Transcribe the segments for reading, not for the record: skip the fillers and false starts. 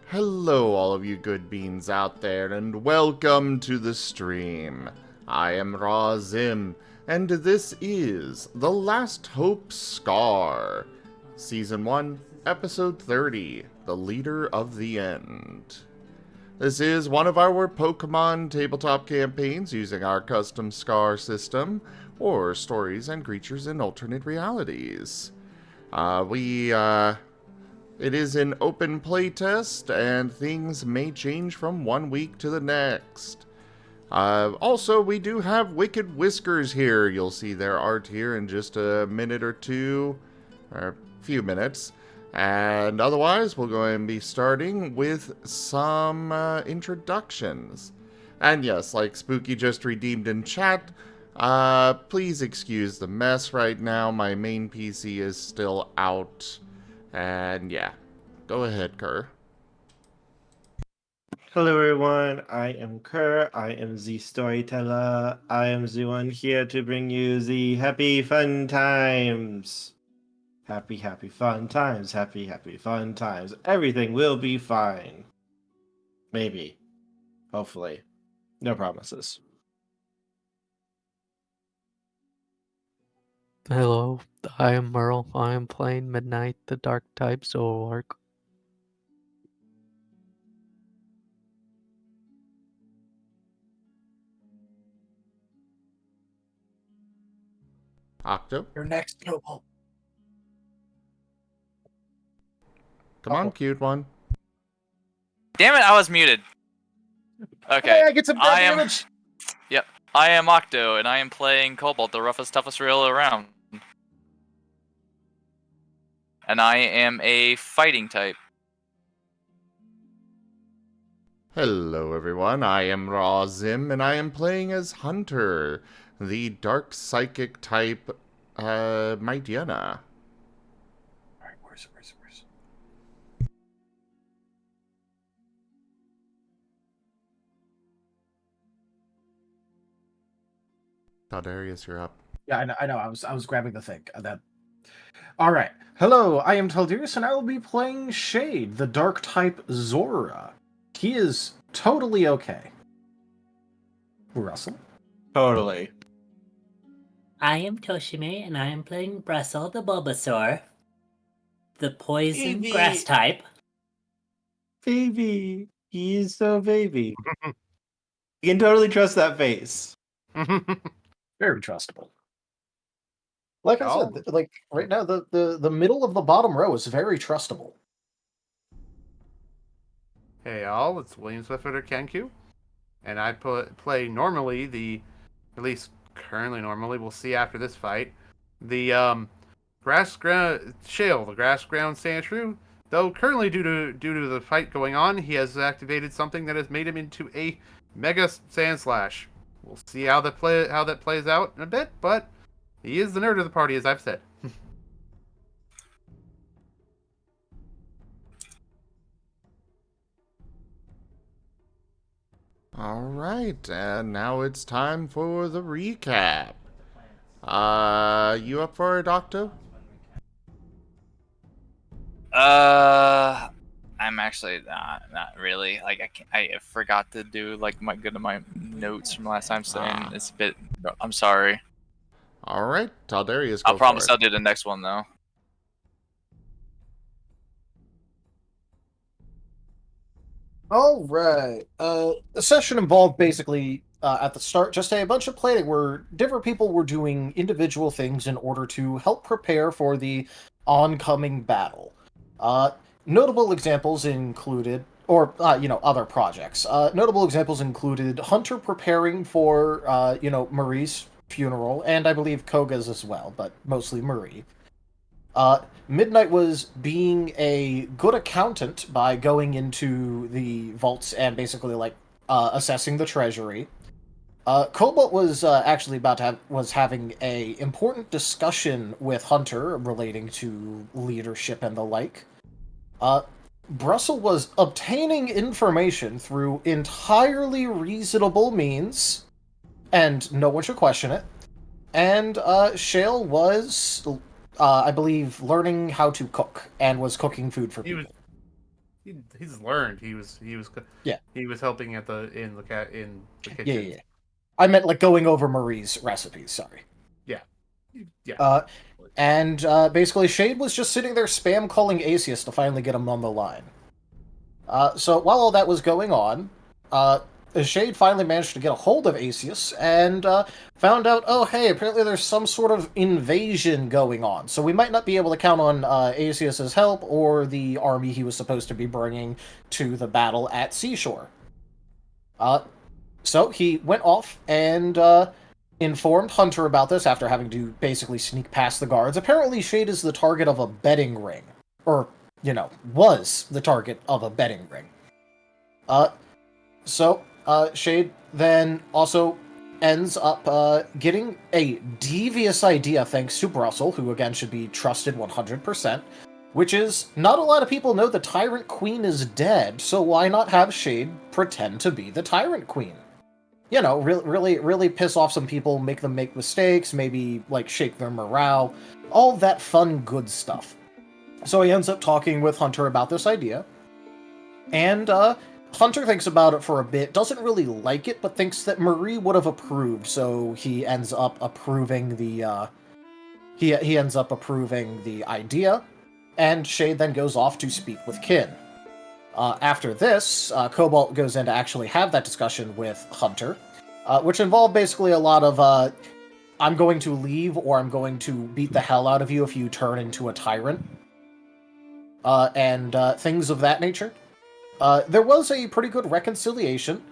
Hello, all of you good beans out there, and welcome to the stream. I am Raw Zim, and this is The Last Hope Scar, Season 1, Episode 30, The Leader of the End. This is one of our Pokemon tabletop campaigns using our custom Scar system, or stories and creatures in alternate realities. It is an open playtest, and things may change from one week to the next. Also, we do have Wicked Whiskers here. You'll see their art here in just a minute or two, or a few minutes. And otherwise, we're going to be starting with some introductions. And yes, like Spooky just redeemed in chat, please excuse the mess right now. My main PC is still out. And yeah, go ahead, Kerr. Hello everyone, I am Kerr, I am the Storyteller, I am the one here to bring you the happy fun times. Happy fun times, happy fun times. Everything will be fine. Maybe. Hopefully. No promises. Hello, I am Merl. I am playing Midnight, the Dark type Zoroark. Octo, You're next, Cobalt. come on, cute one. Damn it, I was muted. Okay. Hey, I get some I bad am- damage. I am Octo, and I am playing Cobalt, the roughest, toughest real around. And I am a fighting type. Hello, everyone. I am Raw Zim, and I am playing as Hunter, the dark psychic type, Mydiana. Alright, where's it? Darius, you're up. Yeah, I know. I was grabbing the thing. Alright. Hello, I am Taldirius, and I will be playing Shade, the dark type Zora. He is totally okay. Russell? Totally. I am Tochemay, and I am playing Brussel, the Bulbasaur, the poison Baby. grass type. Baby. He is so baby. You can totally trust that face. Very trustable. Like I said, like right now, the middle of the bottom row is very trustable. Hey all, it's William Swiftfooter Kenku, and I play normally at least currently normally, we'll see after this fight, the grass ground Sandshrew. Though currently due to the fight going on, he has activated something that has made him into a Mega Sandslash. We'll see how that plays out in a bit, but he is the nerd of the party, as I've said. Alright, and now it's time for the recap. You up for it, Octo? I'm actually not really. Like, I forgot to do like my notes from last time, so and it's a bit. I'm sorry. Alright, Darius, go I'll promise for I'll it. do the next one though. All right. The session involved basically at the start just a bunch of planning where different people were doing individual things in order to help prepare for the oncoming battle. Notable examples included, other projects. Notable examples included Hunter preparing for, Marie's funeral, and I believe Koga's as well, but mostly Marie. Midnight was being a good accountant by going into the vaults and basically assessing the treasury. Cobalt was actually was having a important discussion with Hunter relating to leadership and the like. Brussel was obtaining information through entirely reasonable means, and no one should question it. And Shale was I believe, learning how to cook and was cooking food for people. he's learned. He was Yeah. He was helping in the kitchen. Yeah. I meant like going over Marie's recipes. Sorry. Yeah. And basically, Shade was just sitting there spam calling Asius to finally get him on the line. So while all that was going on, Shade finally managed to get a hold of Asius and found out, oh hey, apparently there's some sort of invasion going on. So we might not be able to count on Asius's help or the army he was supposed to be bringing to the battle at Seashore. So he went off and informed Hunter about this after having to basically sneak past the guards. Apparently Shade is the target of a betting ring. Or, was the target of a betting ring. So Shade then also ends up getting a devious idea thanks to Brussel, who again should be trusted 100%, which is, not a lot of people know the Tyrant Queen is dead, so why not have Shade pretend to be the Tyrant Queen? Really piss off some people, make them make mistakes, maybe, shake their morale, all that fun, good stuff. So he ends up talking with Hunter about this idea, and Hunter thinks about it for a bit, doesn't really like it, but thinks that Marie would have approved, so he ends up approving the, he ends up approving the idea, and Shade then goes off to speak with Kin. After this, Cobalt goes in to actually have that discussion with Hunter, which involved basically a lot of, I'm going to leave, or I'm going to beat the hell out of you if you turn into a tyrant, and things of that nature. There was a pretty good reconciliation,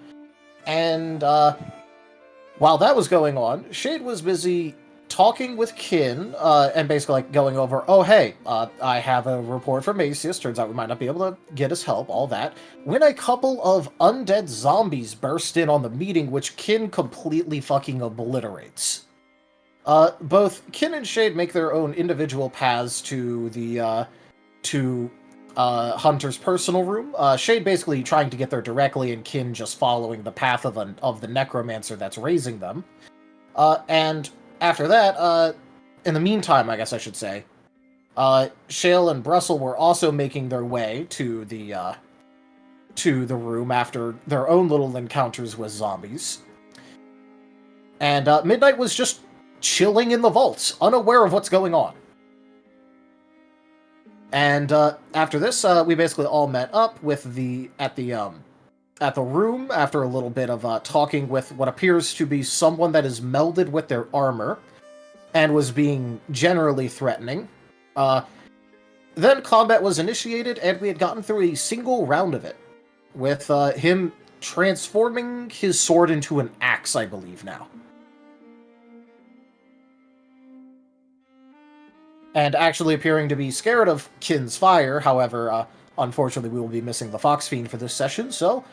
and while that was going on, Shade was busy talking with Kin, and basically going over, oh hey, I have a report from Asius, turns out we might not be able to get his help, all that, when a couple of undead zombies burst in on the meeting, which Kin completely fucking obliterates. Both Kin and Shade make their own individual paths to the, Hunter's personal room. Shade basically trying to get there directly, and Kin just following the path of the necromancer that's raising them. And after that, in the meantime, I guess I should say, Shale and Brussel were also making their way to the room after their own little encounters with zombies. And Midnight was just chilling in the vaults, unaware of what's going on. And after this, we basically all met up at the room after a little bit of talking with what appears to be someone that is melded with their armor and was being generally threatening. Then combat was initiated, and we had gotten through a single round of it, with him transforming his sword into an axe, I believe now. And actually appearing to be scared of Kin's fire. However, unfortunately, we will be missing the Fox Fiend for this session, so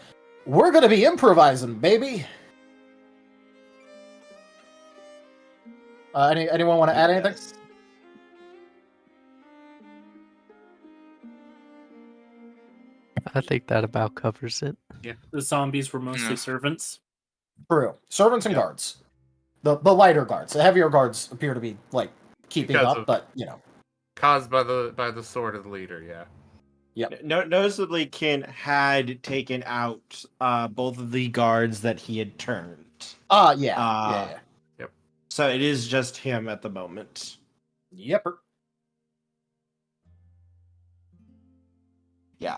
we're gonna be improvising, baby! Anyone want to add anything? I think that about covers it. Yeah, the zombies were mostly servants. True. Servants and guards. The lighter guards. The heavier guards appear to be, keeping Because up, but, caused by the sword of the leader, yeah. Yep. Noticeably, Kin had taken out both of the guards that he had turned. Yeah. Yep. So it is just him at the moment. Yepper. Yeah.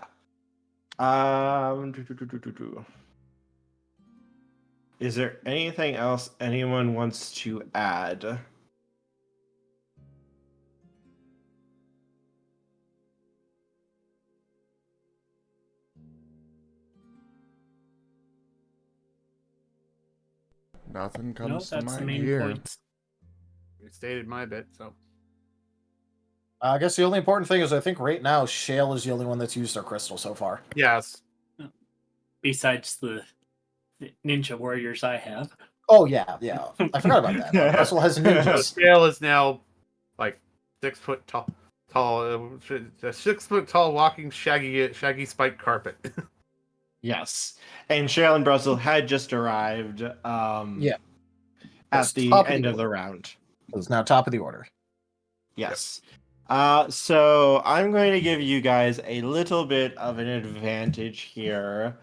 Is there anything else anyone wants to add? Nothing No, comes to that's the mind main here. point. We stated my bit, so. I guess the only important thing is I think right now Shale is the only one that's used their crystal so far. Yes. Besides the ninja warriors I have. Oh, yeah. I forgot about that. Russell has ninjas. Scale is now 6 foot tall, a 6 foot tall walking shaggy spiked carpet. Yes. And Cheryl and Brussel had just arrived at That's the top of end the of the order. round. It's now top of the order. Yes. So I'm going to give you guys a little bit of an advantage here.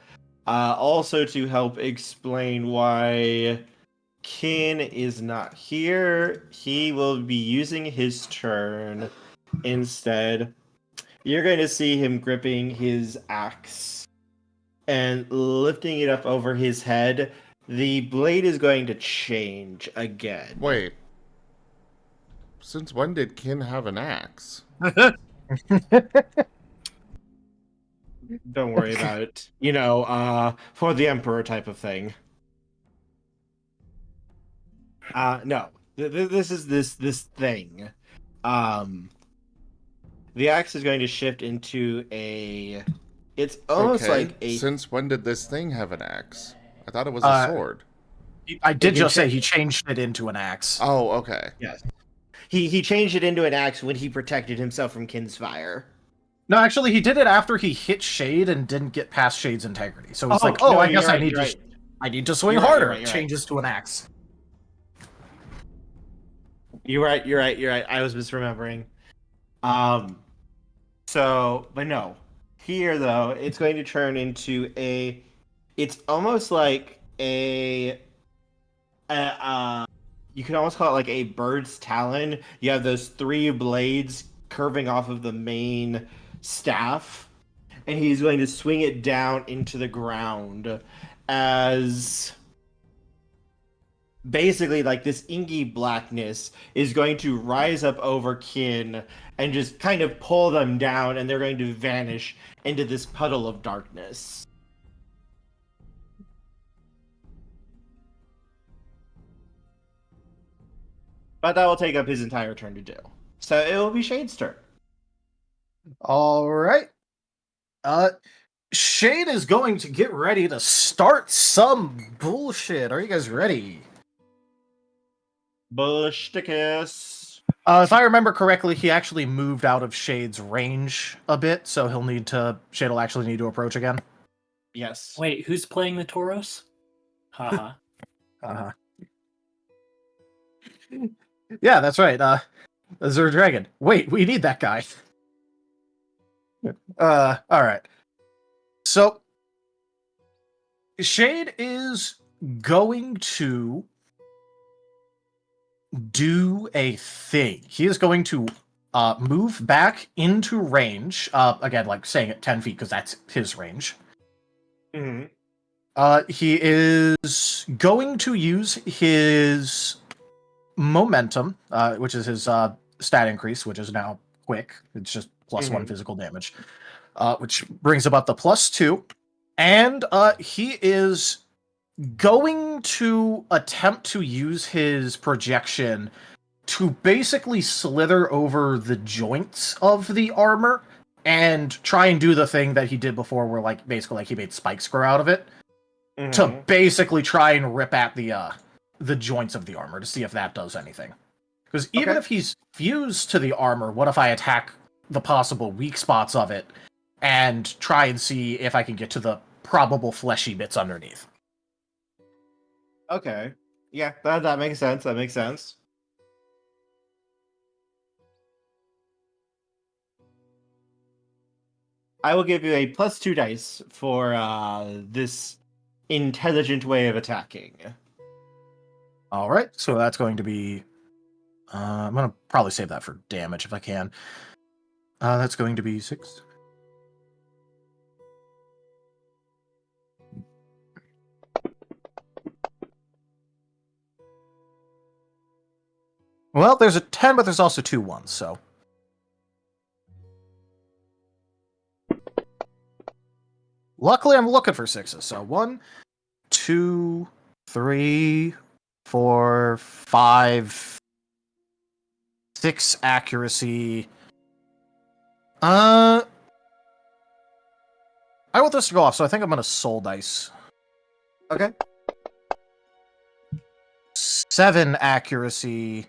Also to help explain why Kin is not here, he will be using his turn instead. You're going to see him gripping his axe and lifting it up over his head. The blade is going to change again. Wait. Since when did Kin have an axe? Don't worry about it. You know, for the Emperor type of thing. No. This is this thing. The axe is going to shift into a... It's almost Okay, like a... since when did this thing have an axe? I thought it was a sword. I did It just can say he changed it into an axe. Oh, okay. Yes. He changed it into an axe when he protected himself from Kin's fire. No, actually, he did it after he hit Shade and didn't get past Shade's integrity. So he's Oh, like, "Oh, no, I you're guess right, I need you're to, right. I need to swing You're right, harder." you're right, you're right. Changes to an axe. You're right. I was misremembering. So, but no. Here, though, it's going to turn into a... It's almost like you could almost call it like a bird's talon. You have those three blades curving off of the main staff, and he's going to swing it down into the ground as basically like this inky blackness is going to rise up over Kin and just kind of pull them down, and they're going to vanish into this puddle of darkness. But that will take up his entire turn to do. So it will be Shade's turn. All right. Shade is going to get ready to start some bullshit. Are you guys ready? Bullstickus. If I remember correctly, he actually moved out of Shade's range a bit, so Shade will actually need to approach again. Yes. Wait, who's playing the Tauros? Haha. Uh-huh. Yeah, that's right. Azure Dragon. Wait, we need that guy. All right. So, Shade is going to do a thing. He is going to move back into range. Again, like saying it 10 feet because that's his range. Mm-hmm. He is going to use his momentum, which is his stat increase, which is now quick. It's just plus 1 physical damage, which brings about the +2. And he is going to attempt to use his projection to basically slither over the joints of the armor and try and do the thing that he did before where like basically like he made spikes grow out of it to basically try and rip at the joints of the armor to see if that does anything. Because even if he's fused to the armor, what if I attack the possible weak spots of it and try and see if I can get to the probable fleshy bits underneath? Okay. Yeah, that makes sense. That makes sense. I will give you a +2 dice for this intelligent way of attacking. All right, so that's going to be... I'm going to probably save that for damage if I can. That's going to be 6. Well, there's a 10, but there's also 2 1s, so... Luckily, I'm looking for 6s, so 1, 2, 3, 4, 5, 6 accuracy. I want this to go off, so I think I'm gonna soul dice. Okay. 7 accuracy.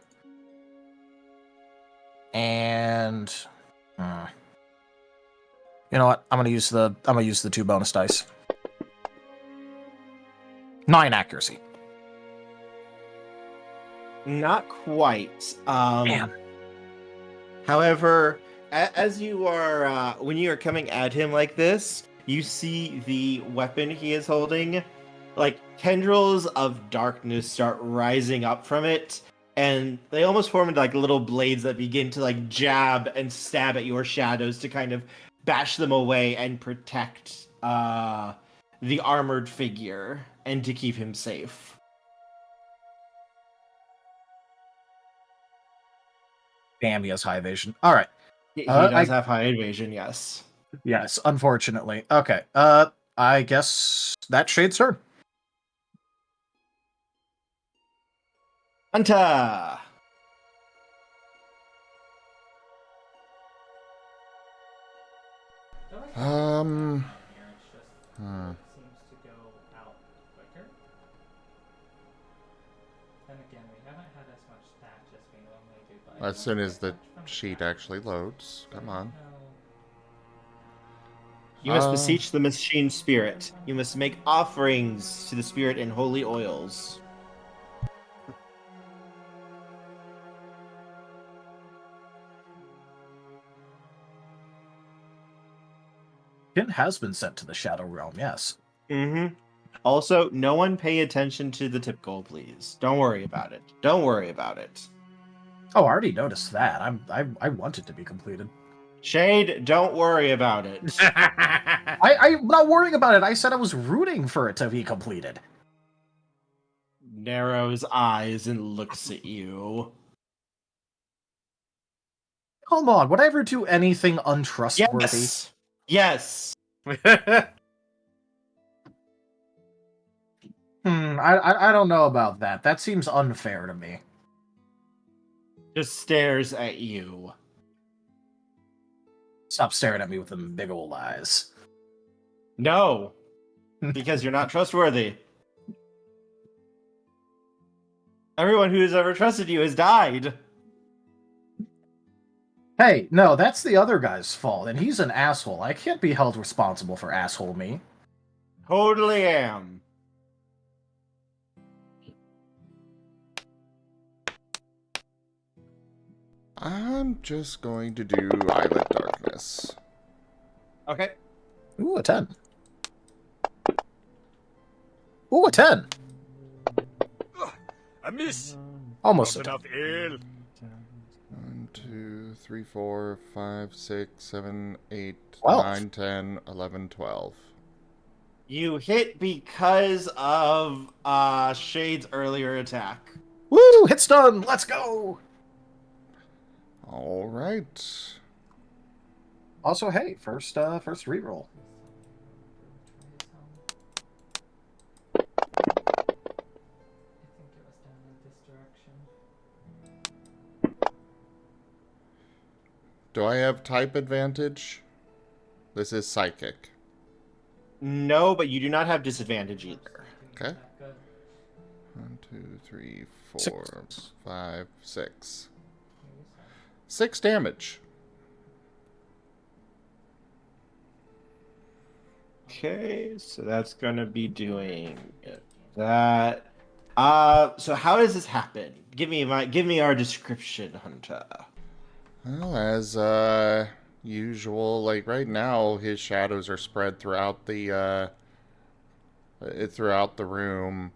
And you know what? I'm gonna use the 2 bonus dice. 9 accuracy. Not quite. Damn. However, as you are, when you are coming at him like this, you see the weapon he is holding, like tendrils of darkness start rising up from it, and they almost form into like little blades that begin to like jab and stab at your shadows to kind of bash them away and protect the armored figure and to keep him safe. Damn, he has high evasion. All right. He does I- have high evasion, yes. Yes, unfortunately. Okay. I guess that's Shade's turn. Hunter! As soon as the sheet actually loads. Come on. You must beseech the machine spirit. You must make offerings to the spirit in holy oils. Kin has been sent to the Shadow Realm, yes. Mm-hmm. Also, no one pay attention to the tip goal, please. Don't worry about it. Don't worry about it. Oh, I already noticed that. I want it to be completed. Shade, don't worry about it. I'm not worrying about it. I said I was rooting for it to be completed. Narrows eyes and looks at you. Come on, would I ever do anything untrustworthy? Yes. I don't know about that. That seems unfair to me. Just stares at you. Stop staring at me with them big old eyes. No. Because you're not trustworthy. Everyone who has ever trusted you has died. Hey, no, that's the other guy's fault, and he's an asshole. I can't be held responsible for asshole me. Totally am. I'm just going to do Islet Darkness. Okay. Ooh, a 10. Ooh, a 10. I miss. Almost a Not 10. enough ale. 1, 2, 3, 4, 5, 6, 7, 8, 12. 9, 10, 11, 12. You hit because of Shade's earlier attack. Woo! Hit stun! Let's go! All right. Also, hey, first reroll. Do I have type advantage? This is psychic. No, but you do not have disadvantage either. Okay. 1, 2, 3, 4, 6. 5, 6. 6 damage. Okay, so that's gonna be doing that. So how does this happen? Give me our description, Hunter. Well, as usual, like right now, his shadows are spread throughout the room,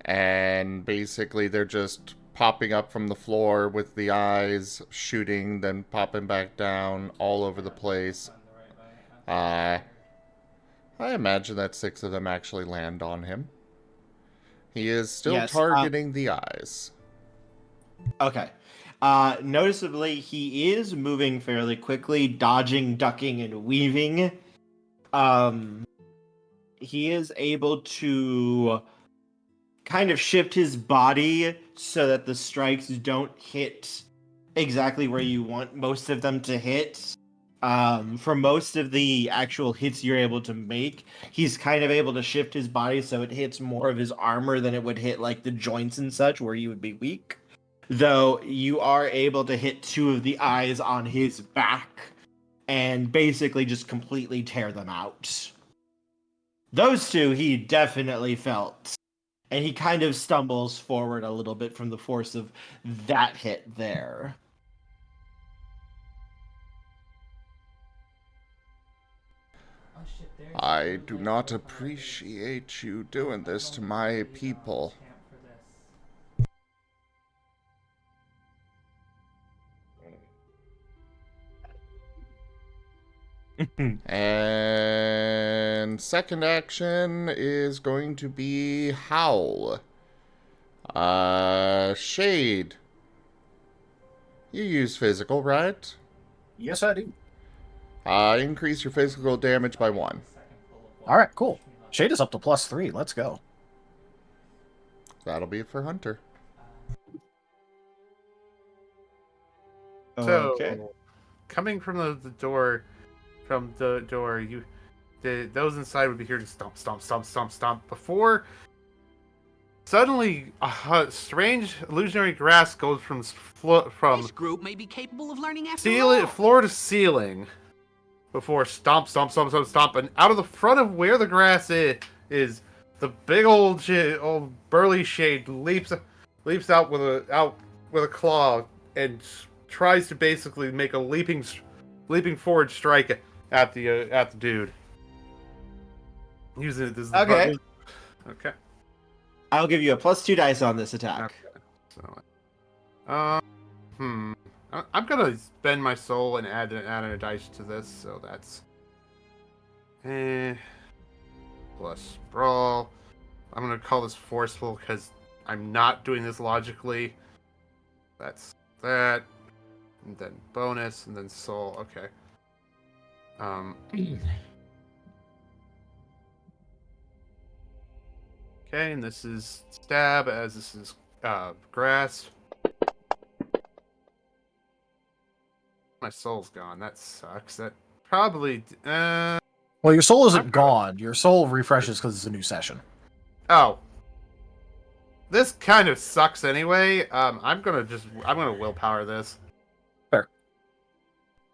and basically they're just popping up from the floor with the eyes shooting, then popping back down all over the place. I imagine that 6 of them actually land on him. He is still Yes, targeting the eyes. Okay. Noticeably, he is moving fairly quickly, dodging, ducking, and weaving. He is able to kind of shift his body so that the strikes don't hit exactly where you want most of them to hit. For most of the actual hits you're able to make, he's kind of able to shift his body so it hits more of his armor than it would hit like the joints and such where you would be weak. Though you are able to hit 2 of the eyes on his back and basically just completely tear them out. Those 2 he definitely felt. And he kind of stumbles forward a little bit from the force of that hit there. I do not appreciate you doing this to my people. And second action is going to be Howl. Shade. You use physical, right? Yes, I do. Increase your physical damage by 1. All right, cool. Shade is up to +3. Let's go. That'll be it for Hunter. So, Okay. coming from the door, those inside would be hearing stomp, stomp, stomp, stomp, stomp. Before suddenly, strange illusionary grass goes from This group may be capable of learning after all. floor to ceiling. Before stomp, stomp, stomp, stomp, stomp, and out of the front of where the grass is the big old burly shade leaps out with a claw and tries to basically make a leaping forward strike at the dude. Using this. Okay. Okay. I'll give you a +2 dice on this attack. Okay. So, I'm gonna spend my soul and add a dice to this, so that's plus brawl. I'm gonna call this forceful because I'm not doing this logically. That's that, and then bonus, and then soul. Okay. Okay, and this is stab, as this is grass. My soul's gone. That sucks. That probably. Well, your soul isn't gone. Your soul refreshes because it's a new session. Oh. This kind of sucks anyway. I'm gonna willpower this. Fair.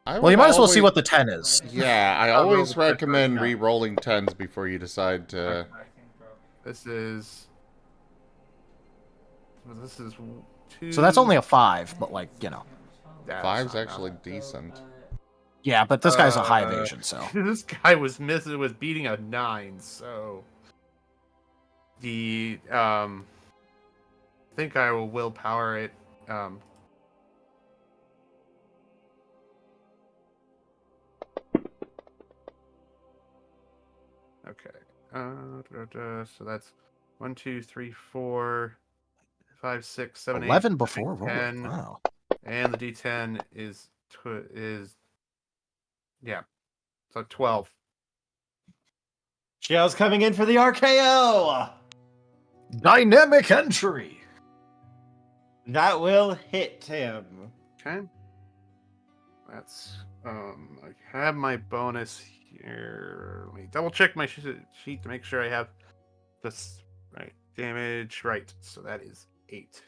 I Well, you would might as well see always- what the 10 is. Yeah, I I'll roll always the first recommend one. re-rolling 10s before you decide to... This is 2. So that's only a 5, but like, you know. That's 5's not actually bad. decent. Yeah, but this guy's a high evasion, so. This guy was beating a 9, so the I think I will willpower it. Okay. So that's 1, 2, 3, 4, 5, 6, 7, 8, 11 before 9, rolling. 10, Wow. and the D10 is yeah. So 12. Shell's coming in for the RKO. Dynamic entry. That will hit him. Okay. That's I have my bonus here. Let me double check my sheet to make sure I have this right. Damage, right. So that is 8.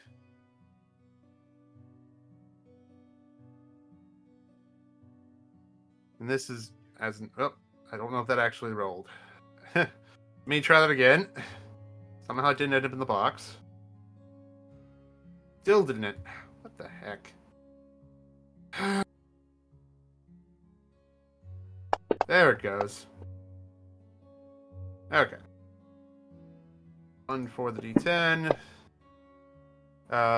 And this is as an I don't know if that actually rolled. Let me try that again. Somehow it didn't end up in the box. Still didn't it? What the heck? There it goes. Okay. 1 for the D10.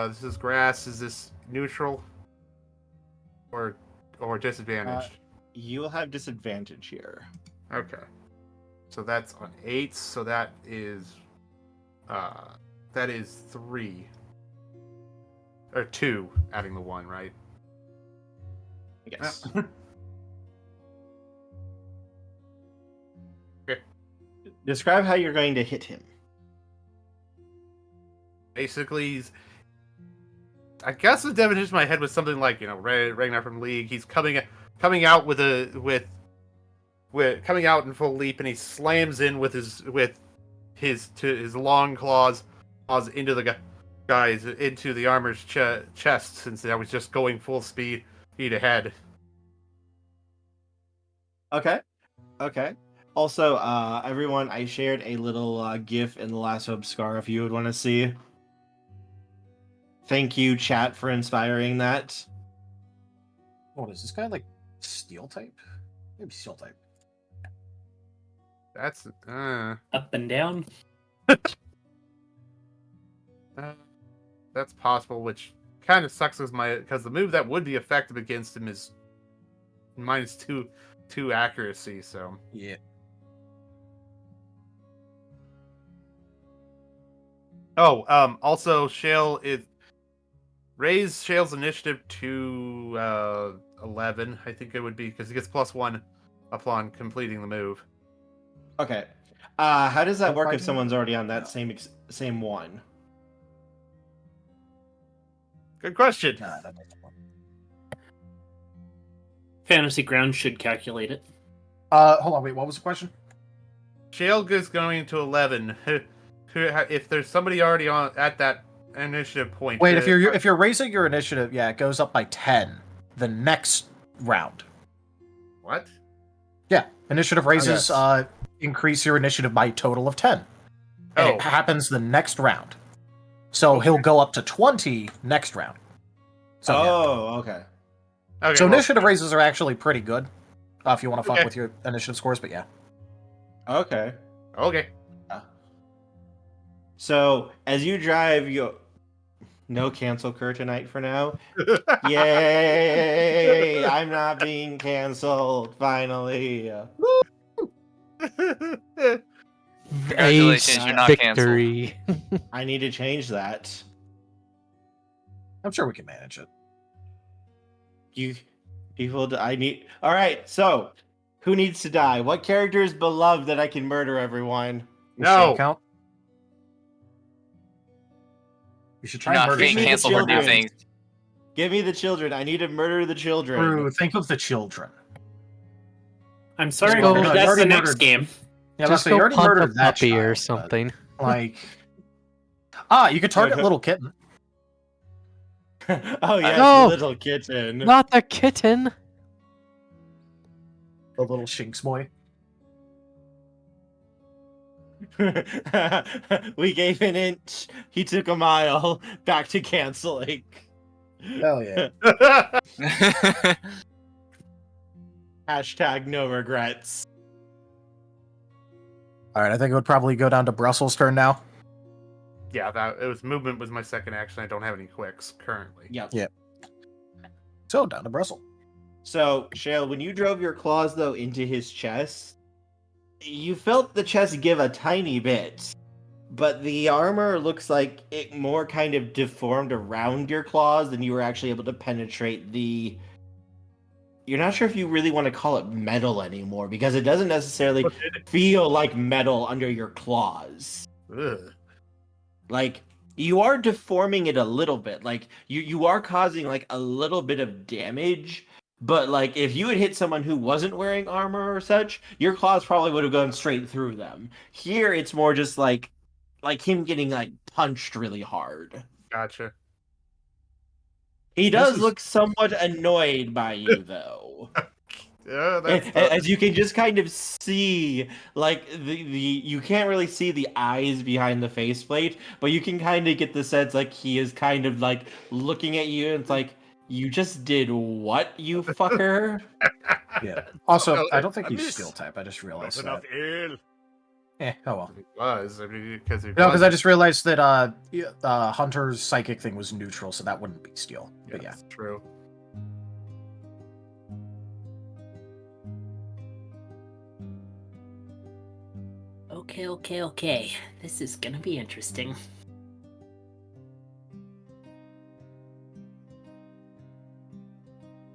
This is grass. Is this neutral or disadvantaged? You'll have disadvantage here. Okay. So that's on 8. So that is 3 or 2, adding the 1, right? Yes. Okay. Describe how you're going to hit him. Basically, I guess the definition in my head was something like, Ragnar from League. He's coming out coming out in full leap, and he slams in with his long claws into the guys into the armor's chest, since I was just going full speed ahead. Okay. Also, everyone, I shared a little GIF in the last Scar if you would want to see. Thank you, chat, for inspiring that. What is this guy like? Steel type? Maybe steel type. That's Up and down. that's possible, which kind of sucks because the move that would be effective against him is -2 accuracy. So Yeah. oh, also Shale raise Shale's initiative to 11. I think it would be because he gets +1 upon completing the move. Okay. How does that work if Fighting? someone's already on that same one? Good question. Nah, that doesn't work. Fantasy Ground should calculate it. Hold on, wait, what was the question? Shale is going to 11. If there's somebody already at that initiative point. Wait, if you're raising your initiative, yeah, it goes up by 10 the next round. What? Yeah, initiative raises yes. Increase your initiative by a total of 10. And Oh. it happens the next round. So he'll go up to 20 next round. So, yeah. Okay. Okay, So well, initiative raises are actually pretty good. If you want to fuck Okay. with your initiative scores, but yeah. Okay. Okay. So as you drive, no cancel Kerr tonight for now. Yay! I'm not being canceled. Finally. Congratulations, you're not victory. I need to change that. I'm sure we can manage it. I need. All right. So, who needs to die? What character is beloved that I can murder everyone? No. Count? You should try You're and not murder being me the canceled for new children. things. Give me the children. I need to murder the children. Drew, think of the children. I'm sorry, go- Kurt, you that's already the next murdered- game. Yeah, Just so go you already punt a murdered that puppy or child, but, something. like, you could target little kitten. Oh yeah, No! little kitten. Not the kitten. The little shinx boy. We gave an inch. He took a mile. Back to canceling. Hell yeah. Hashtag no regrets. Alright, I think it would probably go down to Brussel's turn now. Yeah, movement was my second action. I don't have any quicks currently. Yep. Yeah. So, down to Brussel. So, Shale, when you drove your claws though into his chest, you felt the chest give a tiny bit, but the armor looks like it more kind of deformed around your claws than you were actually able to penetrate the. You're not sure if you really want to call it metal anymore because it doesn't necessarily feel like metal under your claws. Ugh. Like, you are deforming it a little bit. Like, you are causing, like, a little bit of damage. But, like, if you had hit someone who wasn't wearing armor or such, your claws probably would have gone straight through them. Here, it's more just, like him getting, like, punched really hard. Gotcha. He does look somewhat annoyed by you, though. Yeah, As you can just kind of see, like, you can't really see the eyes behind the faceplate, but you can kind of get the sense, like, he is kind of, like, looking at you, and it's like, you just did what, you fucker? Yeah. Also, Well, I don't think I he's missed. skill type. I just realized Enough that. ill. Oh well. It was. I mean, because No, because I just realized that Hunter's psychic thing was neutral, so that wouldn't be steel. But yeah. that's true. Okay. This is gonna be interesting.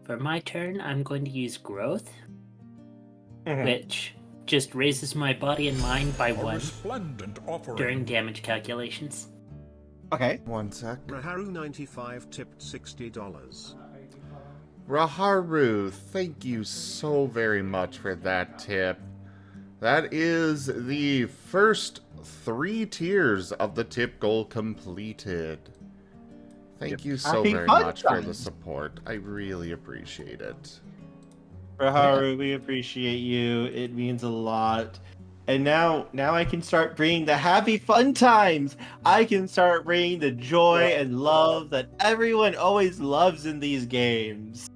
For my turn, I'm going to use growth, which just raises my body and mind by 1 during damage calculations. Okay. 1 sec. Raharu95 tipped $60. Raharu, thank you so very much for that tip. That is the first 3 tiers of the tip goal completed. Thank you so Happy very fun much for the times. support. I really appreciate it. Raharu, we appreciate you. It means a lot. And now I can start bringing the happy fun times. I can start bringing the joy and love that everyone always loves in these games.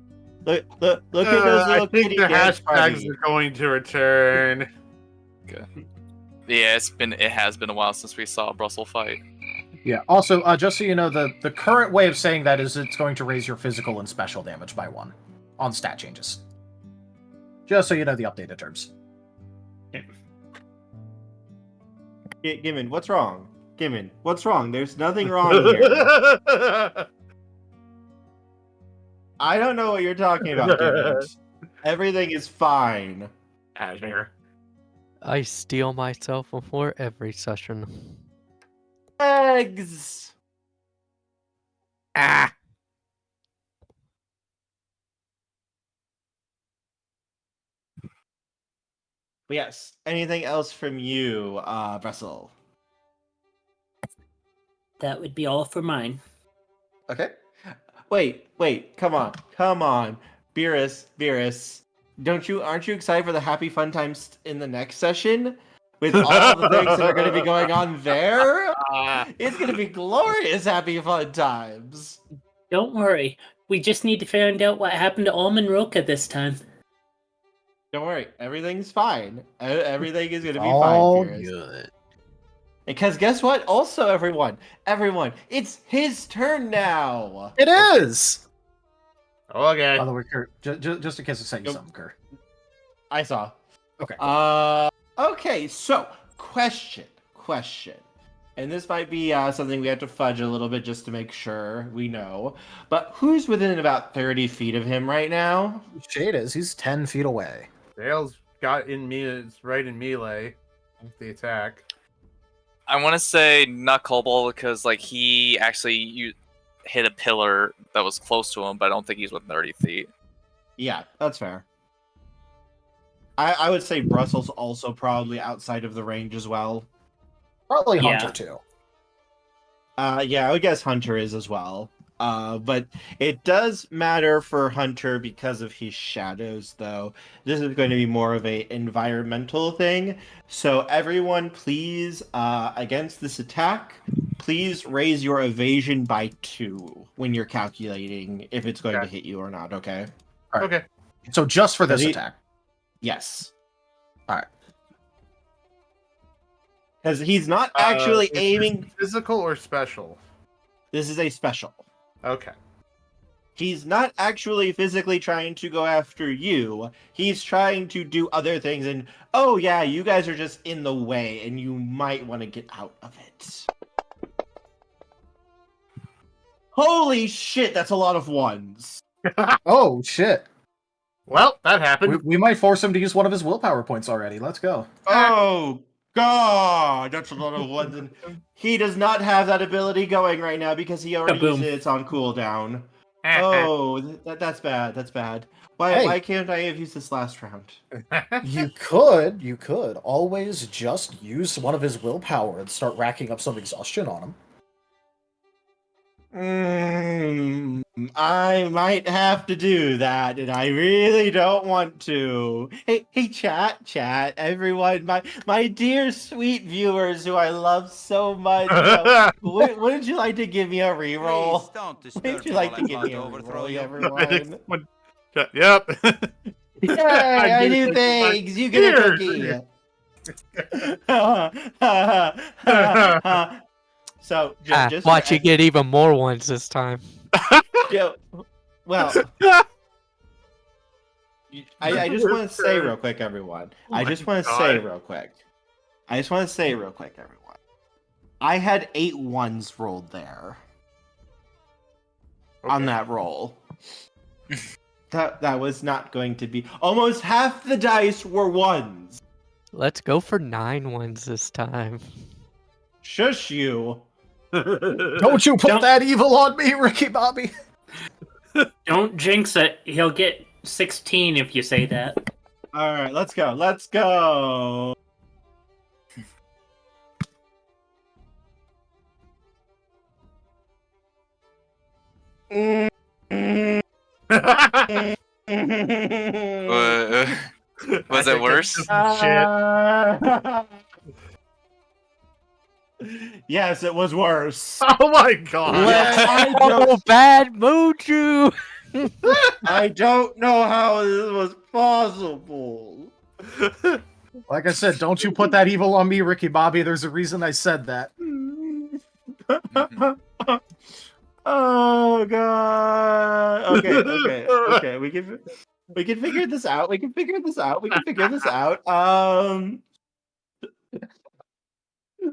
Look at those little I think kitty the dance hashtags parties. are going to return. Okay. Yeah, it has been a while since we saw a Brussel fight. Yeah. Also, just so you know, the current way of saying that is it's going to raise your physical and special damage by 1 on stat changes. Just so you know the updated terms. Gimmon, what's wrong? Gimmon, what's wrong? There's nothing wrong here. I don't know what you're talking about, Gimmon. Everything is fine. I steal myself before every session. Eggs! Ah! But yes, anything else from you, Brussel? That would be all for mine. Okay. Wait, come on. Beerus. Aren't you excited for the happy fun times in the next session? With all the things that are going to be going on there? It's going to be glorious happy fun times. Don't worry. We just need to find out what happened to Almond Roka this time. Don't worry, everything's fine. Everything is going to be All fine, Beerus. good. Because guess what? Also, everyone, it's his turn now. It is! Okay. By the way, Kurt, just in case I say something, Kurt. I saw. Okay. Okay, so, question. And this might be something we have to fudge a little bit just to make sure we know. But who's within about 30 feet of him right now? Shade is. He's 10 feet away. Dale's got in me. It's right in melee with the attack. I want to say not Cobalt because like he actually hit a pillar that was close to him, but I don't think he's within 30 feet. Yeah, that's fair. I would say Brussels also probably outside of the range as well. Probably Yeah. Hunter, too. Yeah, I would guess Hunter is as well. But it does matter for Hunter because of his shadows, though. This is going to be more of a environmental thing. So everyone, please, against this attack, please raise your evasion by 2 when you're calculating if it's going to hit you or not, okay? All right. Okay. So just for this attack. Yes. All right. Because he's not actually Is aiming... this physical or special? This is a special. Okay. He's not actually physically trying to go after you. He's trying to do other things, and oh yeah, you guys are just in the way, and you might want to get out of it. Holy shit, that's a lot of 1s. Oh, shit. Well, that happened. We might force him to use one of his willpower points already. Let's go. Oh god, that's a lot of 1s, and he does not have that ability going right now because he already Kaboom. used it. It's on cooldown. Oh, that's bad. That's bad. Why can't I have used this last round? You could always just use one of his willpower and start racking up some exhaustion on him. I might have to do that, and I really don't want to. Hey, chat, everyone, my dear sweet viewers who I love so much. Wouldn't you like to give me a reroll? Wouldn't you like to give me a reroll, everyone? Yep. Yay, I do things. You get a cookie. So, just watch you get even more 1s this time. Well, I just want to say real quick, everyone. I just want to say real quick, everyone. I had 8 1s rolled there on that roll. That was not going to be. Almost half the dice were 1s. Let's go for 9 1s this time. Shush you. Don't you put that evil on me, Ricky Bobby. Don't jinx it. He'll get 16 if you say that. All right, let's go. Let's go. Was it worse? Yes, it was worse. Oh my god! Oh, bad Moju! I don't know how this was possible. Like I said, don't you put that evil on me, Ricky Bobby. There's a reason I said that. Oh god. Okay. We can figure this out. We can figure this out.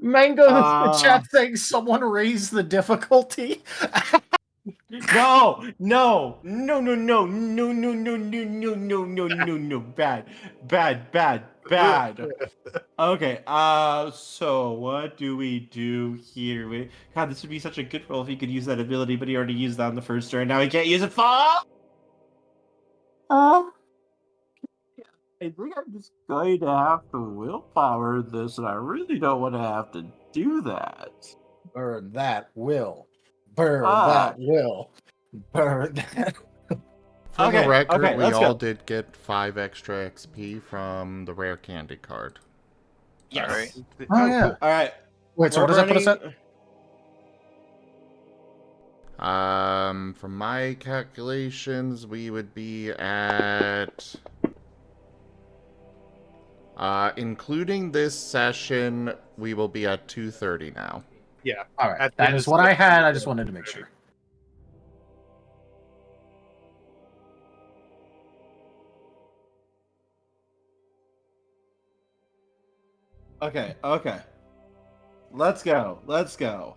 Mango in the chat saying someone raised the difficulty. No. Bad. Okay, so what do we do here? God, this would be such a good roll if he could use that ability, but he already used that on the first turn. Now he can't use it for. I think I'm just going to have to willpower this, and I really don't want to have to do that. Burn that will. Burn that will. Burn that. For the record, we let's all go. did get 5 extra XP from the rare candy card. Yes. Alright. Oh, yeah. All right. Wait, so what does that put us at? From my calculations, we would be at... including this session, we will be at 230 now. Yeah. All right. That is what I had. I just wanted to make sure. Okay. Let's go.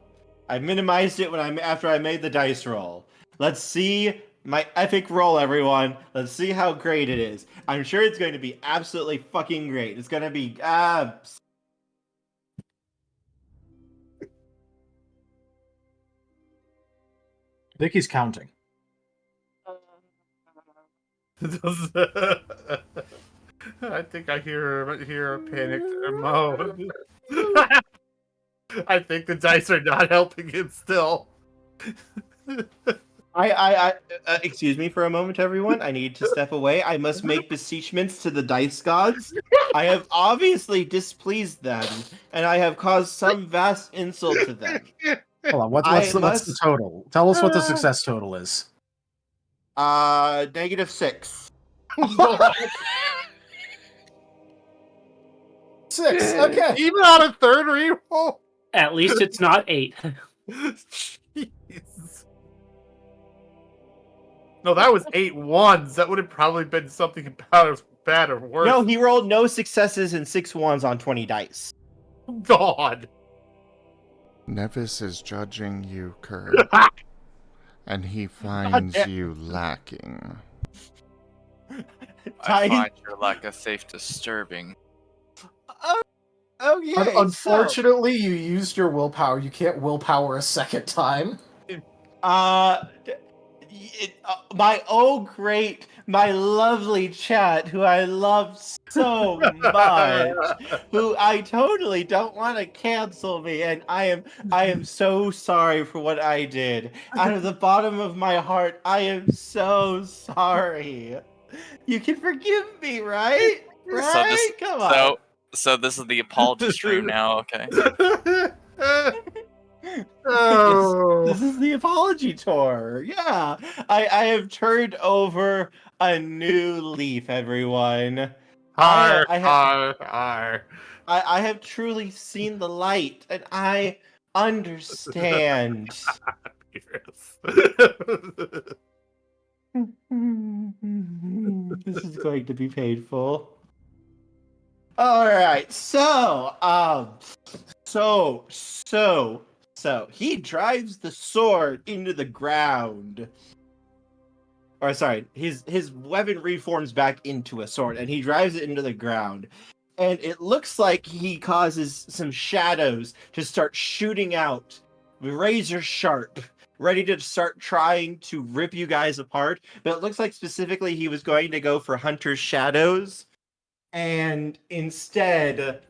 I minimized it after I made the dice roll. Let's see my epic roll, everyone. Let's see how great it is. I'm sure it's going to be absolutely fucking great. It's going to be I think he's counting. I think I hear a panicked moan. I think the dice are not helping him still. Excuse me for a moment, everyone. I need to step away. I must make beseechments to the dice gods. I have obviously displeased them, and I have caused some vast insult to them. Hold on. What's the total? Tell us what the success total is. -6. 6. Okay. Even on a third reroll? At least it's not 8. Jeez. No, that was 8 ones. That would have probably been something about as bad or worse. No, he rolled no successes and 6 ones on 20 dice. God. Nevis is judging you, Kurt. And he finds you lacking. I find your lack of faith disturbing. Okay. Unfortunately, you used your willpower. You can't willpower a second time. My lovely chat, who I love so much, who I totally don't want to cancel me, and I am so sorry for what I did. Out of the bottom of my heart, I am so sorry. You can forgive me, right? Right? Come on. So this is the apology stream now, okay? This is the apology tour. Yeah. I have turned over a new leaf, everyone. I have truly seen the light, and I understand. This is going to be painful. All right, so he drives the sword into the ground. Or sorry, his weapon reforms back into a sword, and he drives it into the ground. And it looks like he causes some shadows to start shooting out, razor sharp, ready to start trying to rip you guys apart. But it looks like specifically he was going to go for Hunter's shadows. And instead,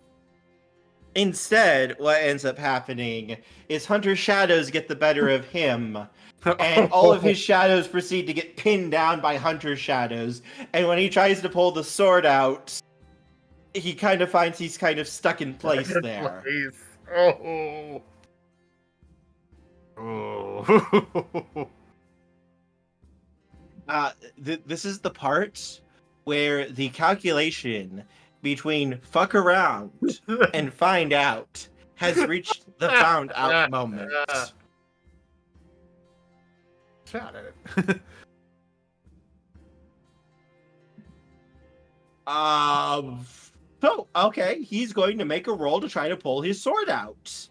what ends up happening is Hunter's shadows get the better of him. And all of his shadows proceed to get pinned down by Hunter's shadows. And when he tries to pull the sword out, he kind of finds he's kind of stuck in place there. This is the part where the calculation between fuck around and find out has reached the found out moment. Shot at it. So, okay, he's going to make a roll to try to pull his sword out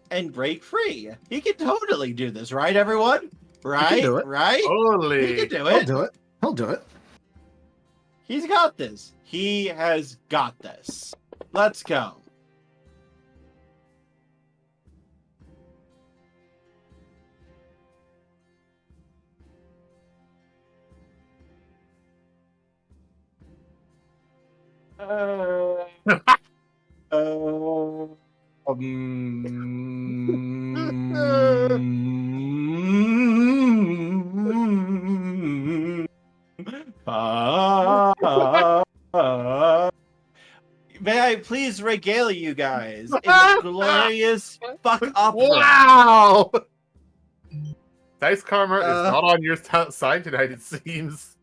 and break free. He can totally do this, right, everyone? Right? do it. Right? Totally. He can do He'll it. do it. He'll do it. He's got this. He has got this. Let's go. May I please regale you guys in the glorious fuck opera? Wow! Dice Karma is not on your side tonight, it seems.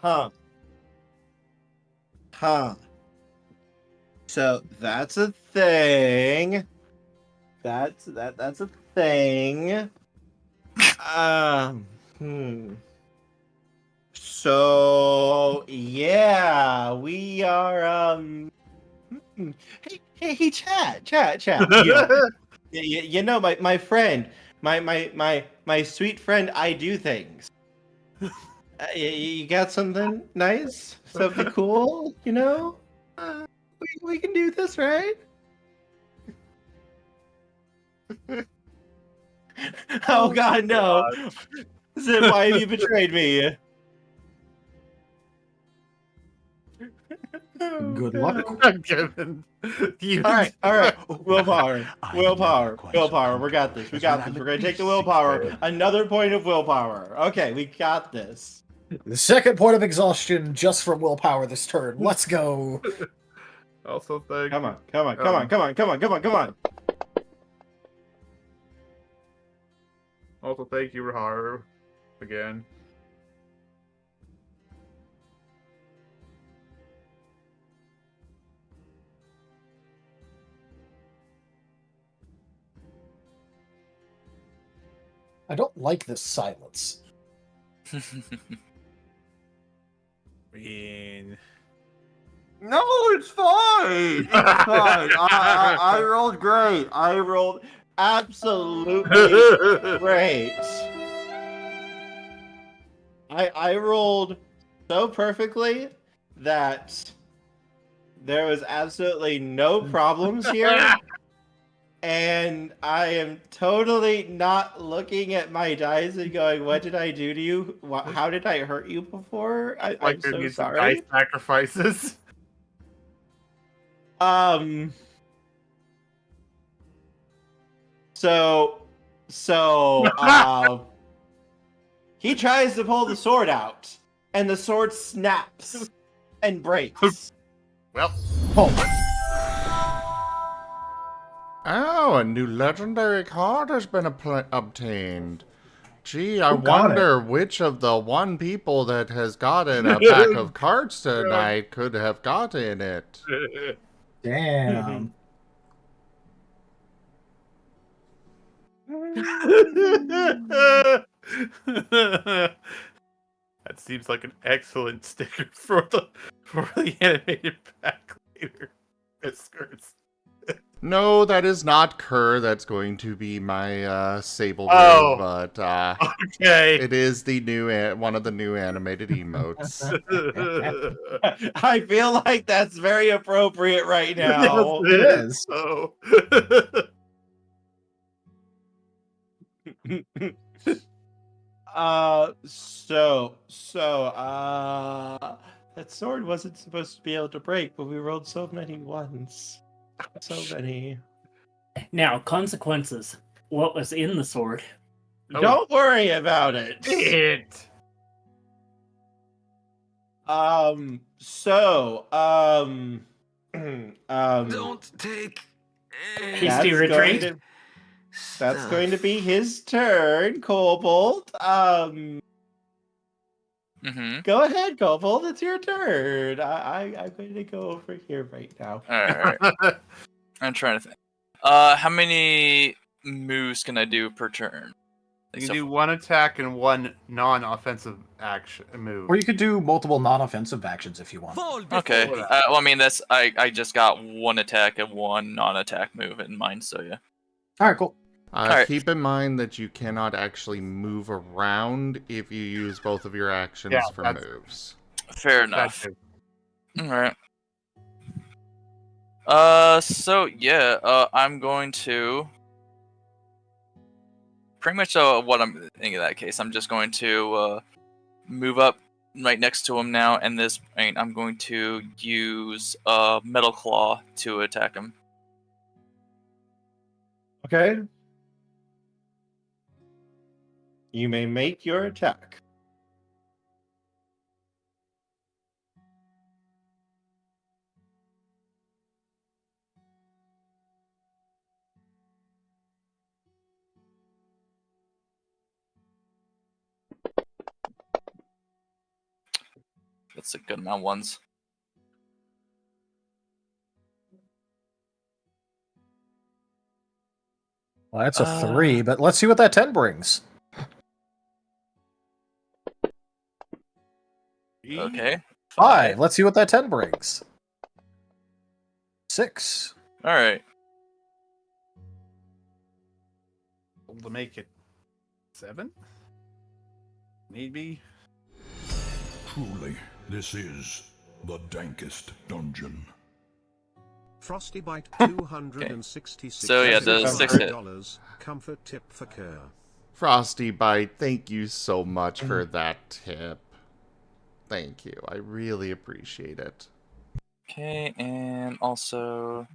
Huh. So that's a thing. That's a thing. So yeah, we are hey, chat. You know, my friend, my sweet friend, I do things. You got something nice, something cool, you know? We can do this, right? Oh God, no! Zip, why have you betrayed me? Good luck. Kevin. All right. Willpower. We got this. We're gonna take the willpower. Another point of willpower. Okay, we got this. The second point of exhaustion just from willpower this turn. Let's go. Also, thank. Come on. Also, thank you, Rahar, again. I don't like this silence. No, it's fine. It's fine. I rolled great. I rolled absolutely great. I rolled so perfectly that there was absolutely no problems here. And I am totally not looking at my dice and going, "What did I do to you? How did I hurt you before?" I'm so sorry. Dice sacrifices. So, he tries to pull the sword out, and the sword snaps and breaks. Well. Oh, a new legendary card has been obtained. Gee, I Who got wonder which of the one people that has gotten a pack of cards tonight could have gotten it. Damn. That seems like an excellent sticker for the animated back later. Whiskers. No, that is not Kerr. That's going to be my Sable Oh. but Okay. it is the new one of the new animated emotes. I feel like that's very appropriate right now. It is. Oh. That sword wasn't supposed to be able to break, but we rolled so many ones. So many. Now, consequences. What was in the sword? Oh. Don't worry about it. Don't take. Hasty retreat. That's going to be his turn, Cobalt. Go ahead, Cobalt. It's your turn. I'm going to go over here right now. Alright. I'm trying to think. How many moves can I do per turn? You can do one attack and one non-offensive action move. Or you could do multiple non-offensive actions if you want. Okay. Well, I mean, that's I just got one attack and one non-attack move in mind, so yeah. All right, cool. Alright. Keep in mind that you cannot actually move around if you use both of your actions for moves. Fair enough. Alright. So yeah, I'm going to pretty much what I'm thinking in that case. I'm just going to move up right next to him now, and I'm going to use Metal Claw to attack him. Okay. You may make your attack. That's a good amount of ones. Well, that's a 3, but let's see what that 10 brings. Okay. 5. Let's see what that 10 brings. 6. Alright. To make it 7? Maybe. Truly, this is the dankest dungeon. Frosty Bite 266. So yeah, the 6 hit. Comfort tip for Kerr. Frosty Bite, thank you so much for that tip. Thank you. I really appreciate it. Okay, and also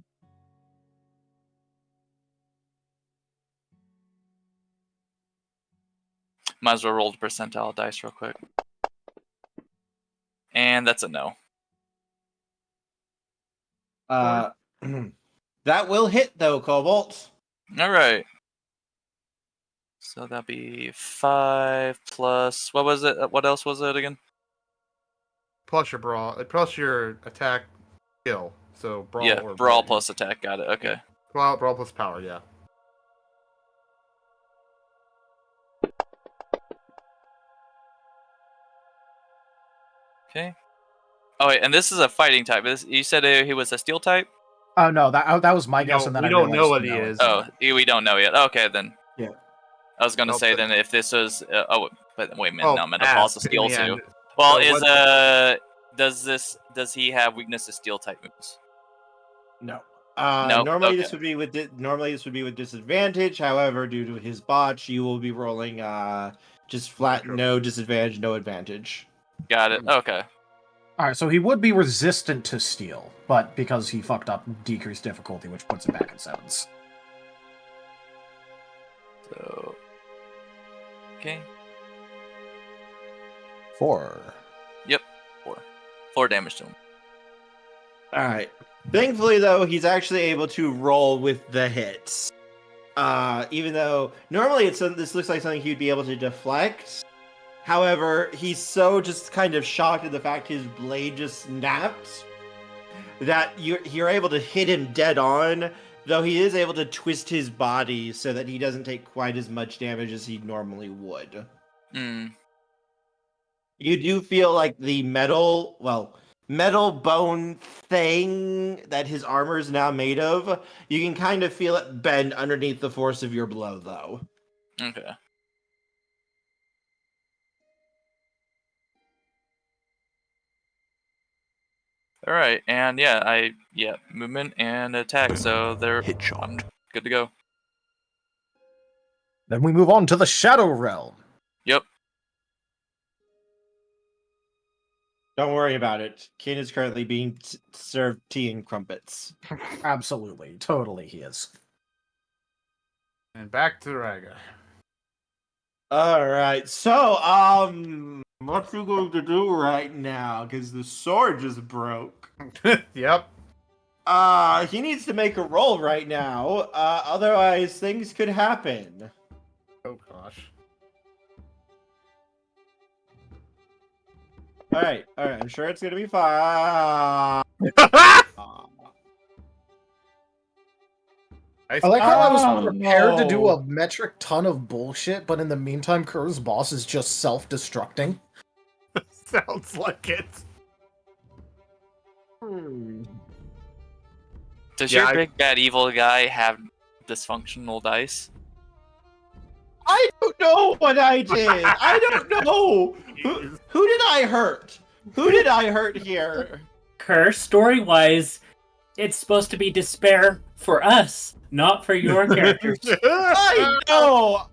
might as well roll the percentile dice real quick. And that's a no. That will hit though, Cobalt. Alright. So that'd be 5 plus what was it? What else was it again? Plus your attack skill. So brawl. Yeah, or brawl plus attack. Got it. Okay. Brawl plus power. Yeah. Okay. Oh wait, and this is a fighting type. You said he was a steel type? Oh no, that was my guess, and then we don't know what he is. Oh, we don't know yet. Okay, then. Yeah. I was gonna say then if this was but wait a minute, no, Metal Claw's a steel in the too. end. Well, So does he have weakness to steel type moves? No. No? Normally Okay. this would be with disadvantage. However, due to his botch, you will be rolling just flat no disadvantage, no advantage. Got it. Okay. Alright, so he would be resistant to steel, but because he fucked up, decreased difficulty, which puts it back at 7s. So okay. 4. Yep. 4 damage to him. Alright. Thankfully though, he's actually able to roll with the hits. Even though normally this looks like something he'd be able to deflect. However, he's so just kind of shocked at the fact his blade just snapped that you're able to hit him dead on, though he is able to twist his body so that he doesn't take quite as much damage as he normally would. Hmm. You do feel like the metal bone thing that his armor is now made of, you can kind of feel it bend underneath the force of your blow, though. Okay. All right, and movement and attack. So I'm good to go. Then we move on to the Shadow Realm. Yep. Don't worry about it. Kin is currently being served tea and crumpets. Absolutely, totally he is. And back to Raga. All right, so what you going to do right now? Because the sword just broke. Yep. He needs to make a roll right now. Otherwise, things could happen. Oh gosh. All right. I'm sure it's gonna be fine. I like how I was prepared to do no. a metric ton of bullshit, but in the meantime, Kerr's boss is just self-destructing. Sounds like it. Does Yeah, your big bad evil guy have dysfunctional dice? I don't know what I did. I don't know. Who did I hurt? Who did I hurt here? Kerr, story-wise, it's supposed to be despair for us, not for your characters. I know.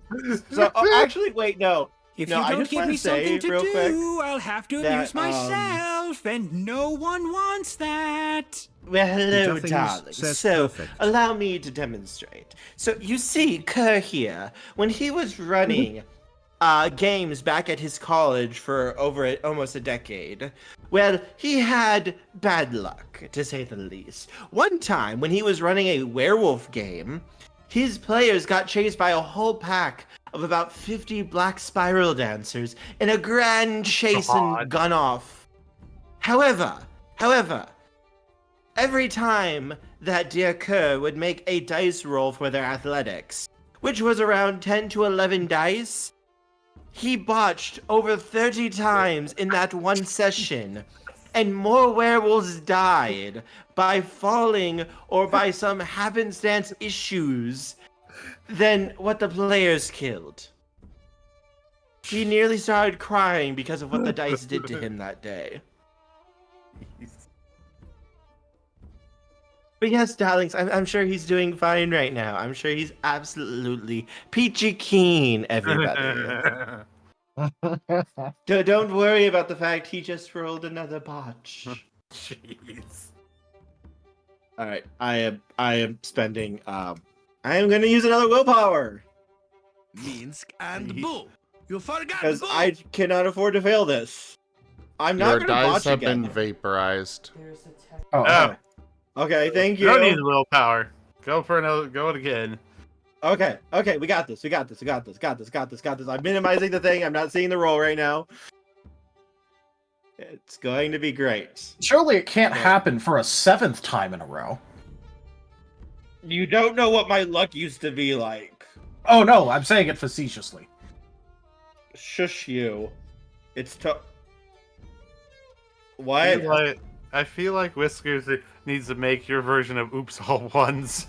So actually, wait, no. If No, you I don't just give wanna me something say to real do, quick I'll have to that, amuse myself, and no one wants that. Well, hello, Nothing darling. says So, perfect. allow me to demonstrate. So, you see, Kerr here, when he was running games back at his college for over almost a decade, well, he had bad luck, to say the least. One time, when he was running a werewolf game, his players got chased by a whole pack of about 50 black spiral dancers in a grand chase and gun off. However, every time that dear Kerr would make a dice roll for their athletics, which was around 10 to 11 dice, he botched over 30 times in that one session, and more werewolves died by falling or by some happenstance issues than what the players killed. He nearly started crying because of what the dice did to him that day. But yes, darlings, I'm sure he's doing fine right now. I'm sure he's absolutely peachy keen, everybody. Don't worry about the fact he just rolled another botch. Jeez. All right, I am spending. I am going to use another willpower Minsk and Bull. You forgot because Bull. I cannot afford to fail this. I'm not Your going to dice botch have again. been vaporized. Oh, okay. Thank you. You don't need willpower. Go for another. Go it again. Okay, we got this. Got this. I'm minimizing the thing. I'm not seeing the roll right now. It's going to be great. Surely it can't happen for a 7th time in a row. You don't know what my luck used to be like. Oh no, I'm saying it facetiously. Shush you. It's what? I feel like Whiskers needs to make your version of Oops All Ones.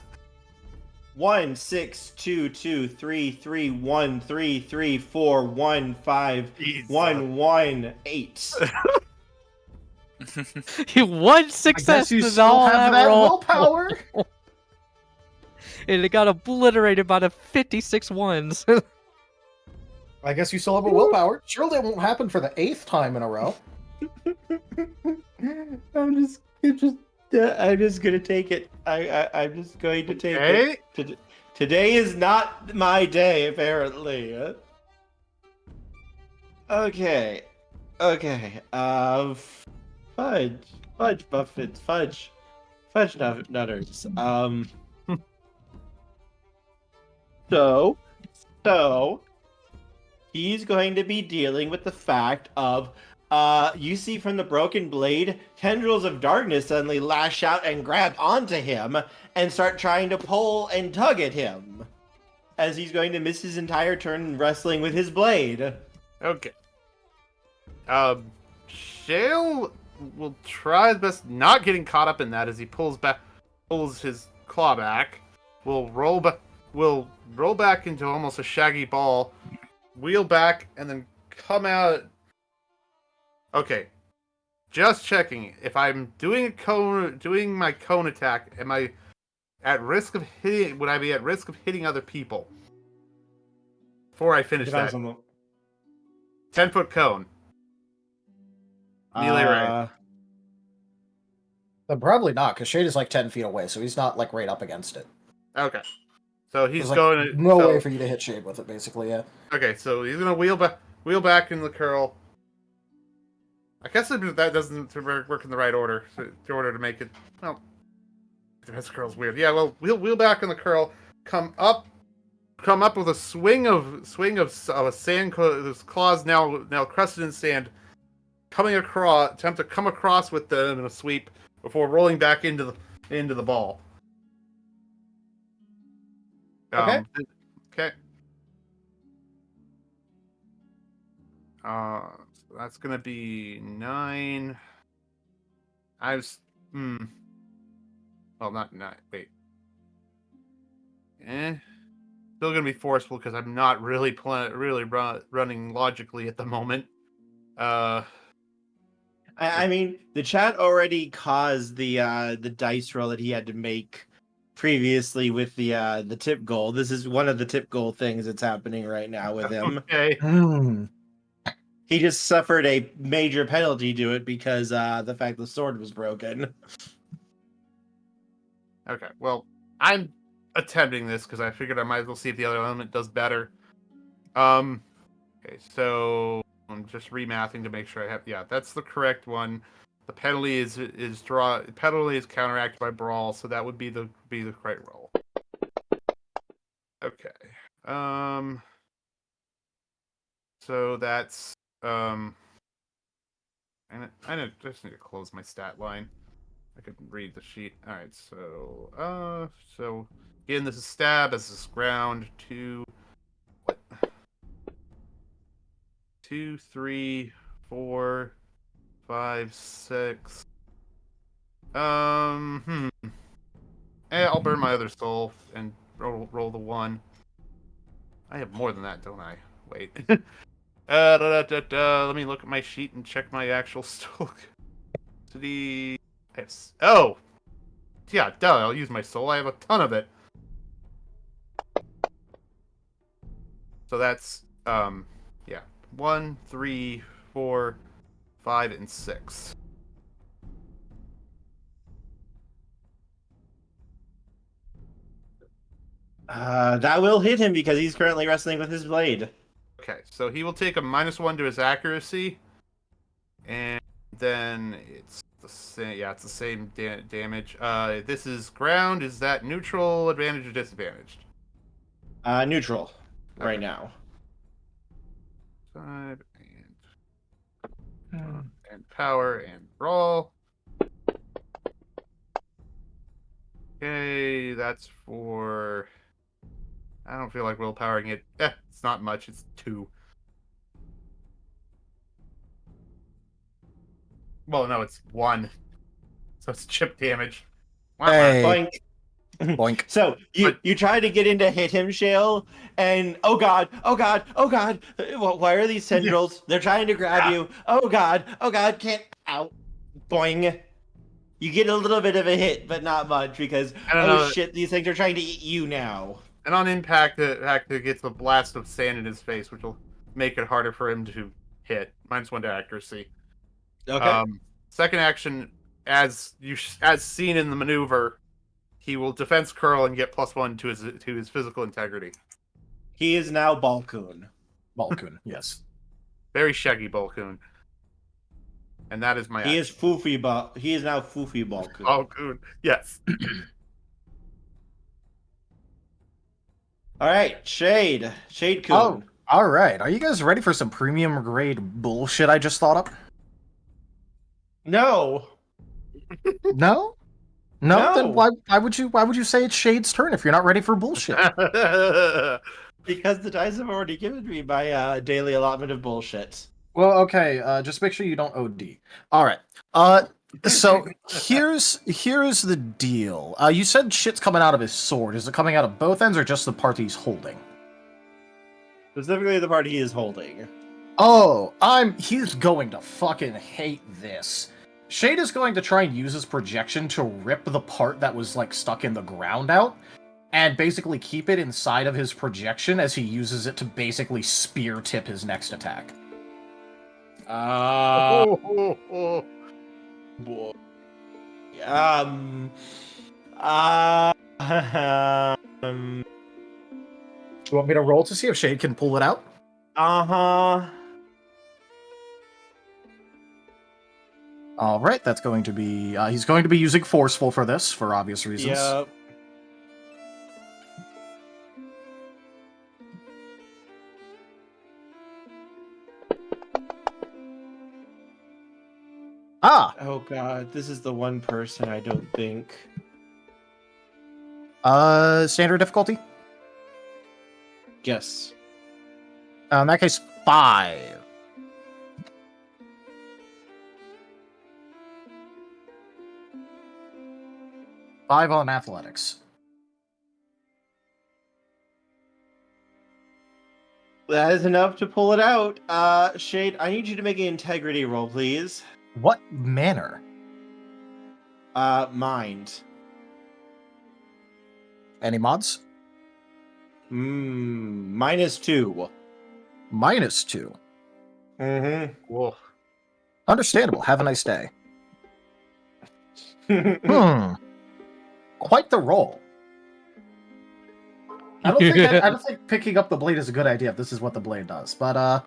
1 6 2 2 3 3 1 3 3 4 1 5 1 1 8. One success you is still all have that that roll. willpower. And it got obliterated by the 56 ones. I guess you still have a willpower. Surely it won't happen for the 8th time in a row. I'm just gonna take it. I'm just going to take it. Today is not my day, apparently. Okay. Fudge Buffets, fudge nutters. So he's going to be dealing with the fact of you see from the broken blade, tendrils of darkness suddenly lash out and grab onto him and start trying to pull and tug at him as he's going to miss his entire turn wrestling with his blade. Okay. Shale will try his best not getting caught up in that as he pulls his claw back. Will roll back into almost a shaggy ball, wheel back, and then come out. Okay, just checking. If I'm doing my cone attack, am I at risk of hitting? Would I be at risk of hitting other people before I finish that? 10-foot cone. Melee range. But probably not, because Shade is like 10 feet away, so he's not like right up against it. Okay, so he's There's, going. like, no way for you to hit Shade with it, basically. Yeah. Okay, so he's gonna wheel back in the curl. I guess that doesn't work in the right order. So in order to make it, well, Defense curl's weird. Yeah, well, wheel back on the curl, come up with a swing of a sand claws now crusted in sand, attempt to come across with them in a sweep before rolling back into the ball. Okay. Okay. So that's gonna be 9. Well, not 9. Wait. Still gonna be forceful because I'm not really running logically at the moment. I mean, the chat already caused the dice roll that he had to make previously with the tip goal. This is one of the tip goal things that's happening right now with him. Okay. He just suffered a major penalty to it because the fact the sword was broken. Okay. Well, I'm attempting this because I figured I might as well see if the other element does better. Okay, so I'm just remathing to make sure I have. Yeah, that's the correct one. The penalty is counteracted by brawl, so that would be the correct roll. Okay. So that's I just need to close my stat line. I could read the sheet. All right. So again, this is stab. This is ground. 2, 3, 4, 5, 6. I'll burn my other soul and roll the 1. I have more than that, don't I? Wait. Let me look at my sheet and check my actual stock. Oh! Yeah, duh, I'll use my soul. I have a ton of it. So that's, yeah. 1, 3, 4, 5, and 6. That will hit him because he's currently wrestling with his blade. Okay, so he will take a -1 to his accuracy, and then it's the same. Yeah, it's the same damage. This is ground. Is that neutral, advantage, or disadvantaged? Neutral, Okay. right now. 5 and power and brawl. Okay, that's for. I don't feel like willpowering it. It's not much. It's 2. Well, no, it's 1. So it's chip damage. Hey. Boink. Boink. So you try to get in to hit him, Shale, and oh god, why are these tendrils? They're trying to grab you. Oh god, can't. Ow. Boing. You get a little bit of a hit, but not much because shit, these things are trying to eat you now. And on impact, it gets a blast of sand in his face, which will make it harder for him to hit. -1 to accuracy. Okay. Second action, as seen in the maneuver, he will defense curl and get +1 to his physical integrity. He is now Balkoon. Balkoon, yes. Very shaggy Balkoon. And that is my He action. He is now Foofy Balkoon. Balkoon, yes. All right, Shade Coon. Oh, all right. Are you guys ready for some premium grade bullshit I just thought up? No. No? No? Then why would you say it's Shade's turn if you're not ready for bullshit? Because the dice have already given me my daily allotment of bullshit. Well, okay. Just make sure you don't OD. All right. So here's the deal. You said shit's coming out of his sword. Is it coming out of both ends or just the part he's holding? Specifically, the part he is holding. Oh, he's going to fucking hate this. Shade is going to try and use his projection to rip the part that was, like, stuck in the ground out, and basically keep it inside of his projection as he uses it to basically spear tip his next attack. You want me to roll to see if Shade can pull it out? All right, that's going to be... he's going to be using Forceful for this, for obvious reasons. Yep. Ah! Oh god, this is the one person I don't think. Standard difficulty? Yes. In that case, 5. Five on athletics. That is enough to pull it out. Shade, I need you to make an integrity roll, please. What manner? Mind. Any mods? -2. -2. Mm-hmm. Whoa. Understandable. Have a nice day. Quite the roll. I don't think picking up the blade is a good idea if this is what the blade does, but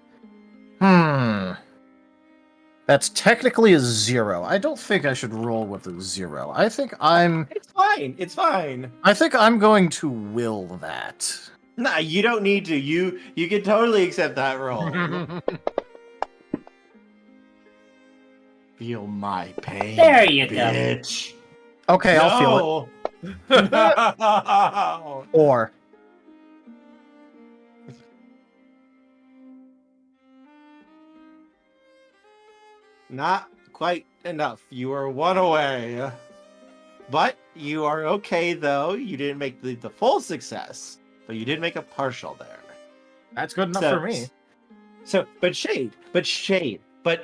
that's technically a 0. I don't think I should roll with a 0. I think I'm... It's fine. It's fine. I think I'm going to will that. Nah, you don't need to. You can totally accept that roll. Feel my pain. There you bitch. go. Okay, I'll feel it. No. Or... Not quite enough. You are 1 away. But you are okay, though. You didn't make the full success, but you did make a partial there. That's good enough for me. But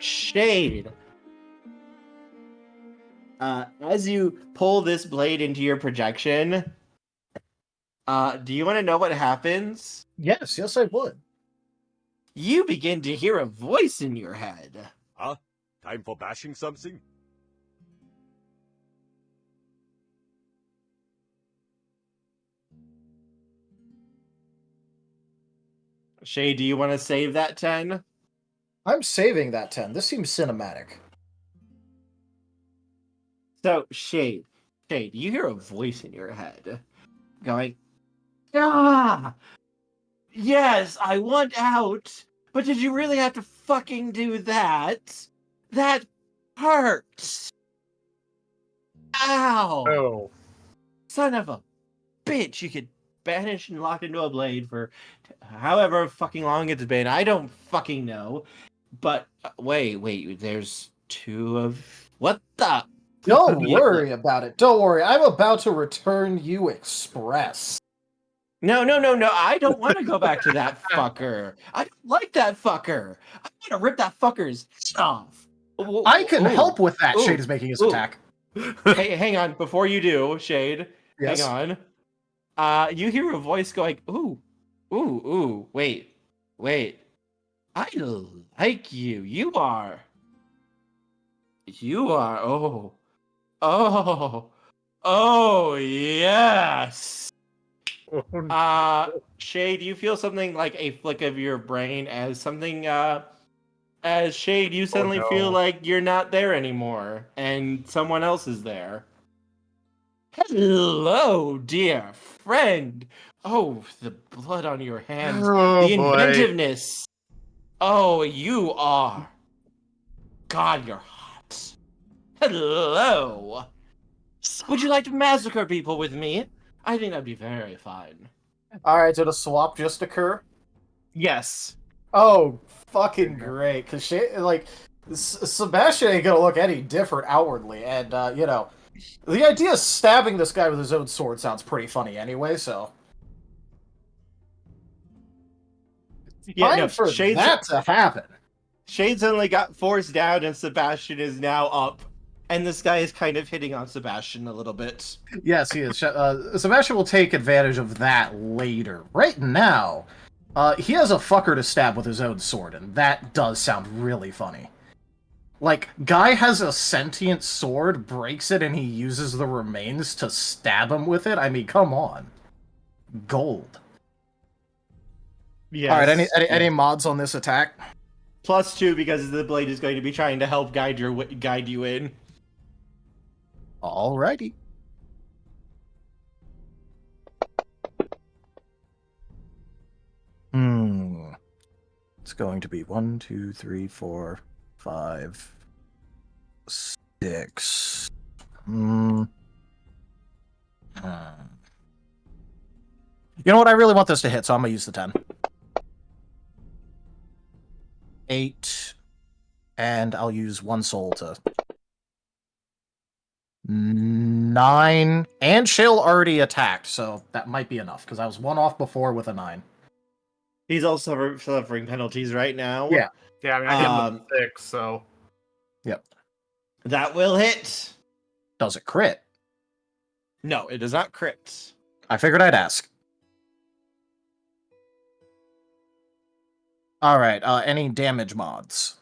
Shade. As you pull this blade into your projection, do you want to know what happens? Yes, I would. You begin to hear a voice in your head. Huh? Time for bashing something? Shay, do you want to save that 10? I'm saving that 10. This seems cinematic. So, Shade, you hear a voice in your head going, "Ah! Yes, I want out, but did you really have to fucking do that? That hurts! Ow! Oh. Son of a bitch, you could banished and locked into a blade for however fucking long it's been. I don't fucking know. But wait, there's 2 of... What the... Don't worry about it. Don't worry. I'm about to return you express. No. I don't want to go back to that fucker. I don't like that fucker. I want to rip that fucker's off. I can help with that. Shade is making his attack. Hey, hang on. Before you do, Shade, yes. Hang on. You hear a voice going, ooh, wait. I like you. You are, oh, yes. Shade, you feel something like a flick of your brain as something, as Shade, you suddenly feel like you're not there anymore, and someone else is there. Hello, dear friend. Oh, the blood on your hands. The inventiveness. Oh, you are. God, you're hot. Hello. Would you like to massacre people with me? I think that'd be very fun. Alright, did a swap just occur? Yes. Oh, fucking great. Because, Sebastian ain't gonna look any different outwardly, and, the idea of stabbing this guy with his own sword sounds pretty funny anyway, so... Yeah, no, for that to happen. Shade suddenly got forced down, and Sebastian is now up. And this guy is kind of hitting on Sebastian a little bit. Yes, he is. Sebastian will take advantage of that later. Right now, he has a fucker to stab with his own sword, and that does sound really funny. Like, guy has a sentient sword, breaks it, and he uses the remains to stab him with it? I mean, come on. Gold. Yes. Alright, any mods on this attack? +2 because the blade is going to be trying to help guide you in. Alrighty. It's going to be 1, 2, 3, 4, 5, 6. You know what? I really want this to hit, so I'm gonna use the 10. 8, and I'll use 1 soul to 9, and Shale already attacked, so that might be enough because I was 1 off before with a 9. He's also suffering penalties right now. Yeah. Yeah, I mean, I hit him with 6, so. Yep. That will hit. Does it crit? No, it does not crit. I figured I'd ask. Alright, any damage mods?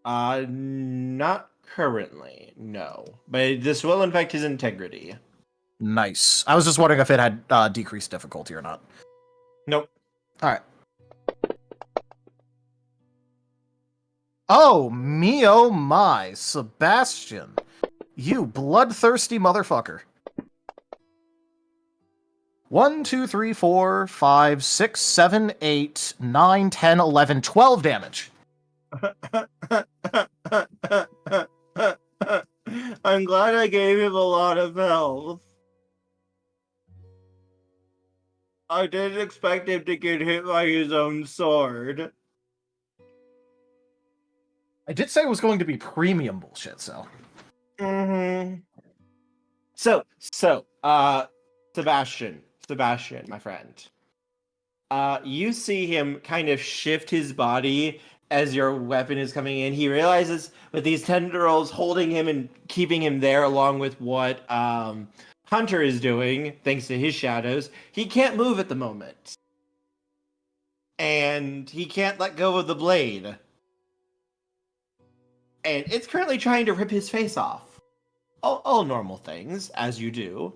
Not currently, no. But this will infect his integrity. Nice. I was just wondering if it had decreased difficulty or not. Nope. Alright. Oh, me oh my, Sebastian. You bloodthirsty motherfucker. 1, 2, 3, 4, 5, 6, 7, 8, 9, 10, 11, 12 damage. I'm glad I gave him a lot of health. I didn't expect him to get hit by his own sword. I did say it was going to be premium bullshit, so. So, Sebastian, my friend. You see him kind of shift his body as your weapon is coming in. He realizes with these tendrils holding him and keeping him there along with what Hunter is doing, thanks to his shadows, he can't move at the moment. And he can't let go of the blade. And it's currently trying to rip his face off. All normal things, as you do.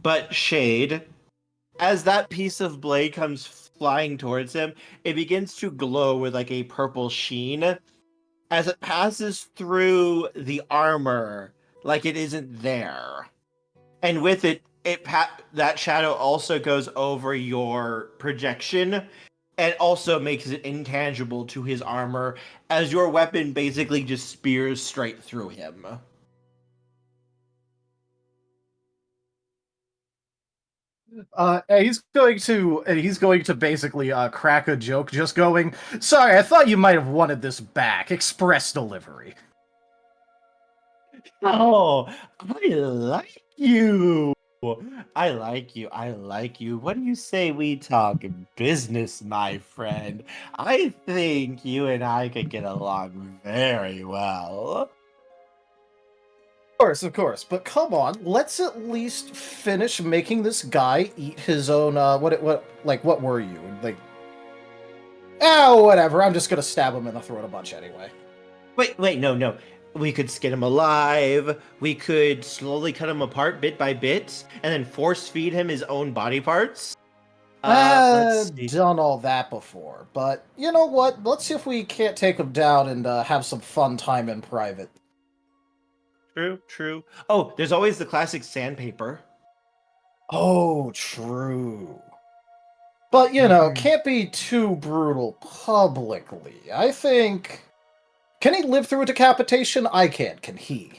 But Shade, as that piece of blade comes flying towards him, it begins to glow with like a purple sheen as it passes through the armor like it isn't there. And with it, that shadow also goes over your projection and also makes it intangible to his armor as your weapon basically just spears straight through him. He's going to basically crack a joke, just going, "Sorry, I thought you might have wanted this back. Express delivery." Oh, I like you. I like you. What do you say we talk business, my friend? I think you and I could get along very well. Of course, but come on, let's at least finish making this guy eat his own, what were you? Like, whatever, I'm just gonna stab him in the throat a bunch anyway. Wait, no. We could skin him alive, we could slowly cut him apart bit by bit, and then force feed him his own body parts. I've done all that before, but you know what? Let's see if we can't take him down and have some fun time in private. True. Oh, there's always the classic sandpaper. Oh, true. But, you know, can't be too brutal publicly. I think... Can he live through a decapitation? I can. Can he?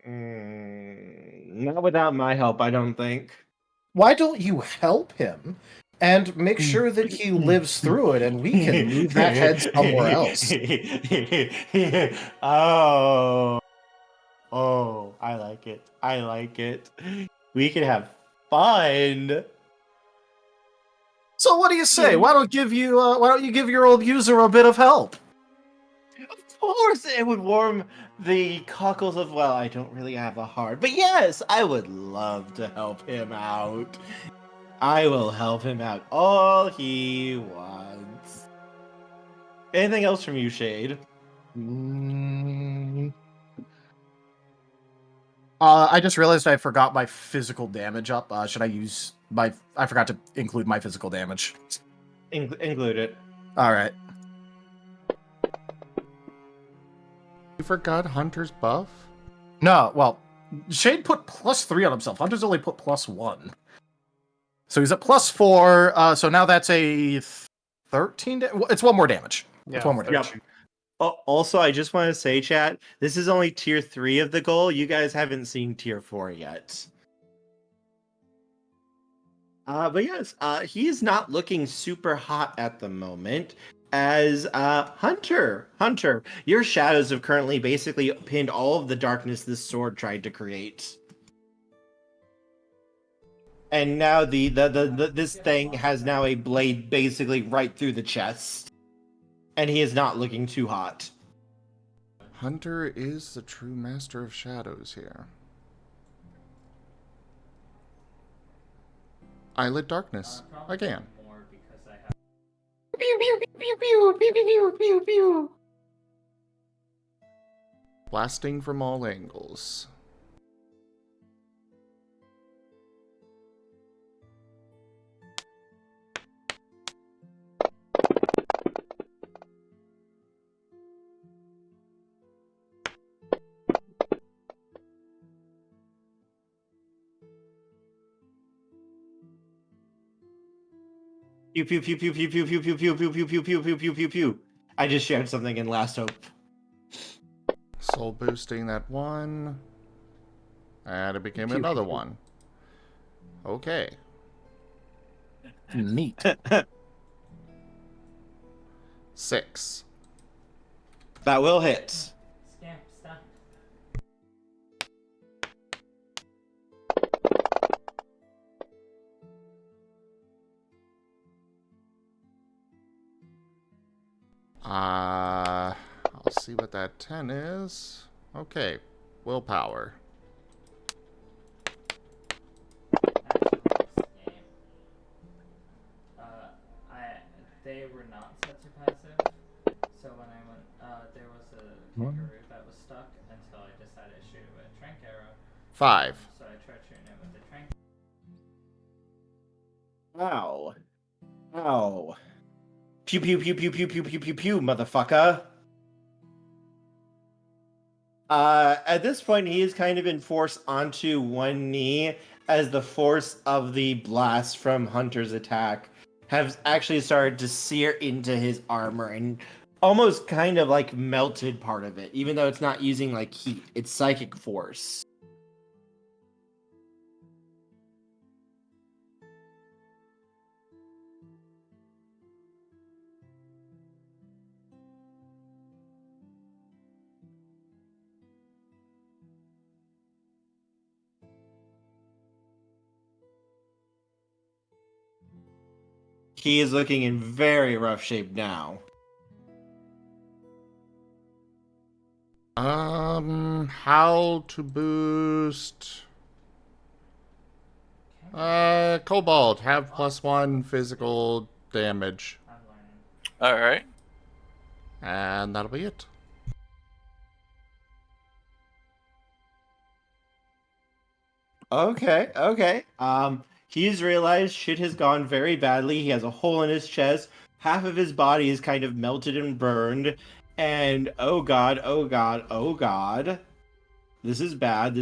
Not without my help, I don't think. Why don't you help him and make sure that he lives through it and we can move that head somewhere else? Oh, I like it. We can have fun. So what do you say? Why don't you give your old user a bit of help? Of course, it would warm the cockles of, well, I don't really have a heart. But yes, I would love to help him out. I will help him out all he wants. Anything else from you, Shade? I just realized I forgot my physical damage up. Should I use my... I forgot to include my physical damage. Include it. Alright. You forgot Hunter's buff? No, well, Shade put +3 on himself. Hunter's only put +1. So he's at +4. So now that's a 13. It's 1 more damage. Yeah, It's 1 more damage. Yep. Also, I just want to say, chat, this is only tier 3 of the goal. You guys haven't seen tier 4 yet. But yes, he is not looking super hot at the moment. As Hunter, your shadows have currently basically pinned all of the darkness this sword tried to create. And now this thing has now a blade basically right through the chest. And he is not looking too hot. Hunter is the true master of shadows here. Eyelid darkness. Again. Pew, pew, pew, pew, pew, pew, pew, pew, pew. Blasting from all angles. Pew pew pew pew pew pew pew pew pew pew pew pew pew pew pew pew pew. I just shared something in Last Hope. Soul boosting that one. And it became another one. Okay. Neat. 6. That will hit. Stop. I'll see what that 10 is. Okay, willpower. They were not set to passive, so when I went, there was a kangaroo that was stuck until I decided to shoot it with a trank arrow. 5. So I tried shooting it with the trank. Ow. Ow. Pew pew pew pew pew pew pew pew pew, motherfucker. At this point, he is kind of been forced onto one knee as the force of the blast from Hunter's attack has actually started to sear into his armor and almost kind of like melted part of it, even though it's not using like heat, it's psychic force. He is looking in very rough shape now. How to boost? Cobalt, have +1 physical damage. Alright. And that'll be it. Okay. He's realized shit has gone very badly. He has a hole in his chest. Half of his body is kind of melted and burned. And oh god. This is bad.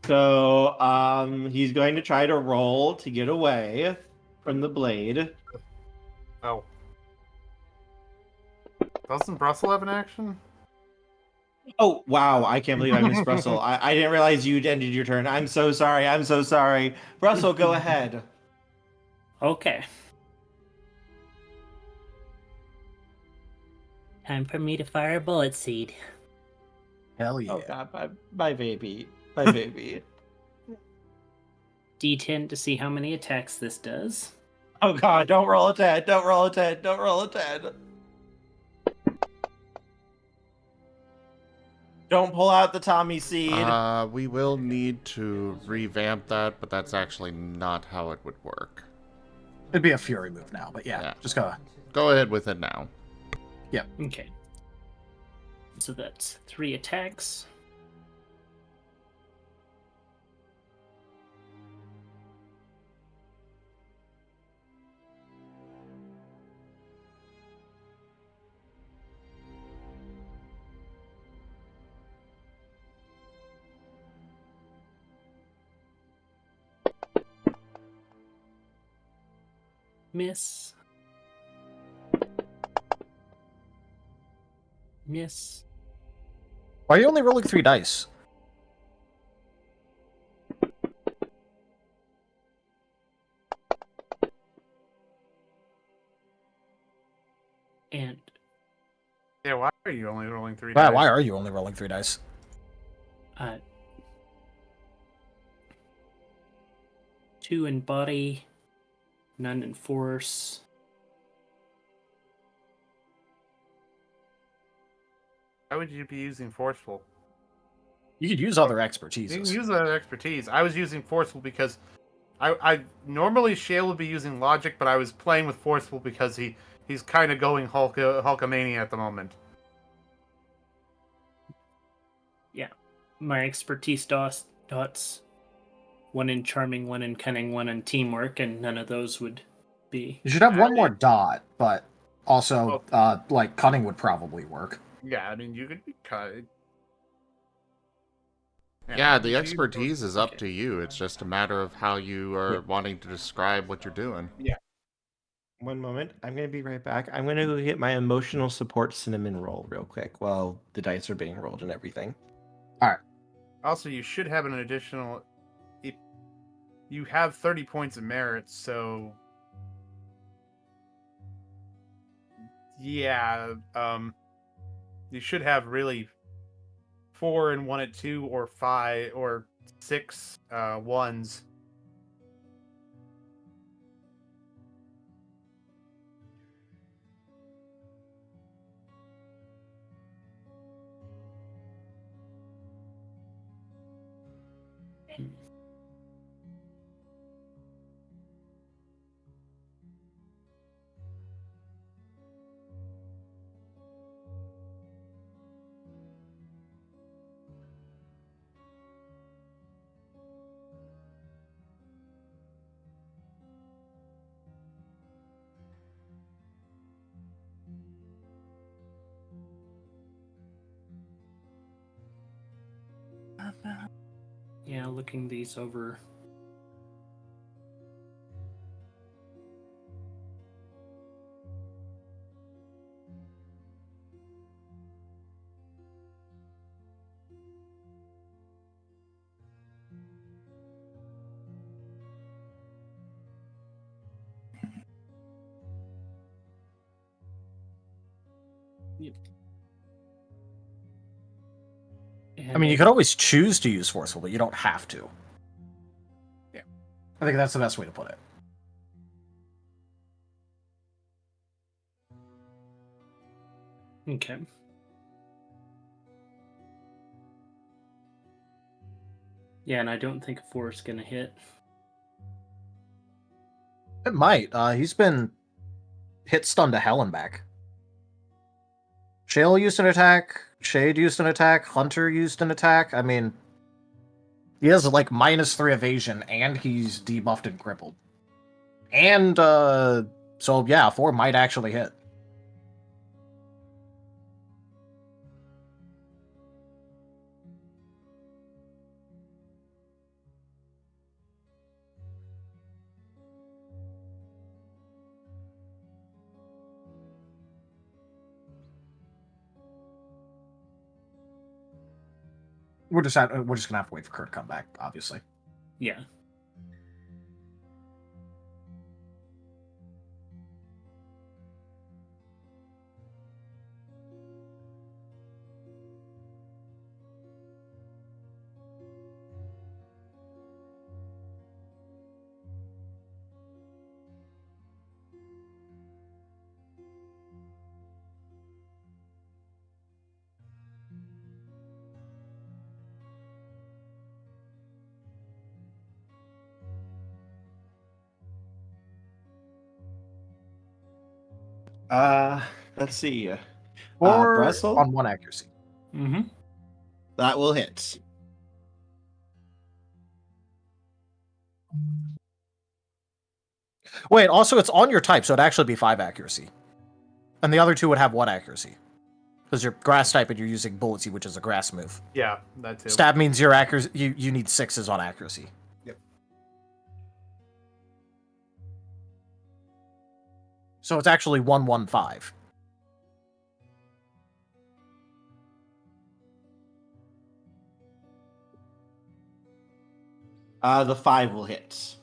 So, he's going to try to roll to get away from the blade. Oh. Doesn't Brussel have an action? Oh, wow. I can't believe I missed Brussel. I didn't realize you'd ended your turn. I'm so sorry. Brussel, go ahead. Okay. Time for me to fire a bullet seed. Hell yeah. Oh, God. My baby. D10 to see how many attacks this does. Oh, God. Don't roll a 10. Don't pull out the Tommy seed. We will need to revamp that, but that's actually not how it would work. It'd be a Fury move now, but yeah. Just go ahead with it now. Yep. Okay. So that's 3 attacks. Miss. Miss. Why are you only rolling 3 dice? And Yeah, why are you only rolling 3 dice? Why are you only rolling 3 dice? 2 in body, none in force. Why would you be using forceful? You could use other expertise. You can use other expertise. I was using forceful because I normally Shale would be using logic, but I was playing with forceful because he's kind of going Hulkamania at the moment. Yeah, my expertise dots. 1 in charming, 1 in cunning, 1 in teamwork, and none of those would be. You should have one more dot, but also, like, cunning would probably work. Yeah, I mean, you could be cut. Yeah, the expertise is up to you. It's just a matter of how you are wanting to describe what you're doing. Yeah. One moment. I'm going to be right back. I'm going to go get my emotional support cinnamon roll real quick while the dice are being rolled and everything. All right. Also, you should have an additional... You have 30 points of merit, so... Yeah, you should have really 4 and 1 at 2 or 5 or 6 ones. Yeah, looking these over. I mean, you could always choose to use forceful, but you don't have to. Yeah. I think that's the best way to put it. Okay. Yeah, and I don't think 4 is gonna hit. It might. He's been hit, stunned to hell and back. Shale used an attack. Shade used an attack. Hunter used an attack. I mean, he has like -3 evasion, and he's debuffed and crippled. And so yeah, 4 might actually hit. We're just gonna have to wait for Kurt to come back, obviously. Yeah. Let's see. Or Brussel? on 1 accuracy. Mm-hmm. That will hit. Wait, also it's on your type, so it'd actually be 5 accuracy. And the other 2 would have 1 accuracy. Because you're grass type and you're using bulletsy, which is a grass move. Yeah, that too. Stab means your accuracy. You need 6s on accuracy. Yep. So it's actually 115. The 5 will hit.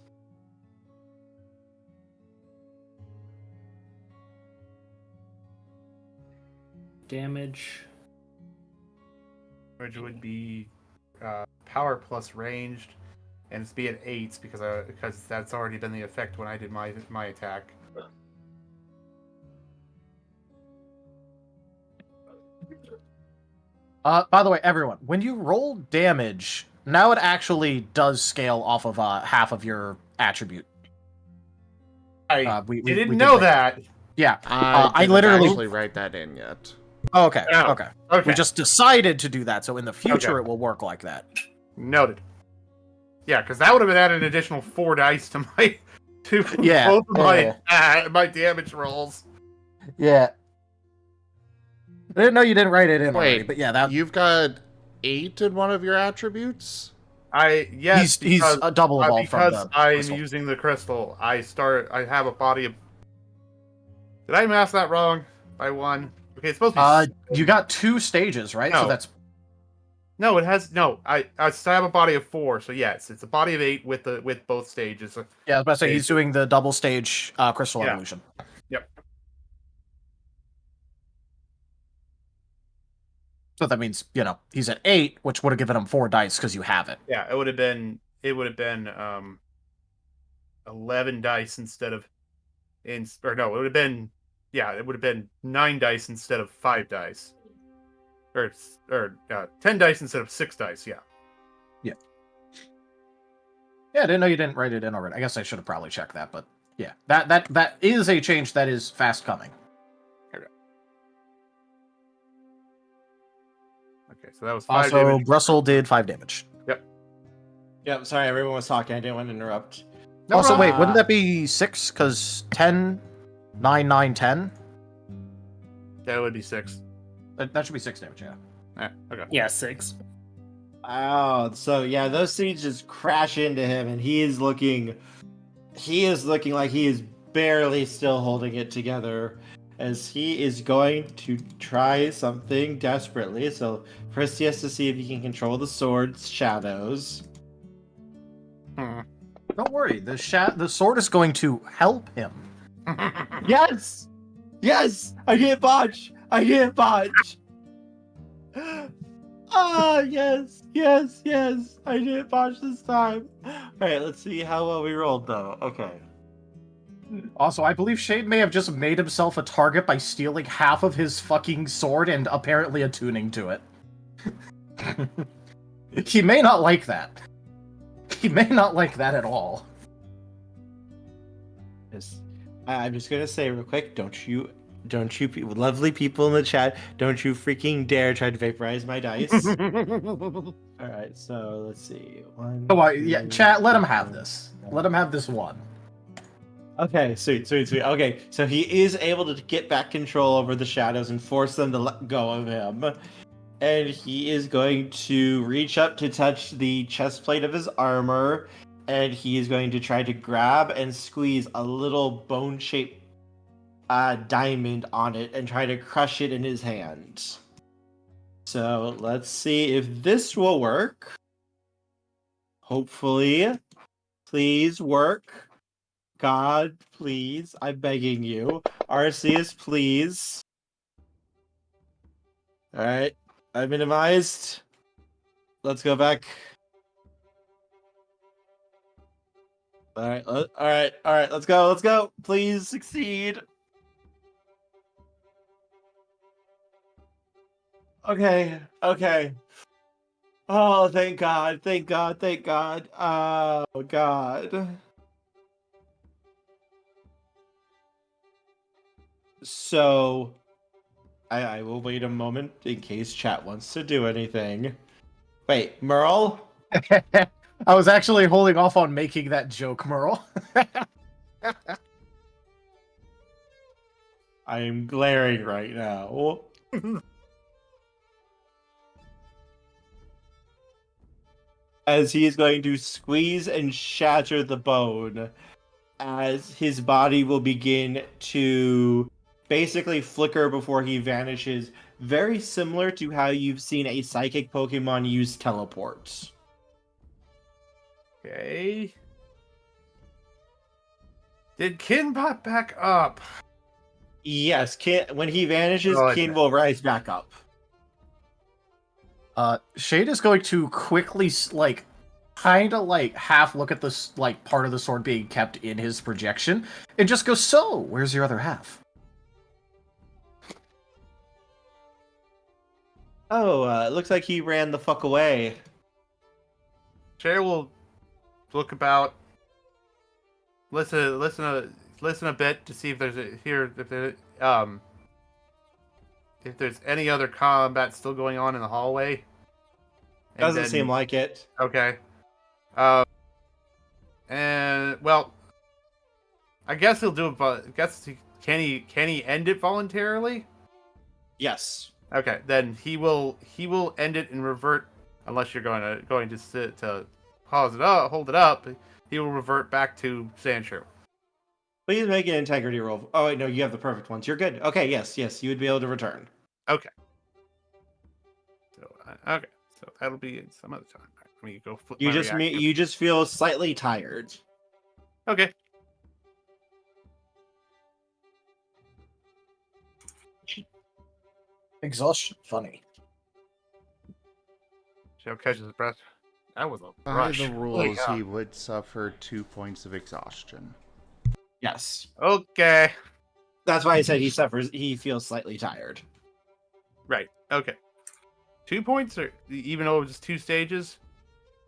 Damage. Which would be power plus ranged, and it's be at 8s because that's already been the effect when I did my attack. By the way, everyone, when you roll damage, now it actually does scale off of half of your attribute. We didn't know that. Yeah, I didn't literally actually write that in yet. Oh, okay. Oh, Okay. okay. We just decided to do that, so in the future Okay. it will work like that. Noted. Yeah, because that would have added an additional 4 dice to my Yeah, both of my damage rolls. Yeah. I didn't know you didn't write it in already, Wait, but yeah, that you've got 8 in one of your attributes? Yes, he's a double evolved from because the I'm crystal. using the crystal. I have a body of. Did I math that wrong by 1? Okay, it's supposed to be. You got 2 stages, right? No. So that's No, it has no. I have a body of 4, so yes, it's a body of 8 with both stages. yeah. I was about to say he's doing the double stage crystal evolution. Yep. So that means he's at 8, which would have given him 4 dice because you have it. Yeah, it would have been 11 dice instead of it would have been 9 dice instead of 5 dice. Or 10 dice instead of 6 dice, yeah. Yeah. Yeah, I didn't know you didn't write it in already. I guess I should have probably checked that, but yeah. That is a change that is fast coming. Okay, so that was 5 also, damage. Brussel did 5 damage. Yep, sorry, everyone was talking. I didn't want to interrupt. No also, problem. wait, wouldn't that be 6? Because 10, 9, 9, 10? That would be 6. That should be 6 damage, yeah. Okay. Yeah, 6. Oh, so yeah, those seeds just crash into him, and he is looking like he is barely still holding it together, as he is going to try something desperately. So first he has to see if he can control the sword's shadows. Don't worry, the sword is going to help him. Yes! Yes! I can't botch! I can't botch! Ah, yes! Yes, yes! I didn't botch this time! Alright, let's see how well we rolled, though. Okay. Also, I believe Shade may have just made himself a target by stealing half of his fucking sword and apparently attuning to it. He may not like that. He may not like that at all. I'm just gonna say real quick, don't you lovely people in the chat, don't you freaking dare try to vaporize my dice. Alright, so let's see. Yeah, chat, let him have this. Let him have this one. Okay, sweet. Okay, so he is able to get back control over the shadows and force them to let go of him. And he is going to reach up to touch the chest plate of his armor, and he is going to try to grab and squeeze a little bone-shaped diamond on it and try to crush it in his hand. So let's see if this will work. Hopefully. Please work. God, please. I'm begging you. Arceus, please. Alright. I minimized. Let's go back. Alright, let's go. Please succeed. Okay. Oh, thank God. Oh, God. So, I will wait a moment in case chat wants to do anything. Wait, Merl? I was actually holding off on making that joke, Merl. I am glaring right now. As he is going to squeeze and shatter the bone as his body will begin to basically flicker before he vanishes, very similar to how you've seen a psychic Pokemon use teleports. Okay. Did Kin pop back up? Yes, when he vanishes, Oh, Kin okay. will rise back up. Shade is going to quickly, like, kind of like half look at this, like, part of the sword being kept in his projection, and just go, so, where's your other half? Oh, it looks like he ran the fuck away. Shay will look about, listen a bit to see if there's if there's any other combat still going on in the hallway. Doesn't seem like it. Okay. And well, I guess he'll do it. But can he end it voluntarily? Yes. Okay, then he will end it and revert, unless you're going to sit to pause it up, hold it up. He will revert back to Sandshrew. Please make an integrity roll. Oh wait, no, you have the perfect ones. You're good. Okay, yes, you would be able to return. Okay. So that'll be some other time. Let me go flip. You just feel slightly tired. Okay. Exhaustion, funny. Joe catches his breath. That was a By rush. the rules, he would suffer 2 points of exhaustion. Yes. Okay. That's why I said he feels slightly tired. Right. Okay. 2 points, or even though it was 2 stages?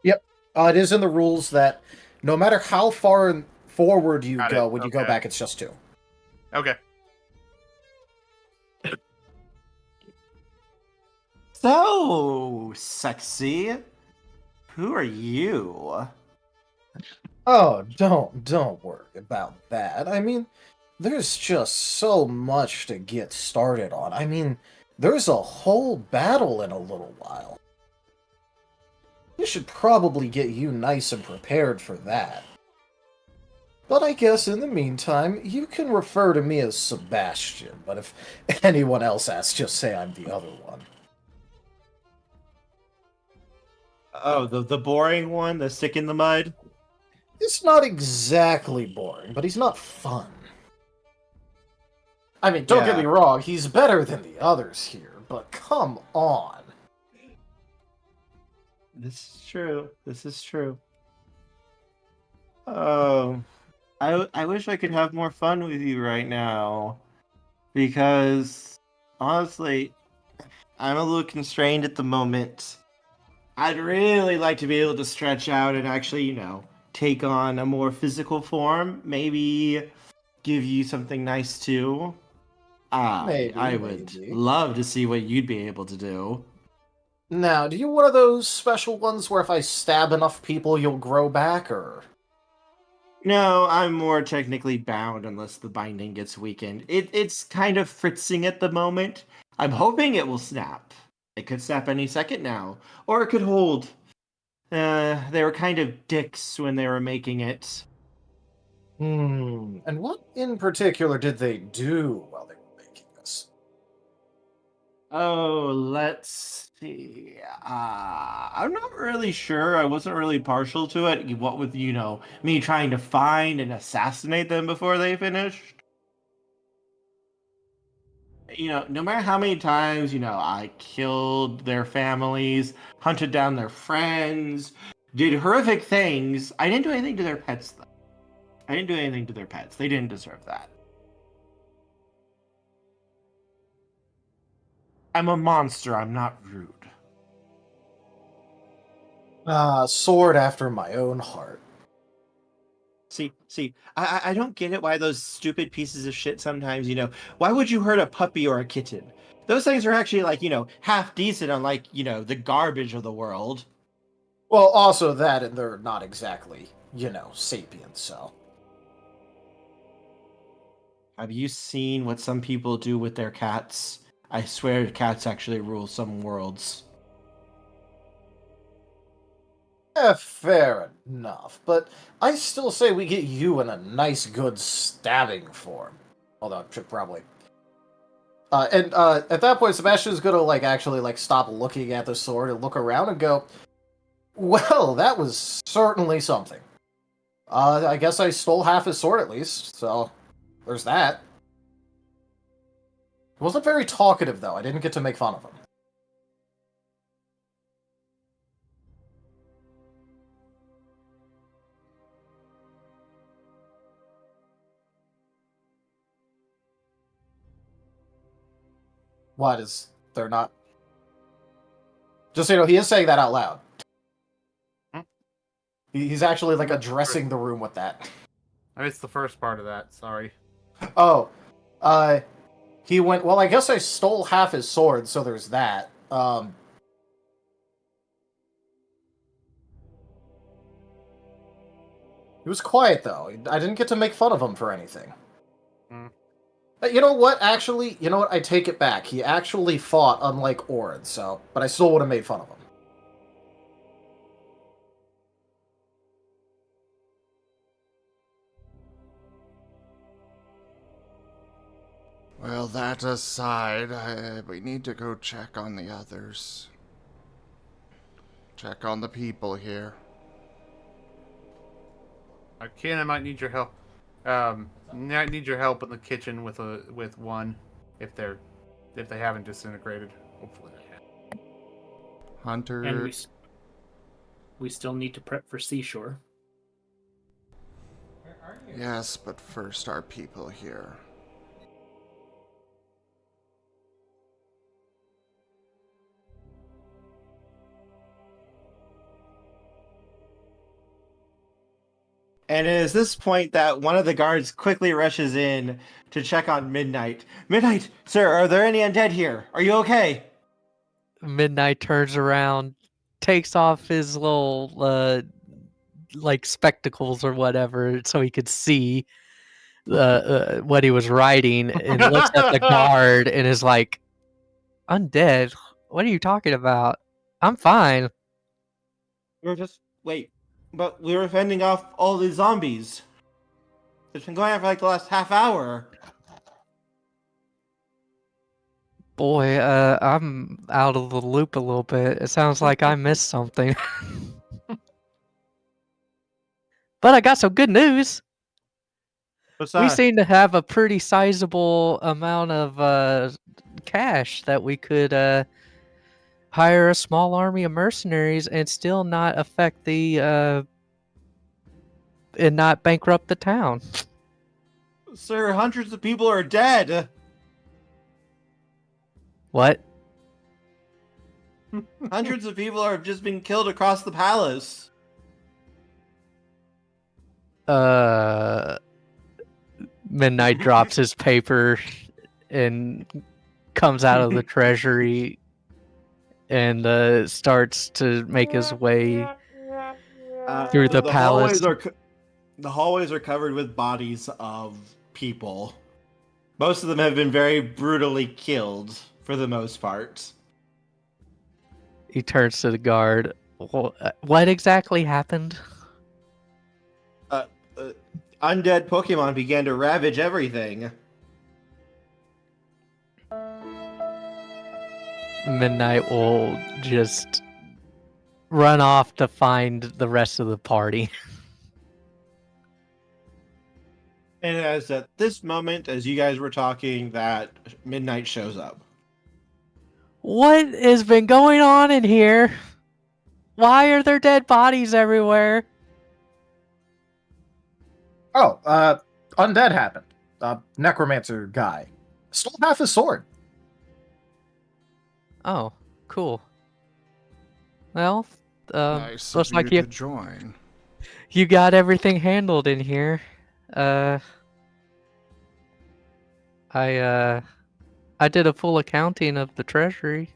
Yep. It is in the rules that no matter how far forward you go, when you go back, it's just 2. Okay. So sexy. Who are you? Oh, don't worry about that. I mean, there's just so much to get started on. I mean, there's a whole battle in a little while. This should probably get you nice and prepared for that. But I guess in the meantime, you can refer to me as Sebastian, but if anyone else asks, just say I'm the other one. Oh, the boring one, the stick in the mud? It's not exactly boring, but he's not fun. I mean, don't get me wrong, he's better than the others here, but come on. This is true. Oh, I wish I could have more fun with you right now. Because, honestly, I'm a little constrained at the moment. I'd really like to be able to stretch out and actually, take on a more physical form. Maybe give you something nice too. I would love to see what you'd be able to do. Now, do you one of those special ones where if I stab enough people, you'll grow back, or...? No, I'm more technically bound unless the binding gets weakened. It's kind of fritzing at the moment. I'm hoping it will snap. It could snap any second now. Or it could hold. They were kind of dicks when they were making it. And what in particular did they do while they were making this? Oh, let's see. I'm not really sure. I wasn't really partial to it. What with, me trying to find and assassinate them before they finished. No matter how many times, I killed their families, hunted down their friends, did horrific things, I didn't do anything to their pets, though. I didn't do anything to their pets. They didn't deserve that. I'm a monster. I'm not rude. Sword after my own heart. See, I don't get it why those stupid pieces of shit sometimes, why would you hurt a puppy or a kitten? Those things are actually half decent unlike, the garbage of the world. Well, also that, and they're not exactly, sapiens, so. Have you seen what some people do with their cats? I swear cats actually rule some worlds. Fair enough. But I still say we get you in a nice, good stabbing form. Although I should probably. At that point, Sebastian's gonna actually stop looking at the sword and look around and go, "Well, that was certainly something. I guess I stole half his sword at least, so there's that." He wasn't very talkative though. I didn't get to make fun of him. What is they're not? Just so you know, he is saying that out loud. He's actually addressing the room with that. I mean, it's the first part of that. Sorry. Oh, he went. Well, I guess I stole half his sword, so there's that. He was quiet though. I didn't get to make fun of him for anything. You know what? Actually, you know what? I take it back. He actually fought, unlike Ord. So, but I still would have made fun of him. Well, that aside, we need to go check on the others. Check on the people here. Ken, I might need your help. I need your help in the kitchen with one, if they haven't disintegrated. Hopefully they have. Hunter. And we still need to prep for seashore. Where are you? Yes, but first our people here. And it is this point that one of the guards quickly rushes in to check on Midnight. Midnight, sir, are there any undead here? Are you okay? Midnight turns around, takes off his little spectacles or whatever so he could see what he was writing, and looks at the guard and is like, "Undead? What are you talking about? I'm fine." But we were fending off all these zombies. It's been going on for the last half hour. Boy, I'm out of the loop a little bit. It sounds like I missed something. But I got some good news. What's We that? seem to have a pretty sizable amount of cash that we could hire a small army of mercenaries and still not affect the and not bankrupt the town. Sir, hundreds of people are dead. What? Hundreds of people have just been killed across the palace. Midnight drops his paper and comes out of the treasury and starts to make his way through the palace. The hallways are covered with bodies of people. Most of them have been very brutally killed, for the most part. He turns to the guard. What exactly happened? Undead Pokemon began to ravage everything. Midnight will just run off to find the rest of the party. And as at this moment, as you guys were talking, that Midnight shows up. What has been going on in here? Why are there dead bodies everywhere? Oh, undead happened. Necromancer guy stole half his sword. Oh, cool. Well, Nice looks of like you to join. You got everything handled in here. I did a full accounting of the treasury.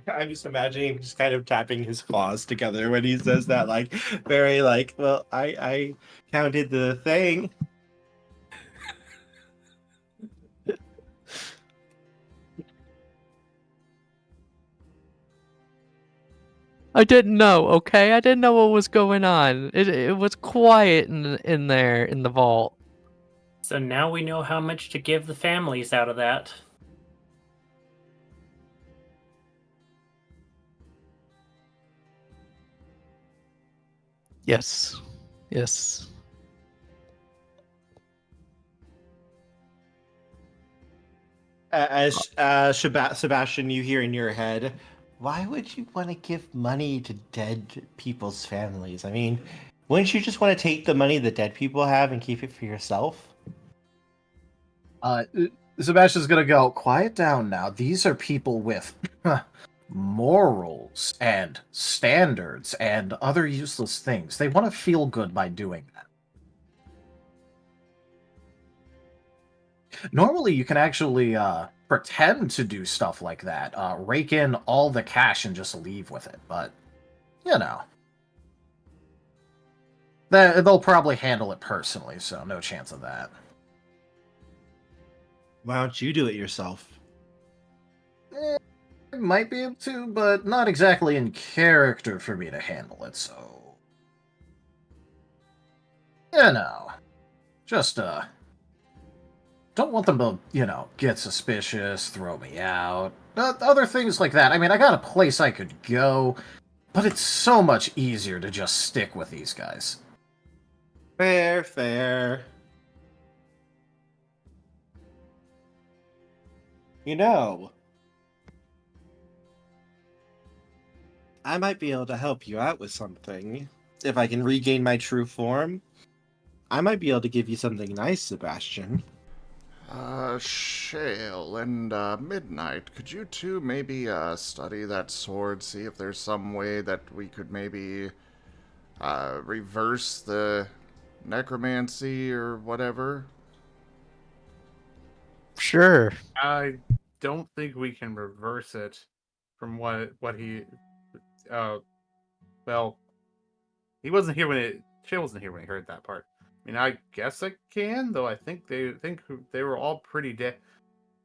I'm just imagining him just kind of tapping his claws together when he says that, well, I counted the thing. I didn't know, okay? I didn't know what was going on. It was quiet in there in the vault. So now we know how much to give the families out of that. Yes. Yes. As Sebastian, you hear in your head, why would you want to give money to dead people's families? I mean, wouldn't you just want to take the money the dead people have and keep it for yourself? Sebastian's gonna go, quiet down now. These are people with morals and standards and other useless things. They want to feel good by doing that. Normally, you can actually pretend to do stuff like that. Rake in all the cash and just leave with it. But, you know. They'll probably handle it personally, so no chance of that. Why don't you do it yourself? Might be able to, but not exactly in character for me to handle it, so... You know. Just, don't want them to, you know, get suspicious, throw me out. Other things like that. I mean, I got a place I could go, but it's so much easier to just stick with these guys. Fair. You know, I might be able to help you out with something. If I can regain my true form, I might be able to give you something nice, Sebastian. Shale and Midnight, could you two maybe study that sword, see if there's some way that we could maybe reverse the necromancy or whatever? Sure. I don't think we can reverse it from what he. Well, he wasn't here when Shay wasn't here when he heard that part. I mean, I guess I can, though. I think they were all pretty dead.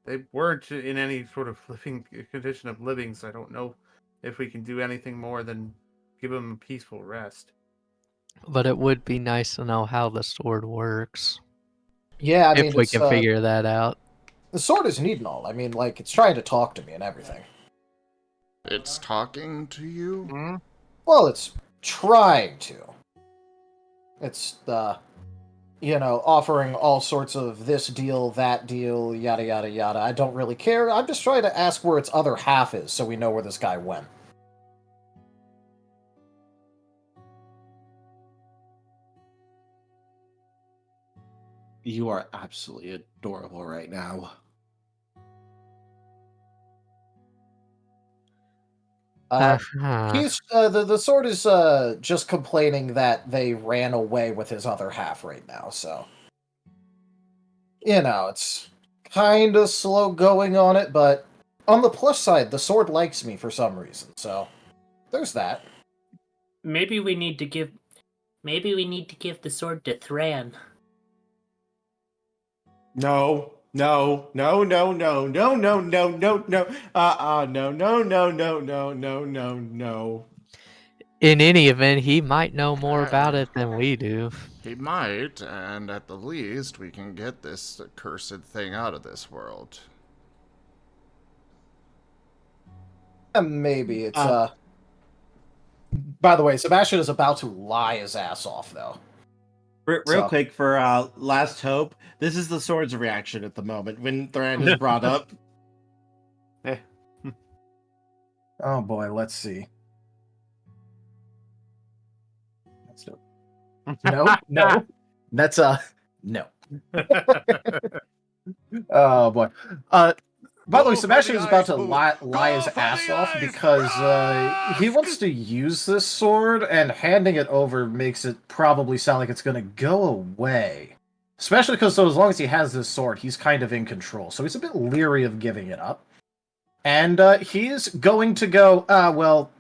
They weren't in any sort of living condition of living, so I don't know if we can do anything more than give them a peaceful rest. But it would be nice to know how the sword works. Yeah, I mean, if we can figure that out. The sword is neat and all. I mean, like, it's trying to talk to me and everything. It's talking to you? Mm-hmm. Well, it's trying to. It's, you know, offering all sorts of this deal, that deal, yada, yada, yada. I don't really care. I'm just trying to ask where its other half is so we know where this guy went. You are absolutely adorable right now. He's the sword is just complaining that they ran away with his other half right now, so you know, it's kind of slow going on it, but on the plus side, the sword likes me for some reason, so there's that. Maybe we need to give the sword to Thran. No. No. No. In any event, he might know more about it than we do. He might, and at the least, we can get this accursed thing out of this world. Maybe it's By the way, Sebastian is about to lie his ass off, though. Real quick for Last Hope, this is the sword's reaction at the moment when Thran is brought up. Oh boy, let's see. No. That's no. Oh boy. By the way, Sebastian is about to lie his ass off because he wants to use this sword, and handing it over makes it probably sound like it's going to go away. Especially because as long as he has this sword, he's kind of in control. So he's a bit leery of giving it up. And he's going to go, well,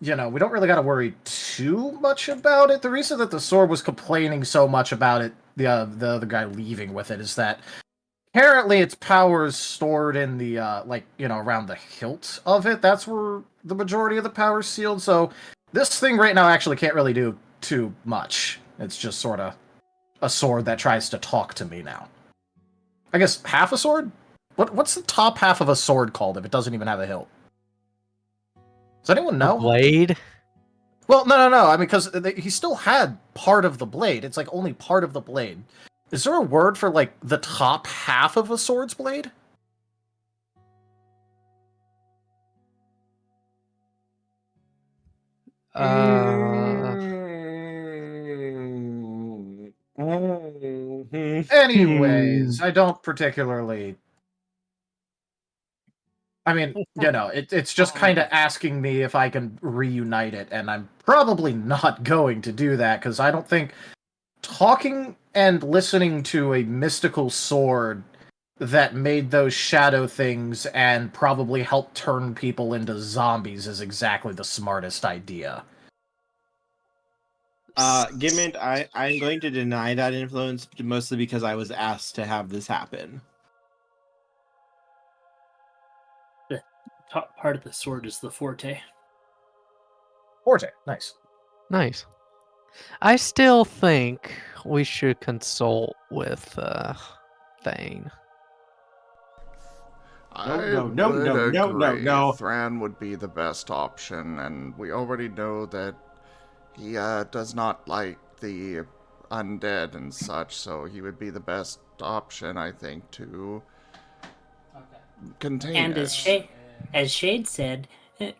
you know, we don't really got to worry too much about it. The reason that the sword was complaining so much about it, the other guy leaving with it, is that apparently its power is stored in the, like, you know, around the hilt of it. That's where the majority of the power's sealed, so this thing right now actually can't really do too much. It's just sort of a sword that tries to talk to me now. I guess half a sword? What's the top half of a sword called if it doesn't even have a hilt? Does anyone know? A blade? Well, no. I mean, because he still had part of the blade. It's like only part of the blade. Is there a word for like the top half of a sword's blade? Anyways, I don't particularly. I mean, it's just kind of asking me if I can reunite it, and I'm probably not going to do that, because I don't think talking and listening to a mystical sword that made those shadow things and probably helped turn people into zombies is exactly the smartest idea. Gimment, I'm going to deny that influence, mostly because I was asked to have this happen. Top part of the sword is the forte. Forte, nice. Nice. I still think we should consult with Thane. No. Thran would be the best option, and we already know that he does not like the undead and such, so he would be the best option, I think, to contain And it. as Shade said,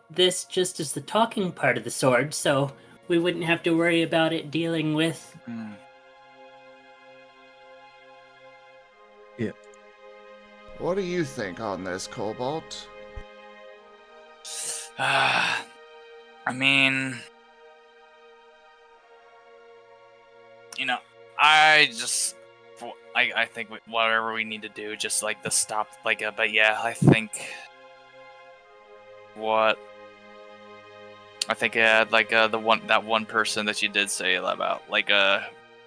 this just is the talking part of the sword, so we wouldn't have to worry about it dealing with... Yeah. What do you think on this, Cobalt? I mean... I think whatever we need to do, just like the stop, but yeah, I think that one person that you did say about,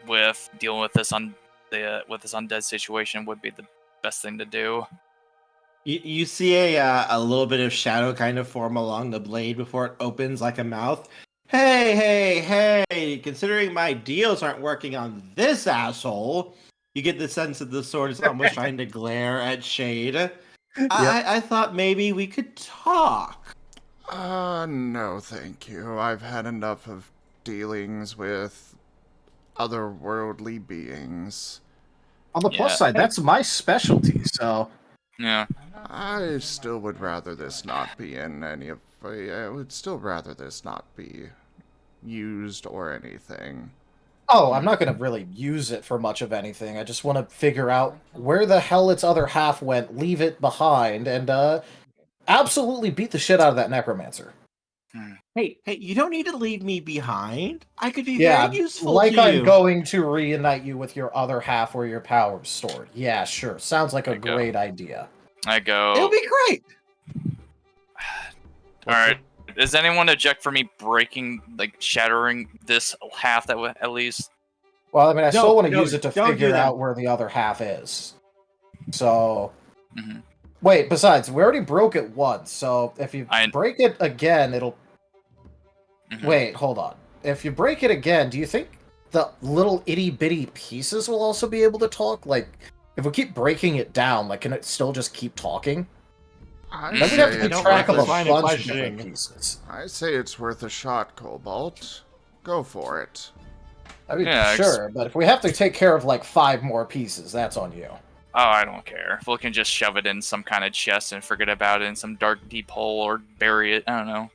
with dealing with this undead situation would be the best thing to do. You see a little bit of shadow kind of form along the blade before it opens like a mouth. Hey, considering my deals aren't working on this asshole, you get the sense that the sword is almost trying to glare at Shade. I thought maybe we could talk. No, thank you. I've had enough of dealings with otherworldly beings. On the plus side, that's my specialty, so... Yeah. I still would rather this not be in any of... I would still rather this not be used or anything. Oh, I'm not going to really use it for much of anything. I just want to figure out where the hell its other half went, leave it behind, and absolutely beat the shit out of that necromancer. Hey, you don't need to leave me behind. I could be very useful like to you. I'm going to reunite you with your other half where your power's stored. Yeah, sure. Sounds like a great idea. I go... It'll be great! Alright. Does anyone object for me shattering this half at least? Well, I mean, I still want to use it to figure out where the other half is. So... Mm-hmm. Wait, besides, we already broke it once, so if you break it again, it'll... Mm-hmm. Wait, hold on. If you break it again, do you think the little itty-bitty pieces will also be able to talk? Like, if we keep breaking it down, can it still just keep talking? I then we have to keep track of a bunch of different pieces. I say it's worth a shot, Cobalt. Go for it. I mean, sure, but if we have to take care of 5 more pieces, that's on you. Oh, I don't care. If we can just shove it in some kind of chest and forget about it in some dark, deep hole or bury it, I don't know.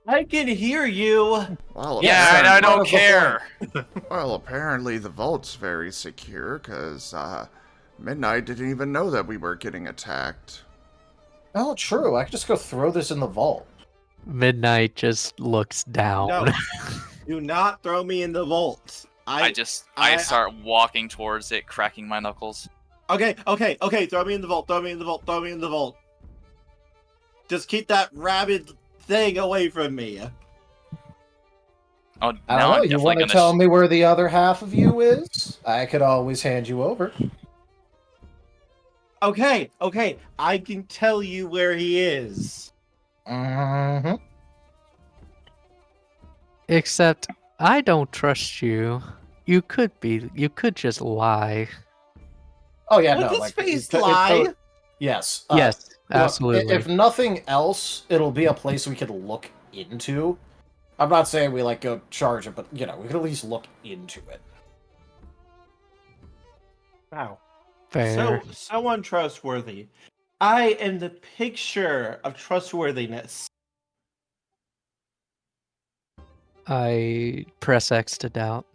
I can hear you. Well, yeah, I don't care. Well, apparently the vault's very secure, because Midnight didn't even know that we were getting attacked. Oh, true. I could just go throw this in the vault. Midnight just looks down. No, do not throw me in the vault. I start walking towards it, cracking my knuckles. Okay, throw me in the vault, Just keep that rabid thing away from me. Oh, I don't know, you want to tell me where the other half of you is? I could always hand you over. Okay, I can tell you where he is. Mm-hmm. Except I don't trust you. You could just lie. Oh yeah, Would no, this like face lie? yes. Yes, Look, absolutely. if nothing else, it'll be a place we could look into. I'm not saying we like go charge it, but we could at least look into it. Wow. Fair. So untrustworthy. I am the picture of trustworthiness. I press X to doubt.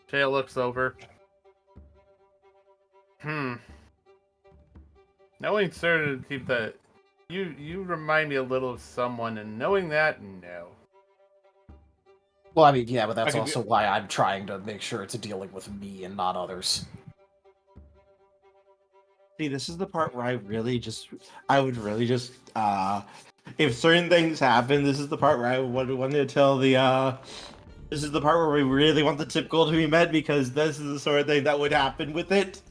Tail looks over. Knowing certainty that you remind me a little of someone, and knowing that, no. Well, I mean, yeah, but that's also why I'm trying to make sure it's dealing with me and not others. See, this is the part where I would really just, if certain things happen, this is the part where I wanted to tell this is the part where we really want the tip goal to be met, because this is the sort of thing that would happen with it.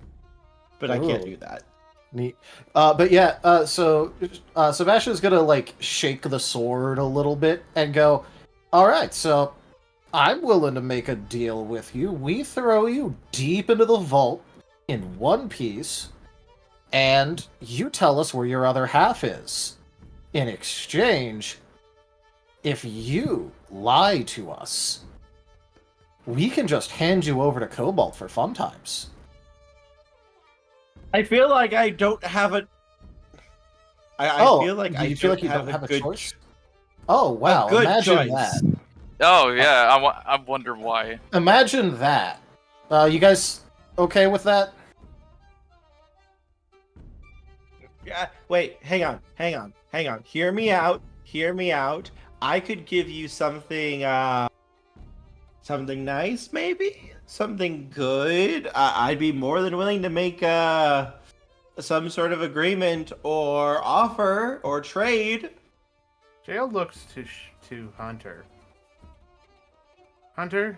But I can't do that. Neat. But yeah, so Sebastian's gonna, like, shake the sword a little bit and go, alright, so I'm willing to make a deal with you. We throw you deep into the vault in one piece, and you tell us where your other half is. In exchange, if you lie to us, we can just hand you over to Cobalt for fun times. I feel like I don't have a. I feel like you feel like you don't have a choice? Oh wow! A good Imagine choice. that. Oh yeah, I wonder why. Imagine that. You guys okay with that? Yeah. Wait. Hang on. Hear me out. I could give you something. Something nice, maybe? Something good? I'd be more than willing to make some sort of agreement or offer or trade. Jail looks to Hunter. Hunter,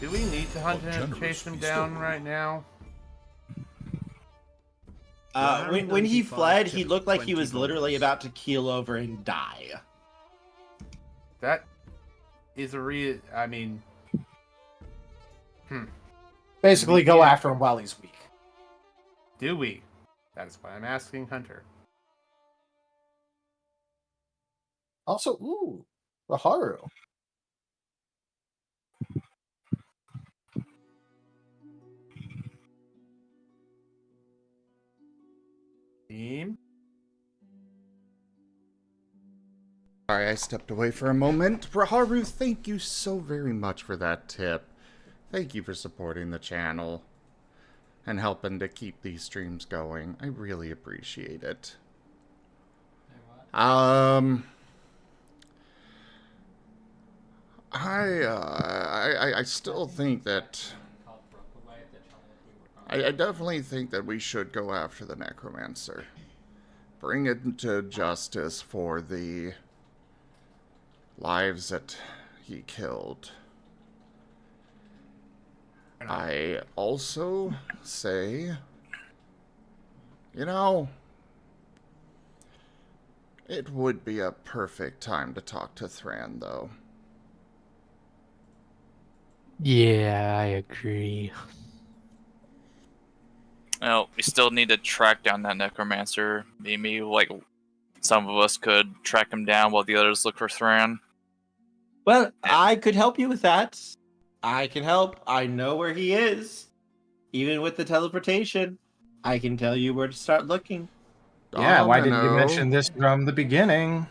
do we need to hunt him and chase him down right now? When he fled, he looked like he was literally about to keel over and die. That is I mean... Basically, go after him while he's weak. Do we? That's why I'm asking Hunter. Also, ooh, Raharu. Team? Sorry, I stepped away for a moment. Raharu, thank you so very much for that tip. Thank you for supporting the channel and helping to keep these streams going. I really appreciate it. I still think that I definitely think that we should go after the necromancer. Bring it to justice for the lives that he killed. I also say, it would be a perfect time to talk to Thran, though. Yeah, I agree. Well, we still need to track down that necromancer. Maybe, like, some of us could track him down while the others look for Thran. Well, I could help you with that. I can help. I know where he is. Even with the teleportation, I can tell you where to start looking. Yeah, why didn't you mention this from the beginning?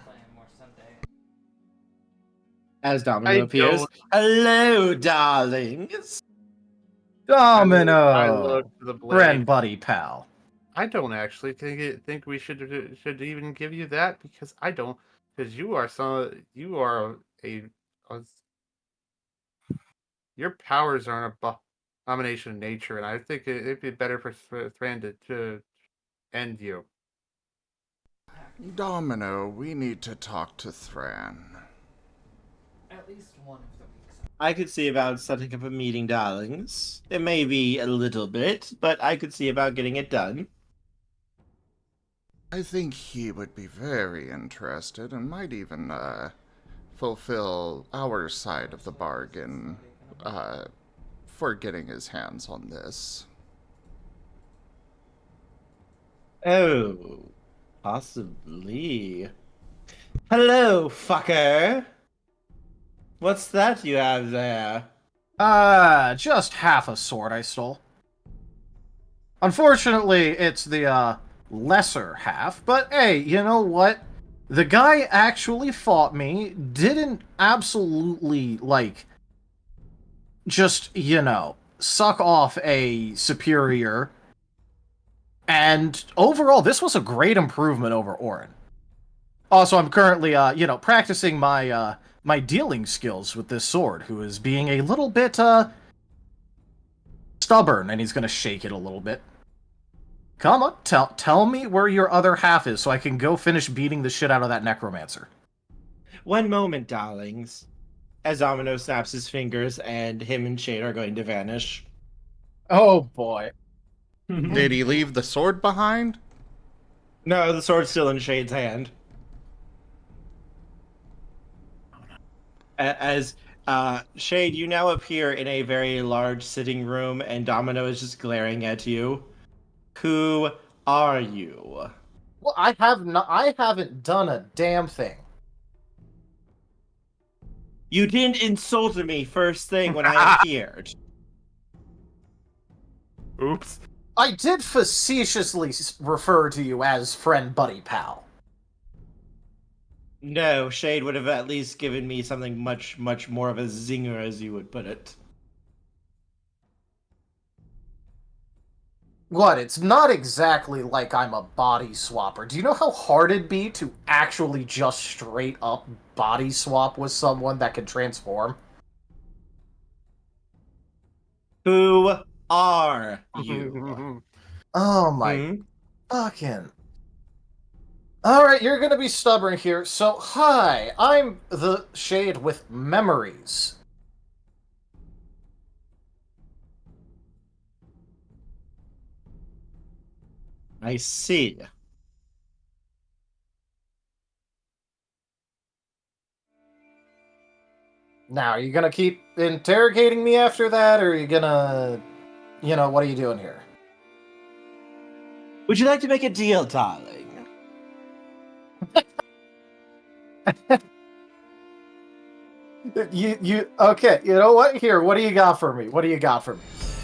As Domino appears. Hello, darlings. Domino! I look to the blade. Friend, buddy, pal. I don't actually think we should even give you that, because I don't, because you are your powers are an abomination of nature, and I think it'd be better for Thran to end you. Domino, we need to talk to Thran. At least one of the weeks. I could see about setting up a meeting, darlings. It may be a little bit, but I could see about getting it done. I think he would be very interested and might even fulfill our side of the bargain for getting his hands on this. Oh, possibly. Hello, fucker. What's that you have there? Just half a sword I stole. Unfortunately, it's the, lesser half, but hey, you know what? The guy actually fought me, didn't absolutely, like, just, suck off a superior, and overall, this was a great improvement over Orin. Also, I'm currently, practicing my, my dealing skills with this sword, who is being a little bit, stubborn, and he's gonna shake it a little bit. Come on, tell me where your other half is so I can go finish beating the shit out of that necromancer. One moment, darlings. As Domino snaps his fingers and him and Shade are going to vanish. Oh boy. Did he leave the sword behind? No, the sword's still in Shade's hand. As Shade, you now appear in a very large sitting room, and Domino is just glaring at you. Who are you? Well, I haven't done a damn thing. You didn't insult me first thing when I appeared. Oops. I did facetiously refer to you as friend, buddy, pal. No, Shade would have at least given me something much, much more of a zinger, as you would put it. What, it's not exactly like I'm a body swapper. Do you know how hard it'd be to actually just straight up body swap with someone that can transform? Who are you? Oh my fucking... Alright, you're gonna be stubborn here. So, hi, I'm the Shade with memories. I see. Now, are you gonna keep interrogating me after that, or are you gonna... what are you doing here? Would you like to make a deal, darling? Okay, you know what? Here, what do you got for me? What do you got for me?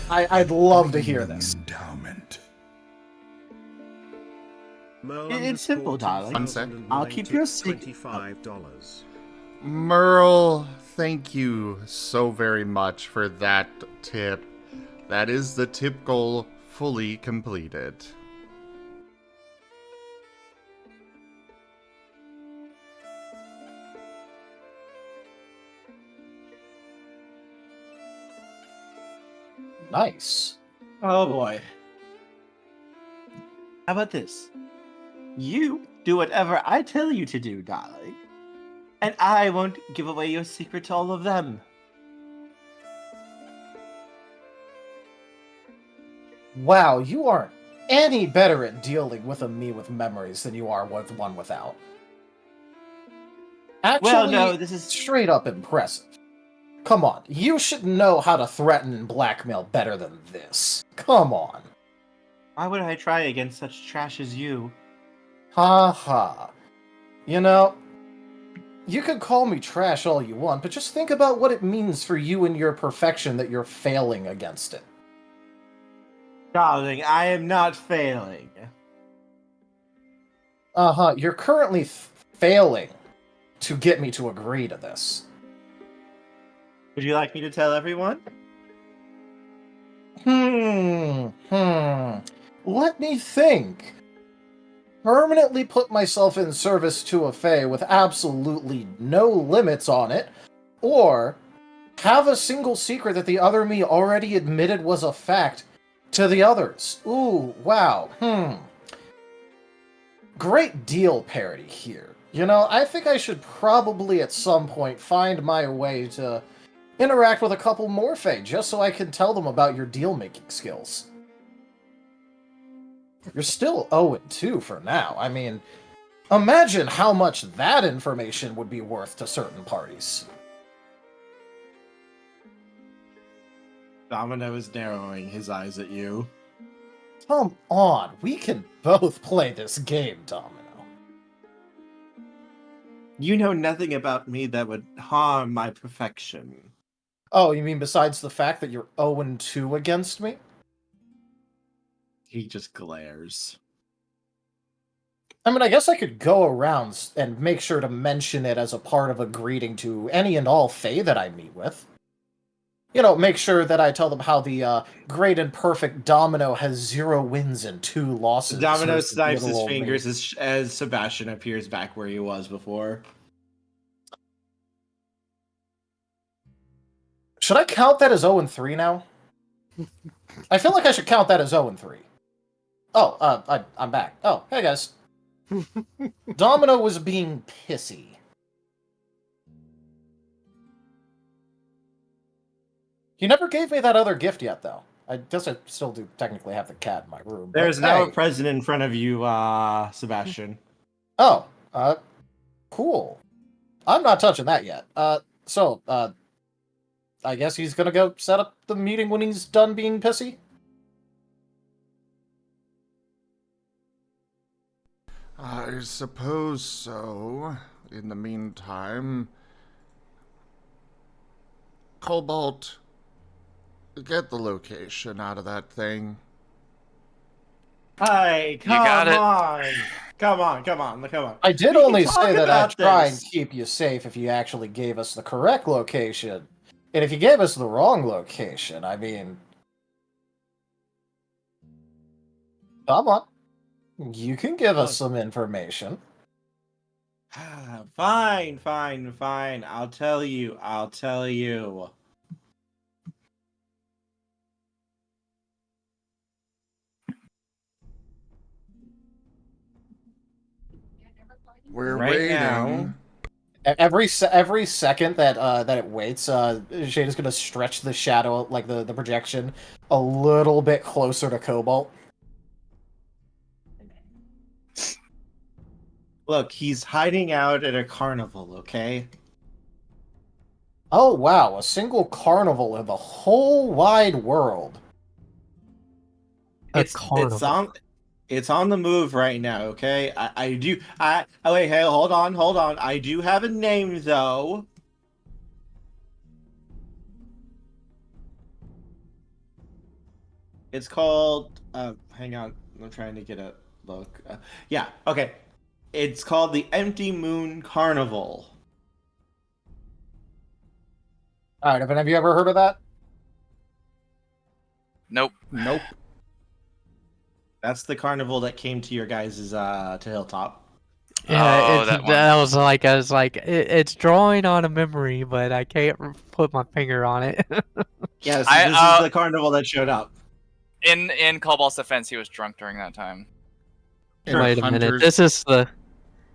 I'd love to hear this. Endowment. It's simple, darling. 1 sec. I'll keep your secret. $25. Merl, thank you so very much for that tip. That is the tip goal fully completed. Nice. Oh boy. How about this? You do whatever I tell you to do, darling. And I won't give away your secret to all of them. Wow, you aren't any better at dealing with a me with memories than you are with one without. Actually, Well, no, this is straight up impressive. Come on, you should know how to threaten and blackmail better than this. Come on. Why would I try against such trash as you? Ha ha. You can call me trash all you want, but just think about what it means for you and your perfection that you're failing against it. Darling, I am not failing. Uh-huh, you're currently failing to get me to agree to this. Would you like me to tell everyone? Let me think. Permanently put myself in service to a Fae with absolutely no limits on it, or have a single secret that the other me already admitted was a fact to the others. Ooh, wow, Great deal parody here. I think I should probably at some point find my way to interact with a couple more Fae, just so I can tell them about your deal-making skills. You're still 0-2 for now. I mean, imagine how much that information would be worth to certain parties. Domino is narrowing his eyes at you. Come on, we can both play this game, Domino. You know nothing about me that would harm my perfection. Oh, you mean besides the fact that you're 0-2 against me? He just glares. I mean, I guess I could go around and make sure to mention it as a part of a greeting to any and all Fae that I meet with. You know, make sure that I tell them how the great and perfect Domino has 0 wins and 2 losses. Domino snipes his fingers as Sebastian appears back where he was before. Should I count that as 0-3 now? I feel like I should count that as 0-3. Oh, I'm back. Oh, hey guys. Domino was being pissy. You never gave me that other gift yet, though. I guess I still do technically have the cat in my room. There's now a present in front of you, Sebastian. Oh, cool. I'm not touching that yet. I guess he's gonna go set up the meeting when he's done being pissy? I suppose so. In the meantime, Cobalt, get the location out of that thing. Hi, come on. I did only say that I'd try and keep you safe if you actually gave us the correct location. And if you gave us the wrong location, I mean... Come on. You can give us some information. Fine. I'll tell you. We're right waiting. Now, every second that it waits, Shade is going to stretch the shadow, like the projection, a little bit closer to Cobalt. Look, he's hiding out at a carnival, okay? Oh wow, a single carnival in the whole wide world. It's on the move right now, okay? Wait, hey, hold on. I do have a name though. It's called hang on, I'm trying to get a look. Yeah, okay. It's called the Empty Moon Carnival. Alright, have you ever heard of that? Nope. That's the carnival that came to your guys' to Hilltop. Yeah, that I was like, it's drawing on a memory, but I can't put my finger on it. Yes, this is the carnival that showed up. In Cobalt's defense, he was drunk during that time. Wait a minute, this is the...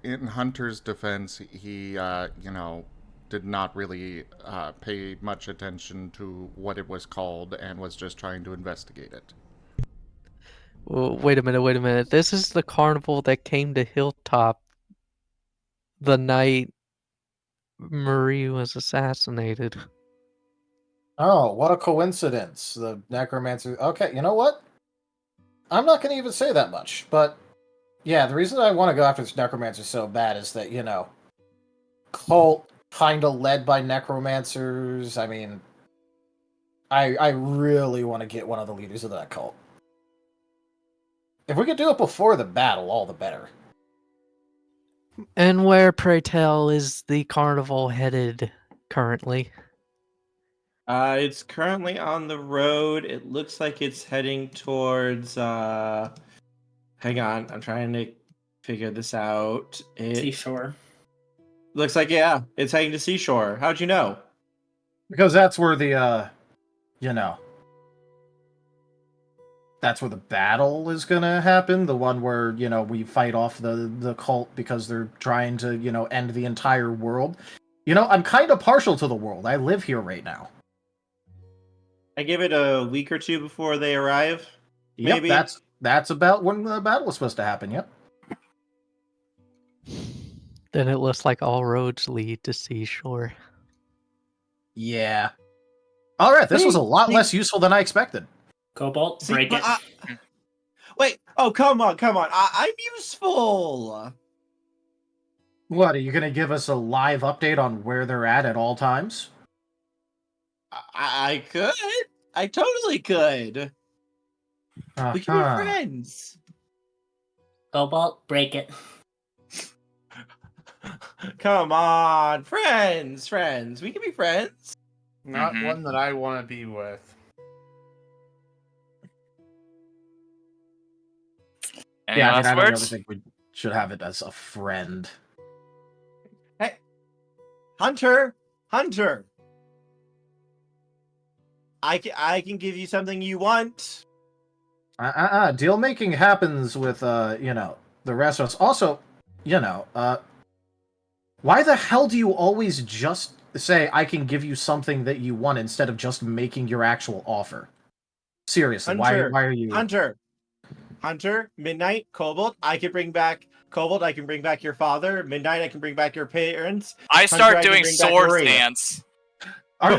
In Hunter's defense, he, did not really pay much attention to what it was called and was just trying to investigate it. Well, wait a minute. This is the carnival that came to Hilltop the night Marie was assassinated. Oh, what a coincidence. The necromancer... Okay, you know what? I'm not going to even say that much, but... Yeah, the reason I want to go after this necromancer so bad is that, cult kind of led by necromancers. I mean, I really want to get one of the leaders of that cult. If we could do it before the battle, all the better. And where, pray tell, is the carnival headed currently? It's currently on the road. It looks like it's heading towards hang on, I'm trying to figure this out. Seashore. Looks like, yeah, it's heading to Seashore. How'd you know? Because that's where the, that's where the battle is gonna happen. The one where, we fight off the cult because they're trying to, end the entire world. I'm kind of partial to the world. I live here right now. I give it a week or two before they arrive. Maybe. Yep, That's about when the battle was supposed to happen, yep. Then it looks like all roads lead to Seashore. Yeah. Alright, this was a lot less useful than I expected. Cobalt, break it. Wait, oh, come on. I'm useful. What, are you going to give us a live update on where they're at all times? I could. I totally could. We can be friends. Cobalt, break it. Come on, friends. We can be friends. Not one that I want to be with. Any Yeah, I last don't really words? think we should have it as a friend. Hey, Hunter. I can give you something you want. Deal making happens with, the restaurants. Also, why the hell do you always just say, I can give you something that you want instead of just making your actual offer? Seriously, Hunter, why are you... Hunter, Midnight, Cobalt, I can bring back your father. Midnight, I can bring back your parents. I start Hunter, doing can bring back sword Maria. dance. Are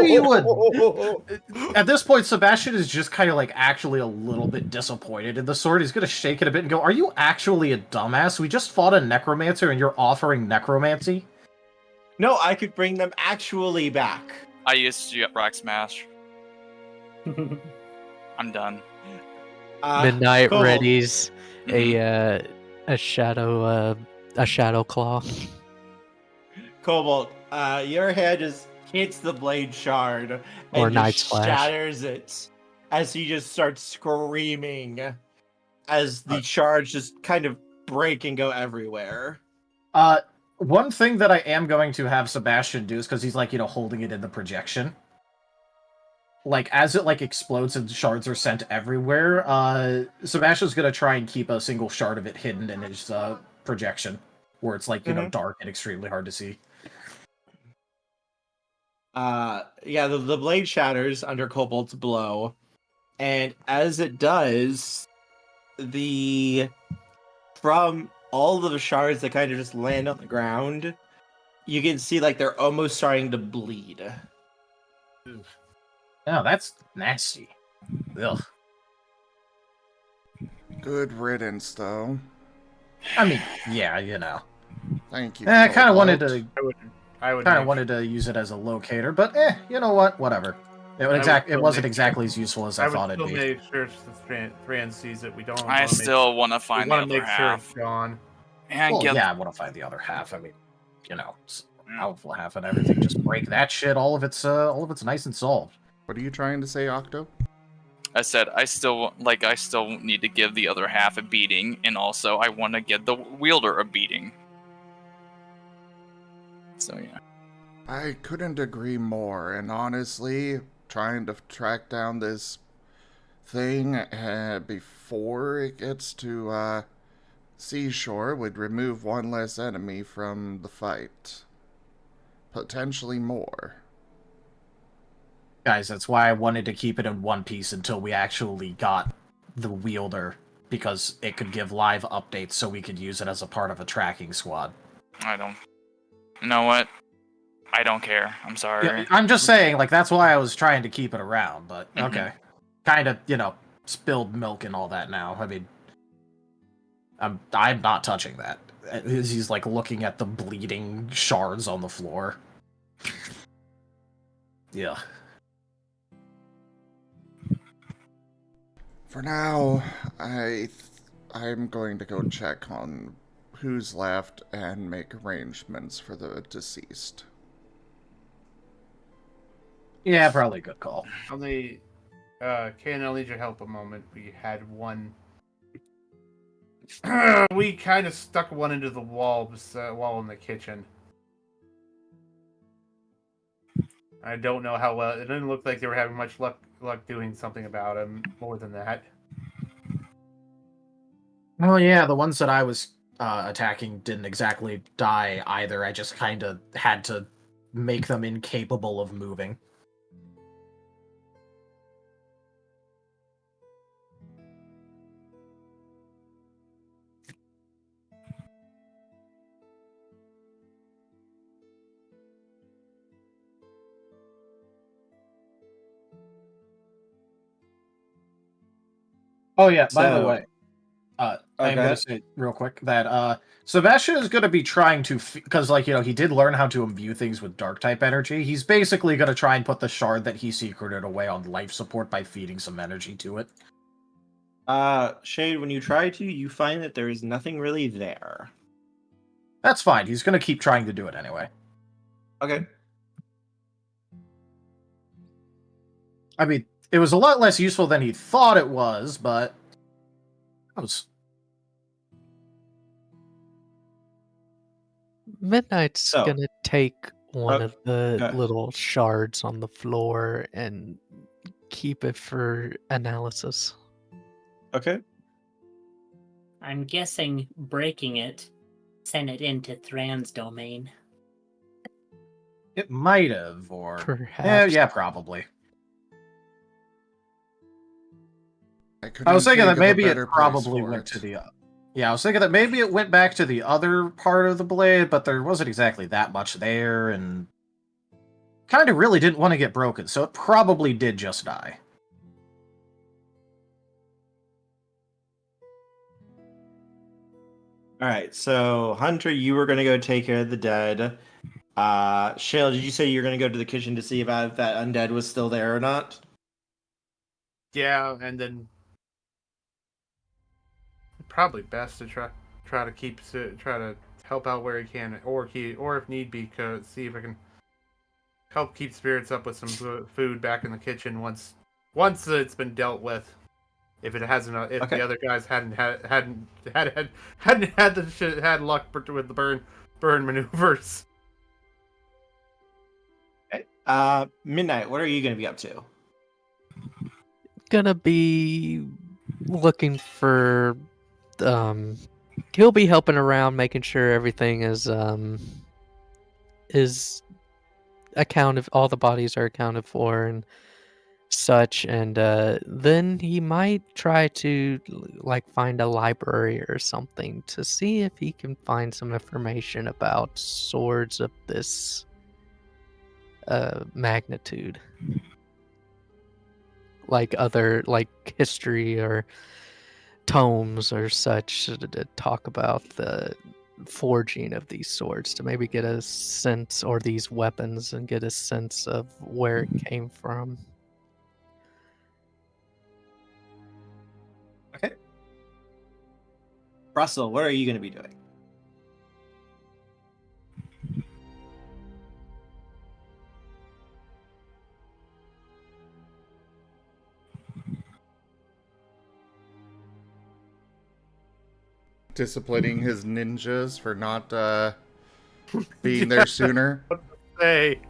you At this point, Sebastian is just kind of like actually a little bit disappointed in the sword. He's gonna shake it a bit and go, "Are you actually a dumbass? We just fought a necromancer and you're offering necromancy?" No, I could bring them actually back. I used to rock smash. I'm done. Midnight Cobalt. readies a shadow claw. Cobalt, your head just hits the blade shard Or and Night just Splash. shatters it as he just starts screaming as the shards just kind of break and go everywhere. One thing that I am going to have Sebastian do is because he's like, holding it in the projection. Like, as it explodes and shards are sent everywhere, Sebastian's gonna try and keep a single shard of it hidden in his projection, where it's dark and extremely hard to see. Yeah, the blade shatters under Cobalt's blow, and as it does, from all of the shards that kind of just land on the ground, you can see they're almost starting to bleed. Oh, that's nasty. Ugh. Good riddance, though. I mean, yeah, Thank you. I kind of wanted Cobalt. to. I would Kind of wanted to use it as a locator, but you know what? Whatever. It wasn't exactly as useful as I thought it'd be. I would still make sure Fran sees it. We don't. I still want to find the other make half. sure it's gone. And Well, yeah, I want to find the other half. I mean, powerful half and everything. Just break that shit. All of it's nice and solved. What are you trying to say, Octo? I said I still need to give the other half a beating, and also I want to give the wielder a beating. So yeah. I couldn't agree more, and honestly, trying to track down this thing before it gets to Seashore would remove one less enemy from the fight. Potentially more. Guys, that's why I wanted to keep it in one piece until we actually got the wielder, because it could give live updates so we could use it as a part of a tracking squad. You know what? I don't care. I'm sorry. Yeah, I'm just saying, that's why I was trying to keep it around, but okay. Kind of, spilled milk and all that now. I mean, I'm not touching that. He's looking at the bleeding shards on the floor. Yeah. For now, I'm going to go check on who's left and make arrangements for the deceased. Yeah, probably a good call. I'll need your help a moment. We had one. We kind of stuck one into the wall in the kitchen. I don't know how well. It didn't look like they were having much luck doing something about him more than that. Oh yeah, the ones that I was attacking didn't exactly die either. I just kind of had to make them incapable of moving. Oh yeah, by the So- way, I'm go going to ahead. say real quick that Sebastian is going to be trying to, because he did learn how to imbue things with dark type energy. He's basically going to try and put the shard that he secreted away on life support by feeding some energy to it. Shade, when you try to, you find that there is nothing really there. That's fine. He's going to keep trying to do it anyway. Okay. I mean, it was a lot less useful than he thought it was, but it was. Midnight's gonna take one of the okay. little shards on the floor and keep it for analysis. Okay. I'm guessing breaking it sent it into Thran's domain. It might have, or Perhaps. yeah, probably. I I was thinking that couldn't think of a maybe it better place probably for went it. to the. Yeah, I was thinking that maybe it went back to the other part of the blade, but there wasn't exactly that much there, and kind of really didn't want to get broken, so it probably did just die. All right. So Hunter, you were gonna go take care of the dead. Shale, did you say you were gonna go to the kitchen to see about if that undead was still there or not? Yeah, and then probably best to try to help out where he can, or if need be, see if I can help keep spirits up with some food back in the kitchen once it's been dealt with. If it hasn't, if the other guys hadn't had luck with the burn maneuvers. Okay. Midnight, what are you gonna be up to? Gonna be looking for he'll be helping around making sure everything is accounted, all the bodies are accounted for and such, and then he might try to like find a library or something to see if he can find some information about swords of this magnitude, like other like history or tomes or such to talk about the forging of these swords, to maybe get a sense, or these weapons, and get a sense of where it came from. Okay. Brussel, what are you gonna be doing? Disciplining his ninjas for not being there sooner. Hey.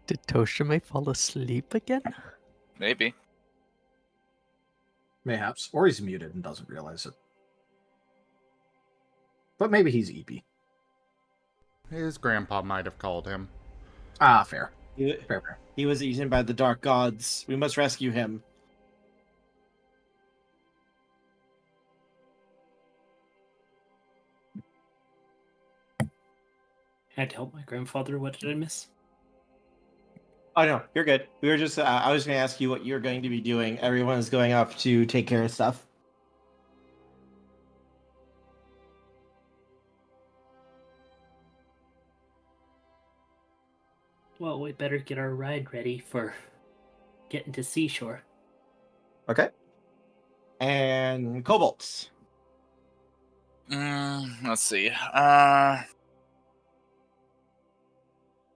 Did Tochemay fall asleep again? Maybe. Mayhaps. Or he's muted and doesn't realize it. But maybe he's EP. His grandpa might have called him. Ah, fair. Fair. He was eaten by the dark gods. We must rescue him. Had to help my grandfather. What did I miss? Oh no, you're good. We were just I was gonna ask you what you're going to be doing. Everyone is going up to take care of stuff. Well, we better get our ride ready for getting to seashore. Okay. And Cobalt. Let's see.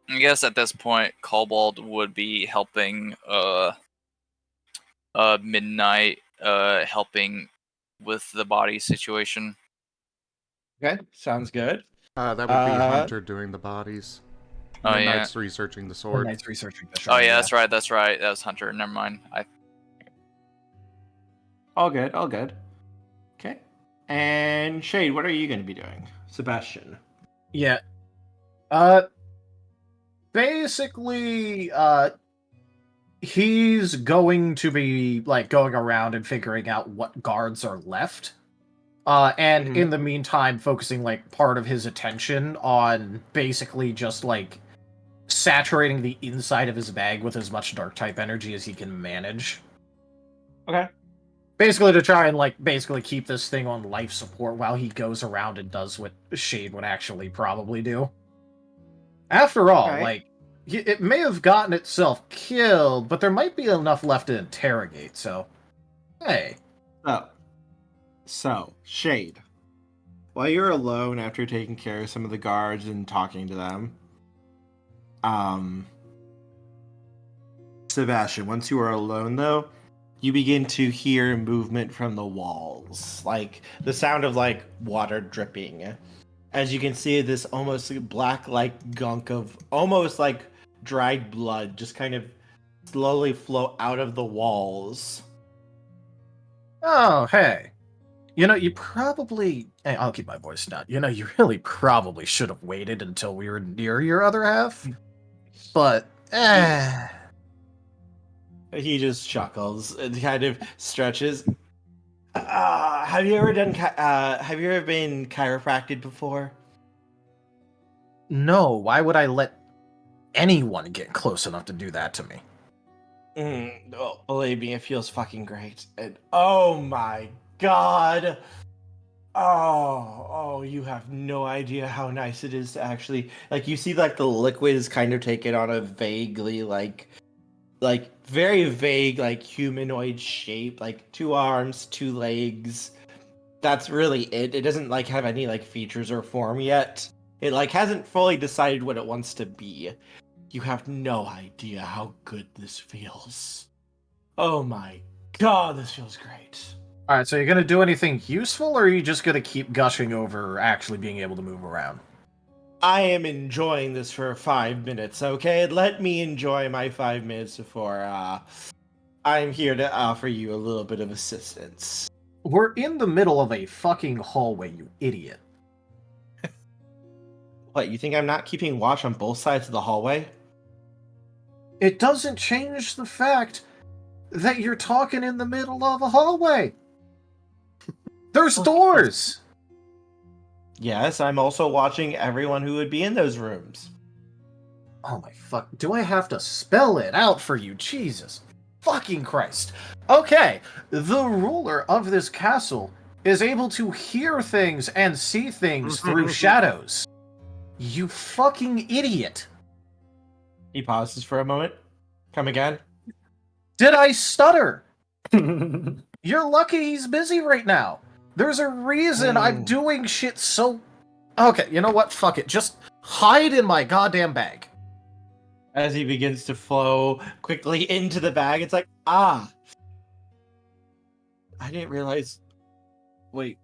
I guess at this point, Cobalt would be helping Midnight helping with the body situation. Okay, sounds good. That would be Hunter doing the bodies. Oh, Midnight's researching the sword. Midnight's researching the Oh yeah, that's right. That's right. That was Hunter. Never mind. All good. All good. Okay. And Shade, what are you going to be doing? Sebastian. Yeah. Basically, he's going to be like going around and figuring out what guards are left. And in the meantime, focusing like part of his attention on basically just like saturating the inside of his bag with as much dark type energy as he can manage. Okay. Basically to try and like basically keep this thing on life support while he goes around and does what Shade would actually probably do. After all, like, it may have gotten itself killed, but there might be enough left to interrogate, so hey. So, Shade. While you're alone after taking care of some of the guards and talking to them, Sebastian, once you are alone though, you begin to hear movement from the walls. Like the sound of like water dripping. As you can see, this almost black like gunk of almost like dried blood just kind of slowly flow out of the walls. Oh, hey. You know, you probably... Hey, I'll keep my voice down. You know, you really probably should have waited until we were near your other half. But, He just chuckles and kind of stretches. Have you ever been chiropracted before? No, why would I let anyone get close enough to do that to me? Oh, believe me, it feels fucking great. And oh my god. Oh, you have no idea how nice it is to actually like you see like the liquid is kind of taken on a vaguely like very vague like humanoid shape, like 2 arms, 2 legs. That's really it. It doesn't like have any like features or form yet. It like hasn't fully decided what it wants to be. You have no idea how good this feels. Oh my god, this feels great. Alright, so you're gonna do anything useful, or are you just gonna keep gushing over actually being able to move around? I am enjoying this for 5 minutes, okay? Let me enjoy my 5 minutes before I'm here to offer you a little bit of assistance. We're in the middle of a fucking hallway, you idiot. What, you think I'm not keeping watch on both sides of the hallway? It doesn't change the fact that you're talking in the middle of a hallway. There's doors! Yes, I'm also watching everyone who would be in those rooms. Oh my fuck, do I have to spell it out for you? Jesus fucking Christ. Okay, the ruler of this castle is able to hear things and see things through shadows. You fucking idiot. He pauses for a moment. Come again? Did I stutter? You're lucky he's busy right now. There's a reason I'm doing shit so... Okay, you know what? Fuck it. Just hide in my goddamn bag. As he begins to flow quickly into the bag, it's like, I didn't realize... Wait.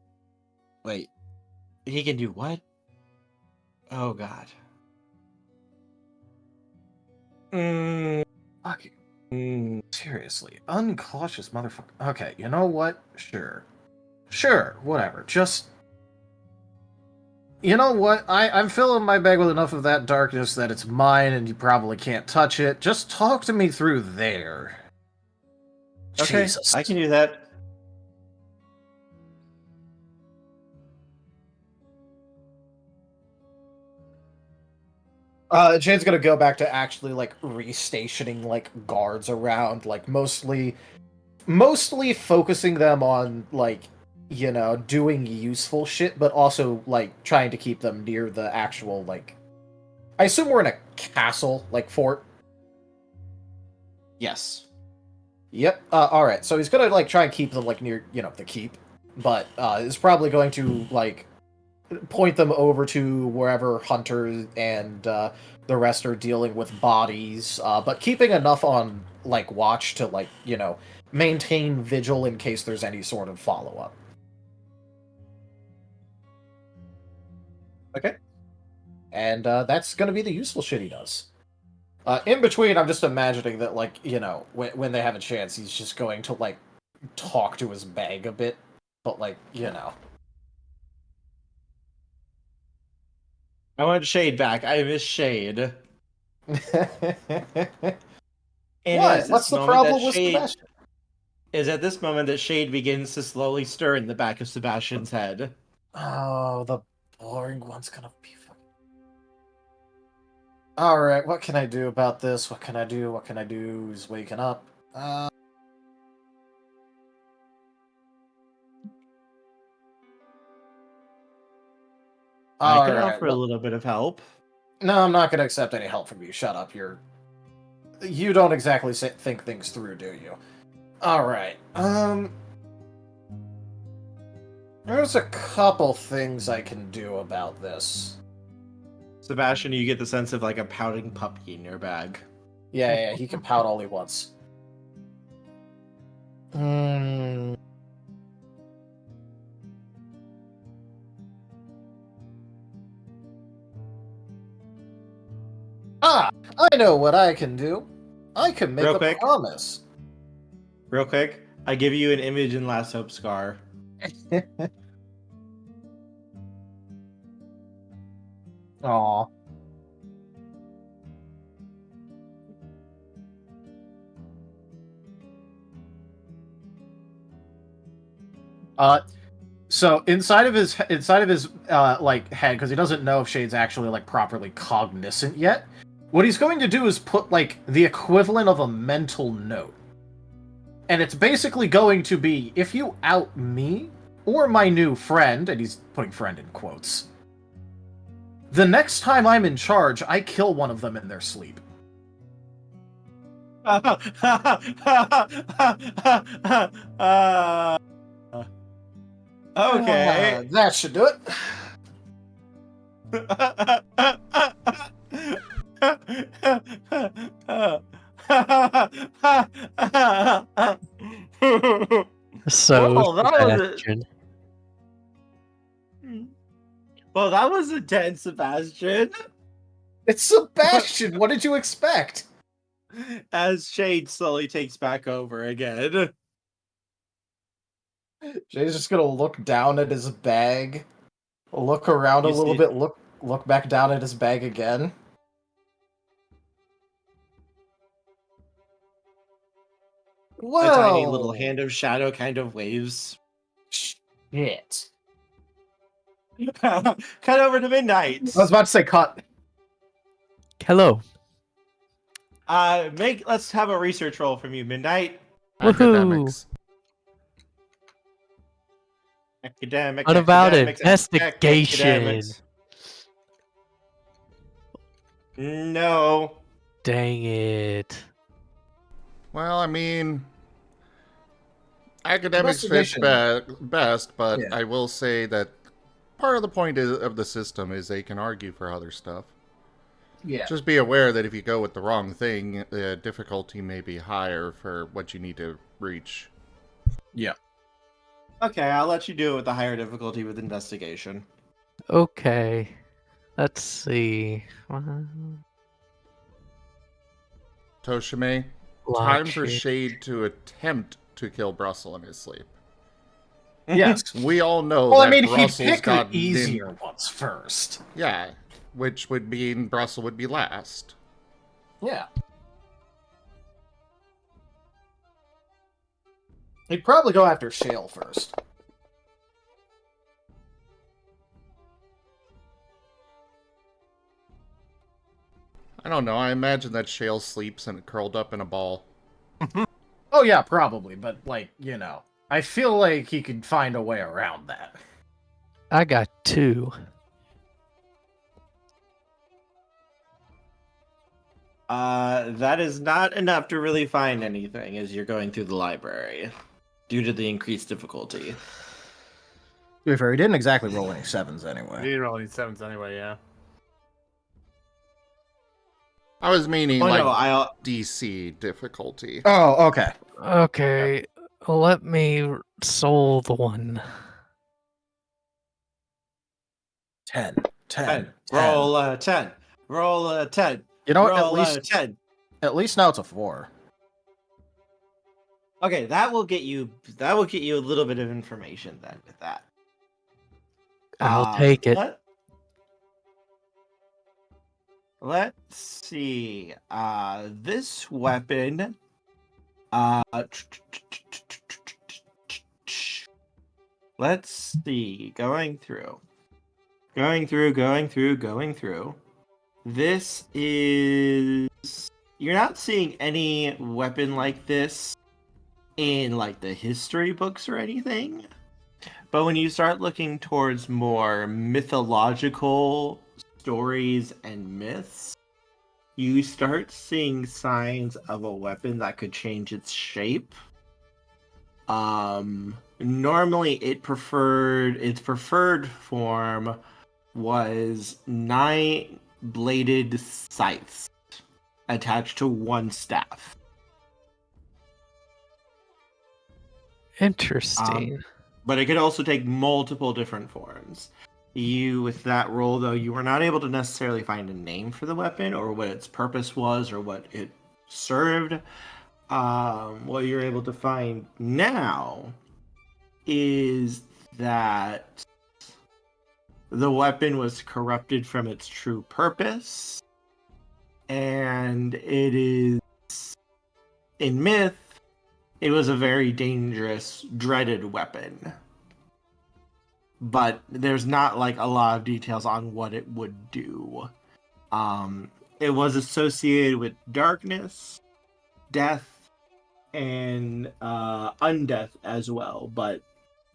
He can do what? Oh, God. Fucking... Seriously. Uncautious motherfucker. Okay, you know what? Sure, whatever. Just... You know what? I'm filling my bag with enough of that darkness that it's mine and you probably can't touch it. Just talk to me through there. Okay, Jesus. I can do that. Jane's gonna go back to actually, like, restationing, like, guards around, like, mostly focusing them on, like, you know, doing useful shit, but also, like, trying to keep them near the actual, like... I assume we're in a castle, like, fort? Yes. Yep, alright, so he's gonna, like, try and keep them, like, near, you know, the keep, but, is probably going to, like, point them over to wherever Hunter and, the rest are dealing with bodies, but keeping enough on, like, watch to, like, you know, maintain vigil in case there's any sort of follow-up. Okay. And that's going to be the useful shit he does. In between, I'm just imagining that, like, you know, when they have a chance, he's just going to, like, talk to his bag a bit. But, like, you know. I want Shade back. I miss Shade. And What? What's the problem with Shade, Sebastian? Is at this moment that Shade begins to slowly stir in the back of Sebastian's head. Oh, the boring one's gonna be fucking... Alright, what can I do about this? What can I do? What can I do? He's waking up. I can offer a little bit of help. No, I'm not gonna accept any help from you. Shut up. You don't exactly think things through, do you? Alright, there's a couple things I can do about this. Sebastian, you get the sense of like a pouting puppy in your bag. Yeah, he can pout all he wants. I know what I can do. I can make a promise. Real quick, I give you an image in Last Hope Scar. Aw. So inside of his like head, because he doesn't know if Shade's actually like properly cognizant yet. What he's going to do is put like the equivalent of a mental note. And it's basically going to be, if you out me or my new friend, and he's putting friend in quotes, the next time I'm in charge, I kill one of them in their sleep. Okay. That should do it. So well, Sebastian. That was intense, Sebastian. It's Sebastian. What did you expect? As Shade slowly takes back over again. Shade's just gonna look down at his bag, look around a little bit, look back down at his bag again. Whoa. A tiny little hand of shadow kind of waves. Shit. Cut over to Midnight. I was about to say cut. Hello. Let's have a research roll from you, Midnight. Academics. Academic. What about academics, investigation? academics. No. Dang it. Well, I mean, academics fits best, but I will say that part of the point of the system is they can argue for other stuff. Yeah. Just be aware that if you go with the wrong thing, the difficulty may be higher for what you need to reach. Yeah. Okay, I'll let you do it with the higher difficulty with investigation. Okay. Let's see. Tochemay, time for Shade to attempt to kill Brussel in his sleep. Yes. We all know well, that I mean, Brussel's he'd pick got the easier ones first. Yeah, which would mean Brussel would be last. Yeah. He'd probably go after Shale first. I don't know, I imagine that Shale sleeps and curled up in a ball. Oh yeah, probably, but like, you know, I feel like he could find a way around that. I got 2. That is not enough to really find anything as you're going through the library, due to the increased difficulty. To be fair, he didn't exactly roll any 7s anyway. He didn't roll any 7s anyway, yeah. I was meaning DC difficulty. Oh, okay. Okay, let me solve the one. 10. Roll a 10. Roll a 10. You know what? Roll a 10. At least now it's a 4. Okay, that will get you a little bit of information then with that. I'll take it. Let's see. This weapon. Let's see. Going through. This is. You're not seeing any weapon like this in like the history books or anything. But when you start looking towards more mythological stories and myths, you start seeing signs of a weapon that could change its shape. Normally its preferred form was 9 bladed scythes attached to one staff. Interesting. But it could also take multiple different forms. With that roll, though, you were not able to necessarily find a name for the weapon or what its purpose was or what it served. What you're able to find now is that the weapon was corrupted from its true purpose, and it is, in myth, it was a very dangerous, dreaded weapon. But there's not like a lot of details on what it would do. It was associated with darkness, death, and undeath as well, but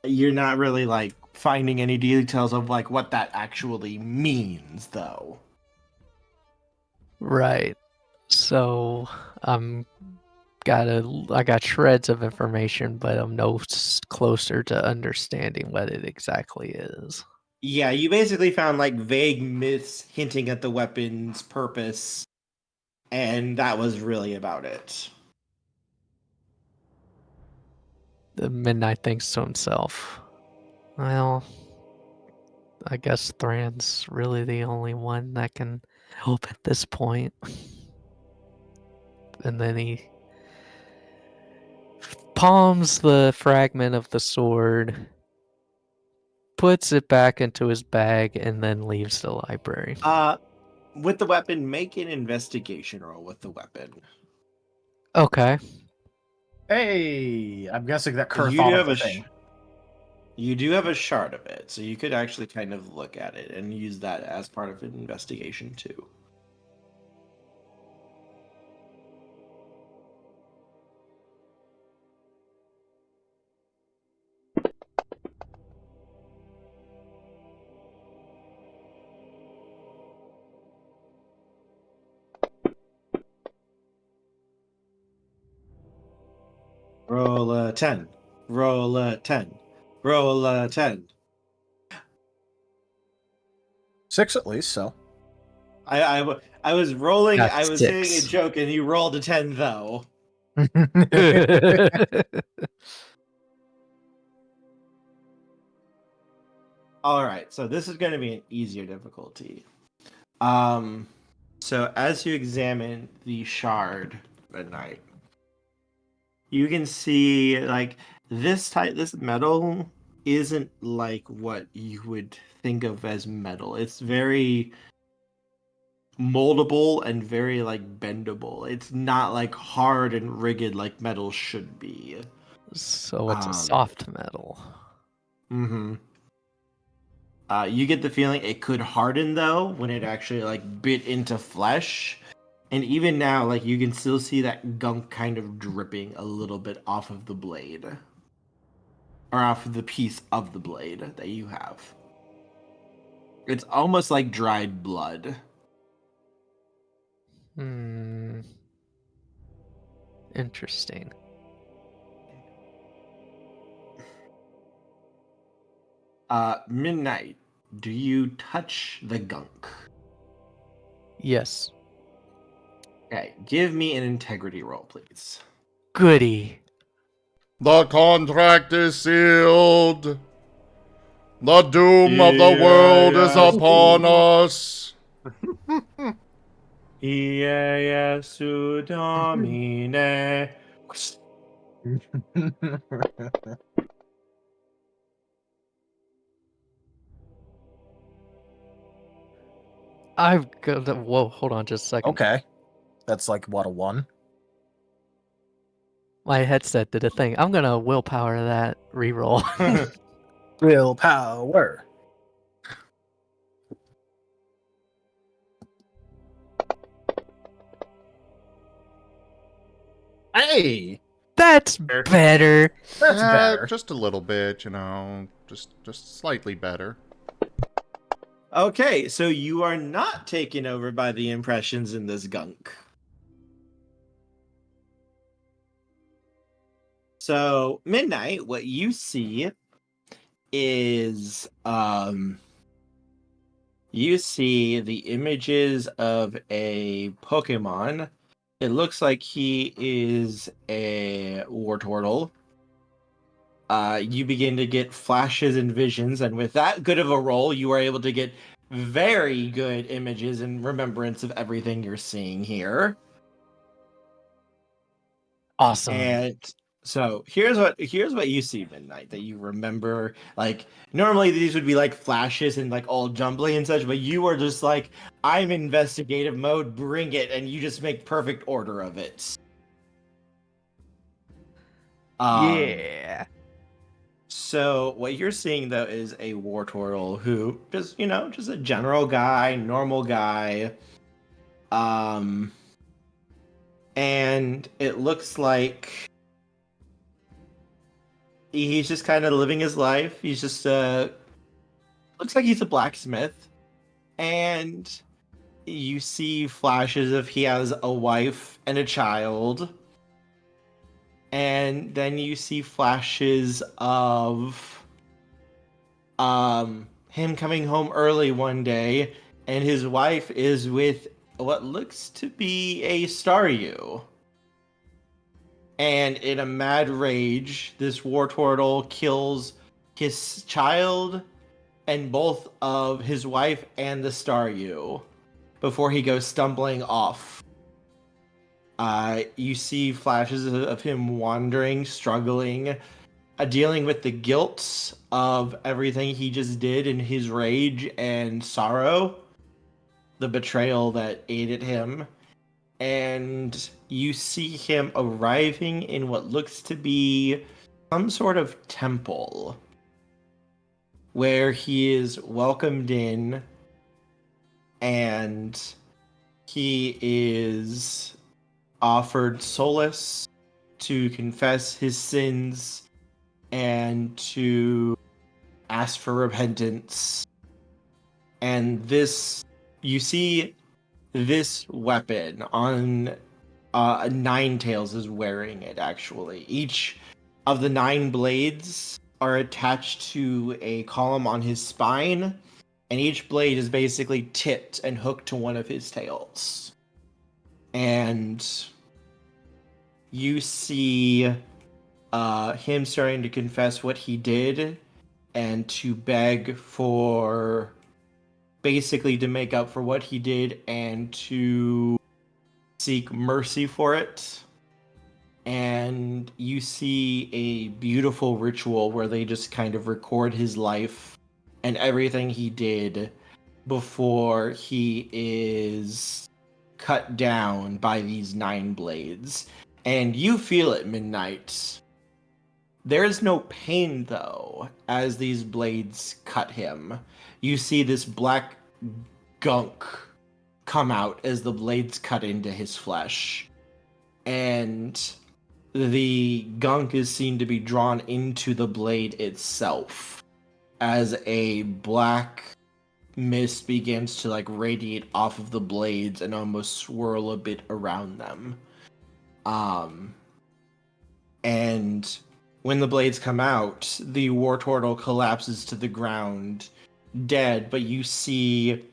you're not really like finding any details of like what that actually means, though. Right. So I got shreds of information, but I'm no closer to understanding what it exactly is. Yeah, you basically found like vague myths hinting at the weapon's purpose, and that was really about it. The Midnight thinks to himself, well, I guess Thran's really the only one that can help at this point. And then he palms the fragment of the sword, puts it back into his bag, and then leaves the library. With the weapon, make an investigation roll with the weapon. Okay. Hey, I'm guessing that Kerr You thought do of have the a thing. You do have a shard of it, so you could actually kind of look at it and use that as part of an investigation too. Roll a 10. Roll a 10. Roll a 10. 6 at least, so. I was rolling, Got I was 6. saying a joke, and you rolled a 10, though. Alright, so this is going to be an easier difficulty. So as you examine the shard at night, you can see, like, this metal isn't like what you would think of as metal. It's very moldable and very like bendable. It's not like hard and rigid like metal should be. So it's a soft metal. Mm-hmm. You get the feeling it could harden though when it actually like bit into flesh. And even now, like you can still see that gunk kind of dripping a little bit off of the blade. Or off of the piece of the blade that you have. It's almost like dried blood. Interesting. Midnight, do you touch the gunk? Yes. Okay, give me an integrity roll, please. Goody. The contract is sealed. The doom of the world is upon us. Iesu Domine. I've got. Whoa, hold on just a second. Okay. That's like, what, a 1? My headset did a thing. I'm gonna willpower that reroll. Willpower. Hey! That's better. That's better. Just a little bit, just slightly better. Okay, so you are not taken over by the impressions in this gunk. So, Midnight, what you see is you see the images of a Pokemon. It looks like he is a Wartortle. You begin to get flashes and visions, and with that good of a roll, you are able to get very good images and remembrance of everything you're seeing here. Awesome. And so here's what you see, Midnight, that you remember. Like, normally these would be like flashes and like all jumbly and such, but you are just like, I'm investigative mode, bring it, and you just make perfect order of it. Yeah. So what you're seeing though is a Wartortle who just, just a general guy, normal guy. And it looks like he's just kind of living his life. He's just looks like he's a blacksmith. And you see flashes of he has a wife and a child. And then you see flashes of him coming home early one day, and his wife is with what looks to be a Staryu. And in a mad rage, this Wartortle kills his child and both of his wife and the Staryu before he goes stumbling off. You see flashes of him wandering, struggling, dealing with the guilt of everything he just did in his rage and sorrow, the betrayal that aided him. And you see him arriving in what looks to be some sort of temple, where he is welcomed in, and he is offered solace to confess his sins and to ask for repentance. And you see this weapon on Ninetales is wearing it, actually. Each of the 9 blades are attached to a column on his spine, and each blade is basically tipped and hooked to one of his tails. And you see him starting to confess what he did and to beg for, basically to make up for what he did and to seek mercy for it. And you see a beautiful ritual where they just kind of record his life and everything he did before he is cut down by these 9 blades. And you feel it, Midnight. There is no pain, though, as these blades cut him. You see this black gunk come out as the blades cut into his flesh. And the gunk is seen to be drawn into the blade itself as a black mist begins to radiate off of the blades and almost swirl a bit around them. And when the blades come out, the Wartortle collapses to the ground, dead, but you see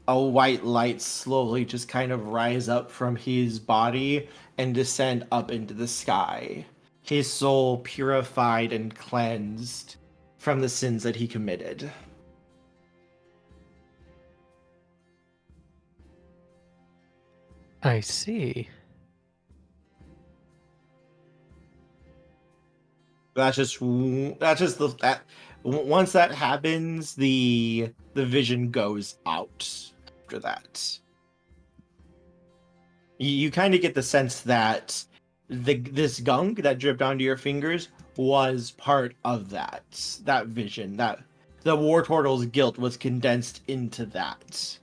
a white light slowly just kind of rise up from his body and descend up into the sky. His soul purified and cleansed from the sins that he committed. I see. That's just once that happens, the vision goes out after that. You kind of get the sense that this gunk that dripped onto your fingers was part of that vision, that the War Turtle's guilt was condensed into that.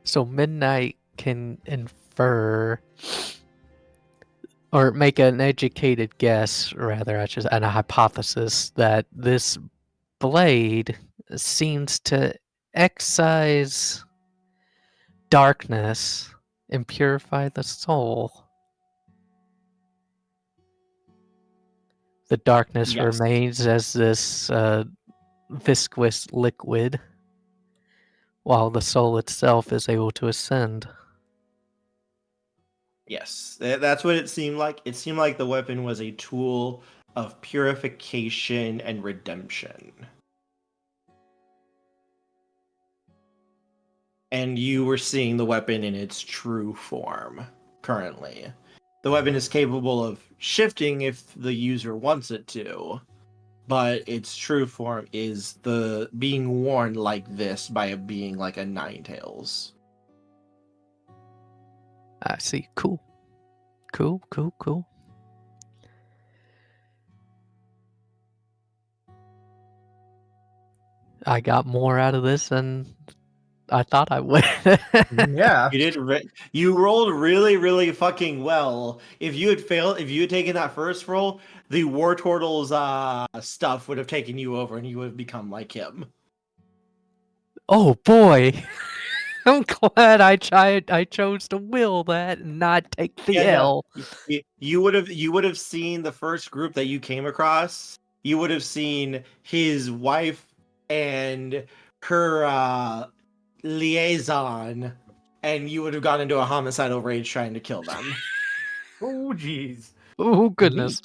So Midnight can infer or make an educated guess, rather, and a hypothesis that this blade seems to excise darkness and purify the soul. The darkness remains as this viscous liquid, while the soul itself is able to ascend. Yes, that's what it seemed like. It seemed like the weapon was a tool of purification and redemption. And you were seeing the weapon in its true form currently. The weapon is capable of shifting if the user wants it to, but its true form is the being worn like this by a being like a Ninetales. I see. Cool. Cool. I got more out of this than I thought I would. Yeah. You rolled really, really fucking well. If you had taken that first roll, the War Turtle's stuff would have taken you over and you would have become like him. Oh boy. I'm glad I chose to will that and not take the L. You would have seen the first group that you came across. You would have seen his wife and her liaison, and you would have gone into a homicidal rage trying to kill them. Oh jeez. Oh goodness.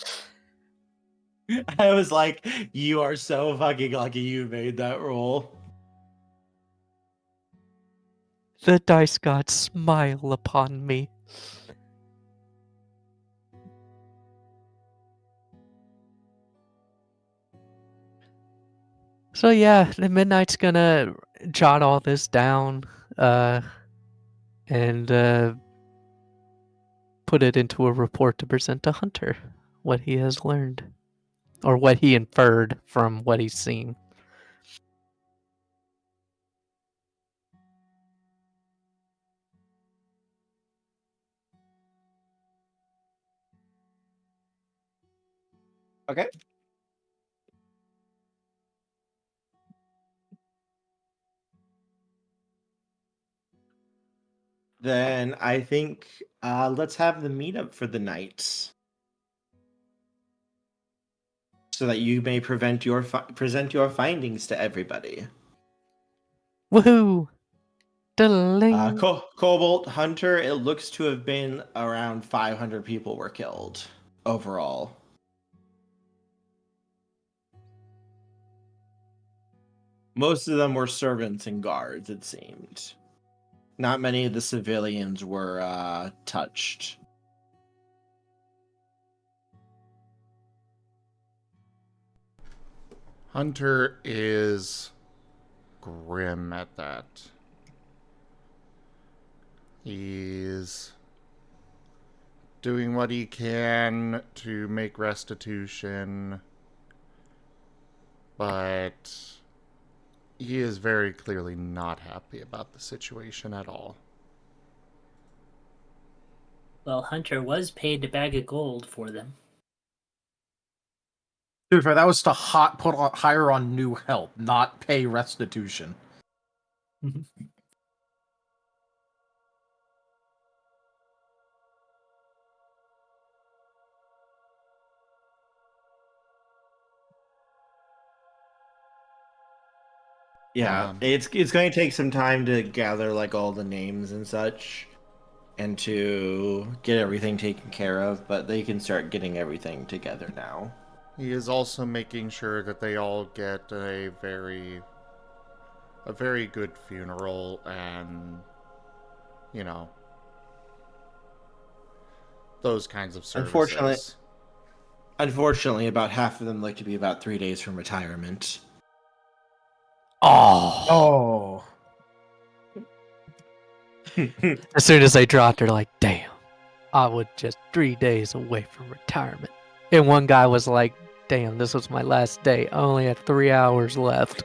I was like, you are so fucking lucky you made that roll. The dice gods smile upon me. So yeah, the Midnight's gonna jot all this down, and put it into a report to present to Hunter, what he has learned, or what he inferred from what he's seen. Okay. Then I think let's have the meetup for the night, so that you may present your findings to everybody. Woohoo! Diddling. Cobalt Hunter, it looks to have been around 500 people were killed overall. Most of them were servants and guards, it seemed. Not many of the civilians were touched. Hunter is grim at that. He's doing what he can to make restitution, but he is very clearly not happy about the situation at all. Well, Hunter was paid a bag of gold for them. Dude, that was to hire on new help, not pay restitution. Yeah, it's going to take some time to gather like all the names and such, and to get everything taken care of. But they can start getting everything together now. He is also making sure that they all get a very good funeral, and those kinds of services. Unfortunately, about half of them like to be about 3 days from retirement. Oh. As soon as they dropped, they're like, damn, I was just 3 days away from retirement. And one guy was like, damn, this was my last day. I only had 3 hours left.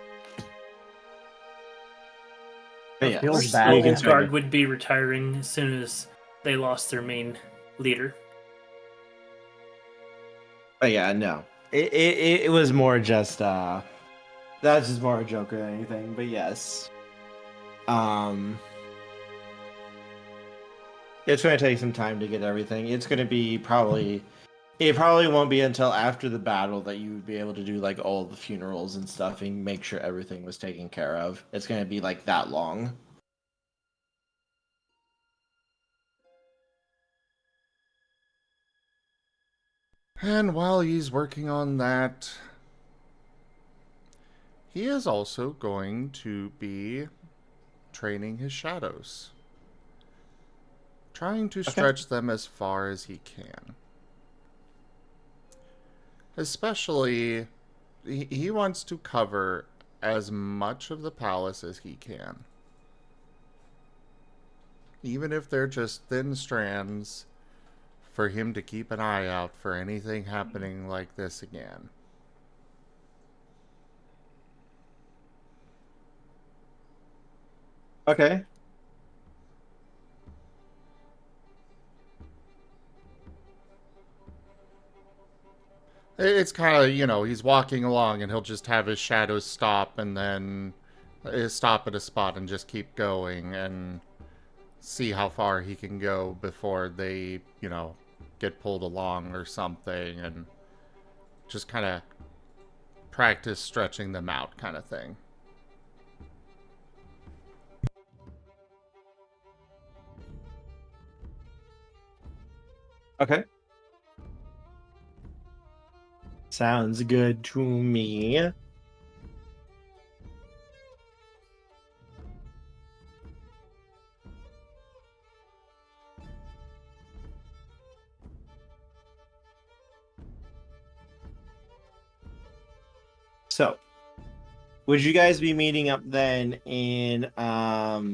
But yeah, feels you bad. can Noble try Guard to- would be retiring as soon as they lost their main leader. But yeah, no. It was more just that's just more a joke than anything, but yes. It's gonna take some time to get everything. It's gonna be it probably won't be until after the battle that you would be able to do like all the funerals and stuff and make sure everything was taken care of. It's gonna be like that long. And while he's working on that, he is also going to be training his shadows. Trying to stretch them as far as he can. Especially, he wants to cover as much of the palace as he can. Even if they're just thin strands, for him to keep an eye out for anything happening like this again. Okay. It's kind of, he's walking along and he'll just have his shadows stop and then stop at a spot and just keep going and see how far he can go before they, get pulled along or something, and just kind of practice stretching them out kind of thing. Okay. Sounds good to me. So, would you guys be meeting up then in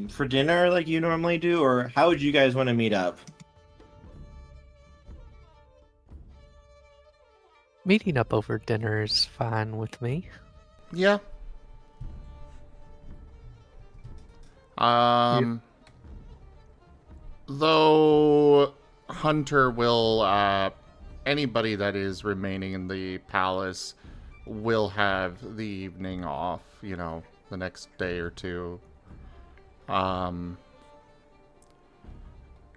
for dinner like you normally do, or how would you guys want to meet up? Meeting up over dinner is fine with me. Yeah. Though Hunter will, anybody that is remaining in the palace will have the evening off, the next day or two. Anybody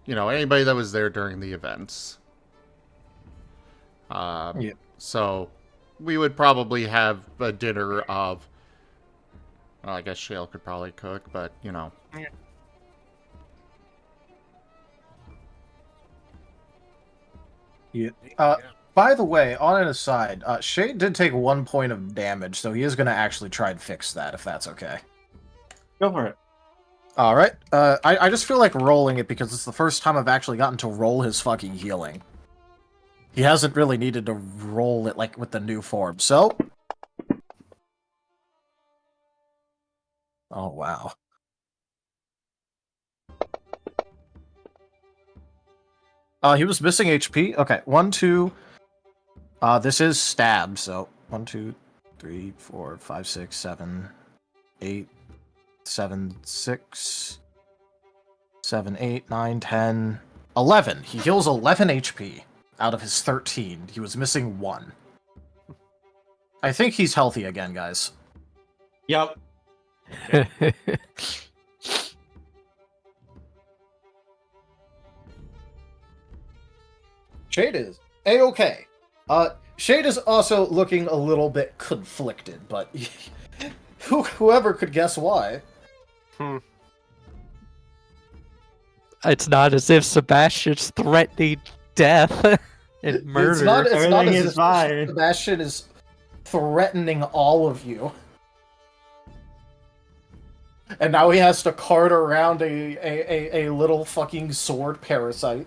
that was there during the events. So we would probably have a dinner of, well, I guess Shale could probably cook, but, Yeah. By the way, on an aside, Shade did take 1 point of damage, so he is going to actually try and fix that, if that's okay. Go for it. All right. I just feel like rolling it because it's the first time I've actually gotten to roll his fucking healing. He hasn't really needed to roll it like with the new form, so... Oh, wow. He was missing HP. Okay, 1, 2... this is stabbed, so 1, 2, 3, 4, 5, 6, 7, 8, 7, 6, 7, 8, 9, 10, 11. He heals 11 HP out of his 13. He was missing 1. I think he's healthy again, guys. Yep. Shade is A-okay. Shade is also looking a little bit conflicted, but whoever could guess why. It's not as if Sebastian's threatening death and murder. It's not as if fine. Sebastian is threatening all of you. And now he has to cart around a little fucking sword parasite.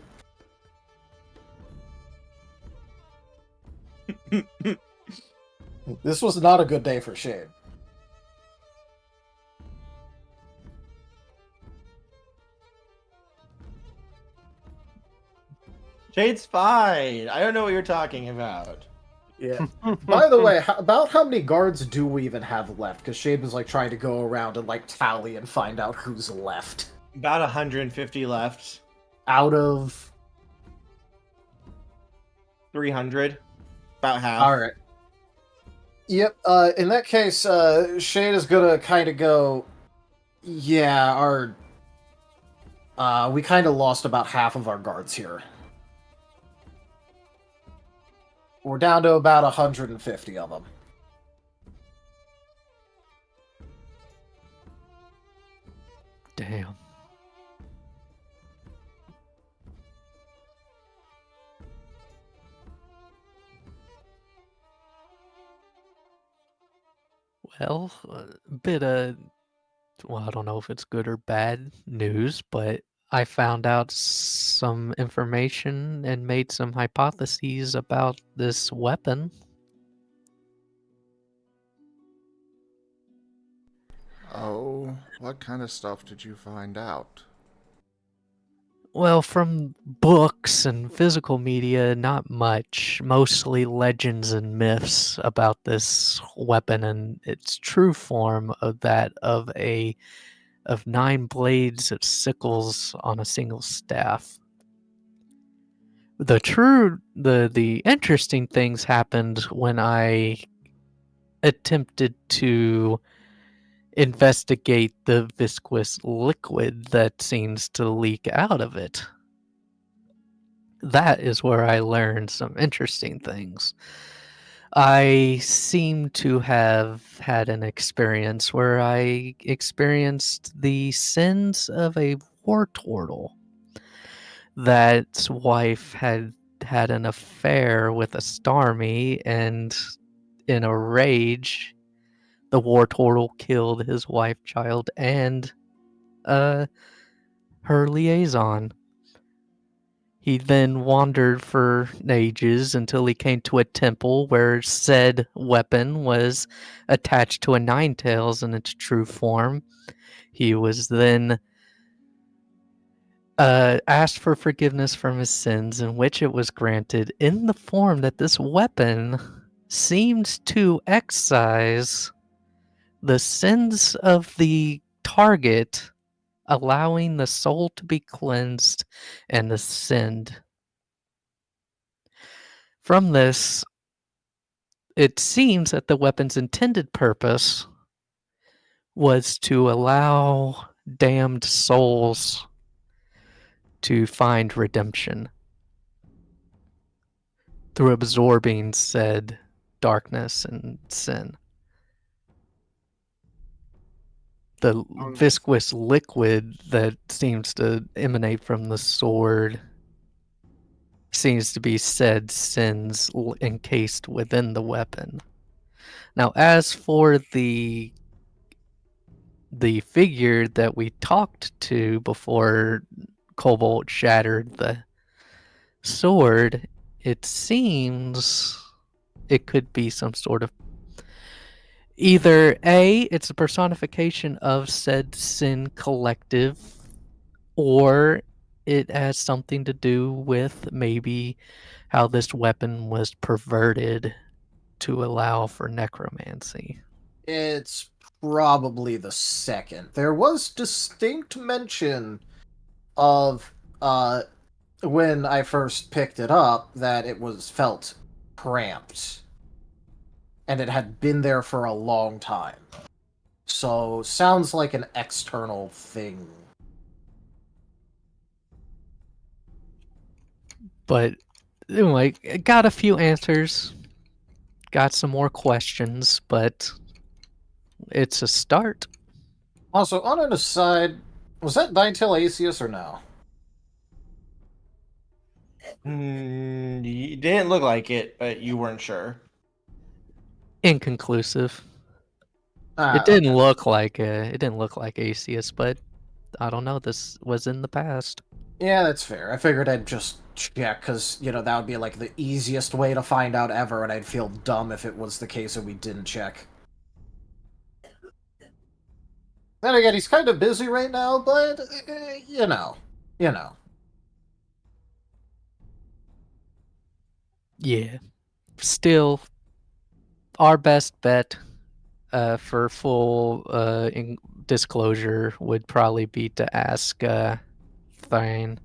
This was not a good day for Shade. Shade's fine. I don't know what you're talking about. Yeah. By the way, about how many guards do we even have left? Because Shade was like trying to go around and like tally and find out who's left. About 150 left. Out of 300. About half. all right. Yep. In that case, Shade is gonna kind of go. Yeah, we kind of lost about half of our guards here. We're down to about 150 of them. Damn. Well, a bit of, well, I don't know if it's good or bad news, but I found out some information and made some hypotheses about this weapon. Oh, what kind of stuff did you find out? Well, from books and physical media, not much. Mostly legends and myths about this weapon and its true form of that of 9 blades of sickles on a single staff. The interesting things happened when I attempted to investigate the viscous liquid that seems to leak out of it. That is where I learned some interesting things. I seem to have had an experience where I experienced the sins of a war turtle. That's wife had had an affair with a Starmie, and in a rage, the war turtle killed his wife, child, and her liaison. He then wandered for ages until he came to a temple where said weapon was attached to a Ninetales in its true form. He was then asked for forgiveness from his sins, in which it was granted in the form that this weapon seems to excise the sins of the target, allowing the soul to be cleansed and ascend. From this, it seems that the weapon's intended purpose was to allow damned souls to find redemption through absorbing said darkness and sin. The viscous liquid that seems to emanate from the sword seems to be said sins encased within the weapon. Now, as for the figure that we talked to before Cobalt shattered the sword, it seems it could be some sort of either A, it's a personification of said sin collective, or it has something to do with maybe how this weapon was perverted to allow for necromancy. It's probably the second. There was distinct mention of when I first picked it up that it was felt cramped. And it had been there for a long time. So sounds like an external thing. But anyway, got a few answers. Got some more questions, but it's a start. Also, on an aside, was that Ninetail Aesius or no? You didn't look like it, but you weren't sure. Inconclusive. It didn't look like Aesius, but I don't know. This was in the past. Yeah, that's fair. I figured I'd just check, because, that would be, like, the easiest way to find out ever, and I'd feel dumb if it was the case and we didn't check. Then again, he's kind of busy right now, but, you know. Yeah. Still, our best bet for full disclosure would probably be to ask Thane.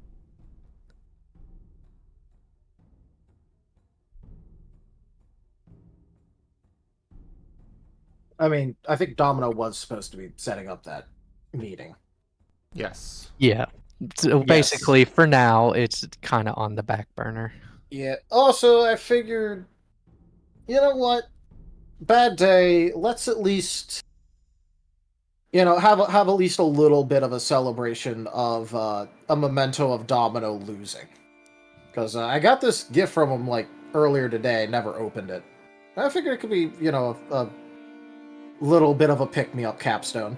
I mean, I think Domino was supposed to be setting up that meeting. Yes. Yeah. So basically, for now, it's kind of on the back burner. Yeah. Also, I figured, you know what? Bad day. Let's at least, have at least a little bit of a celebration of a memento of Domino losing. Because I got this gift from him like earlier today. Never opened it. I figured it could be, a little bit of a pick-me-up capstone.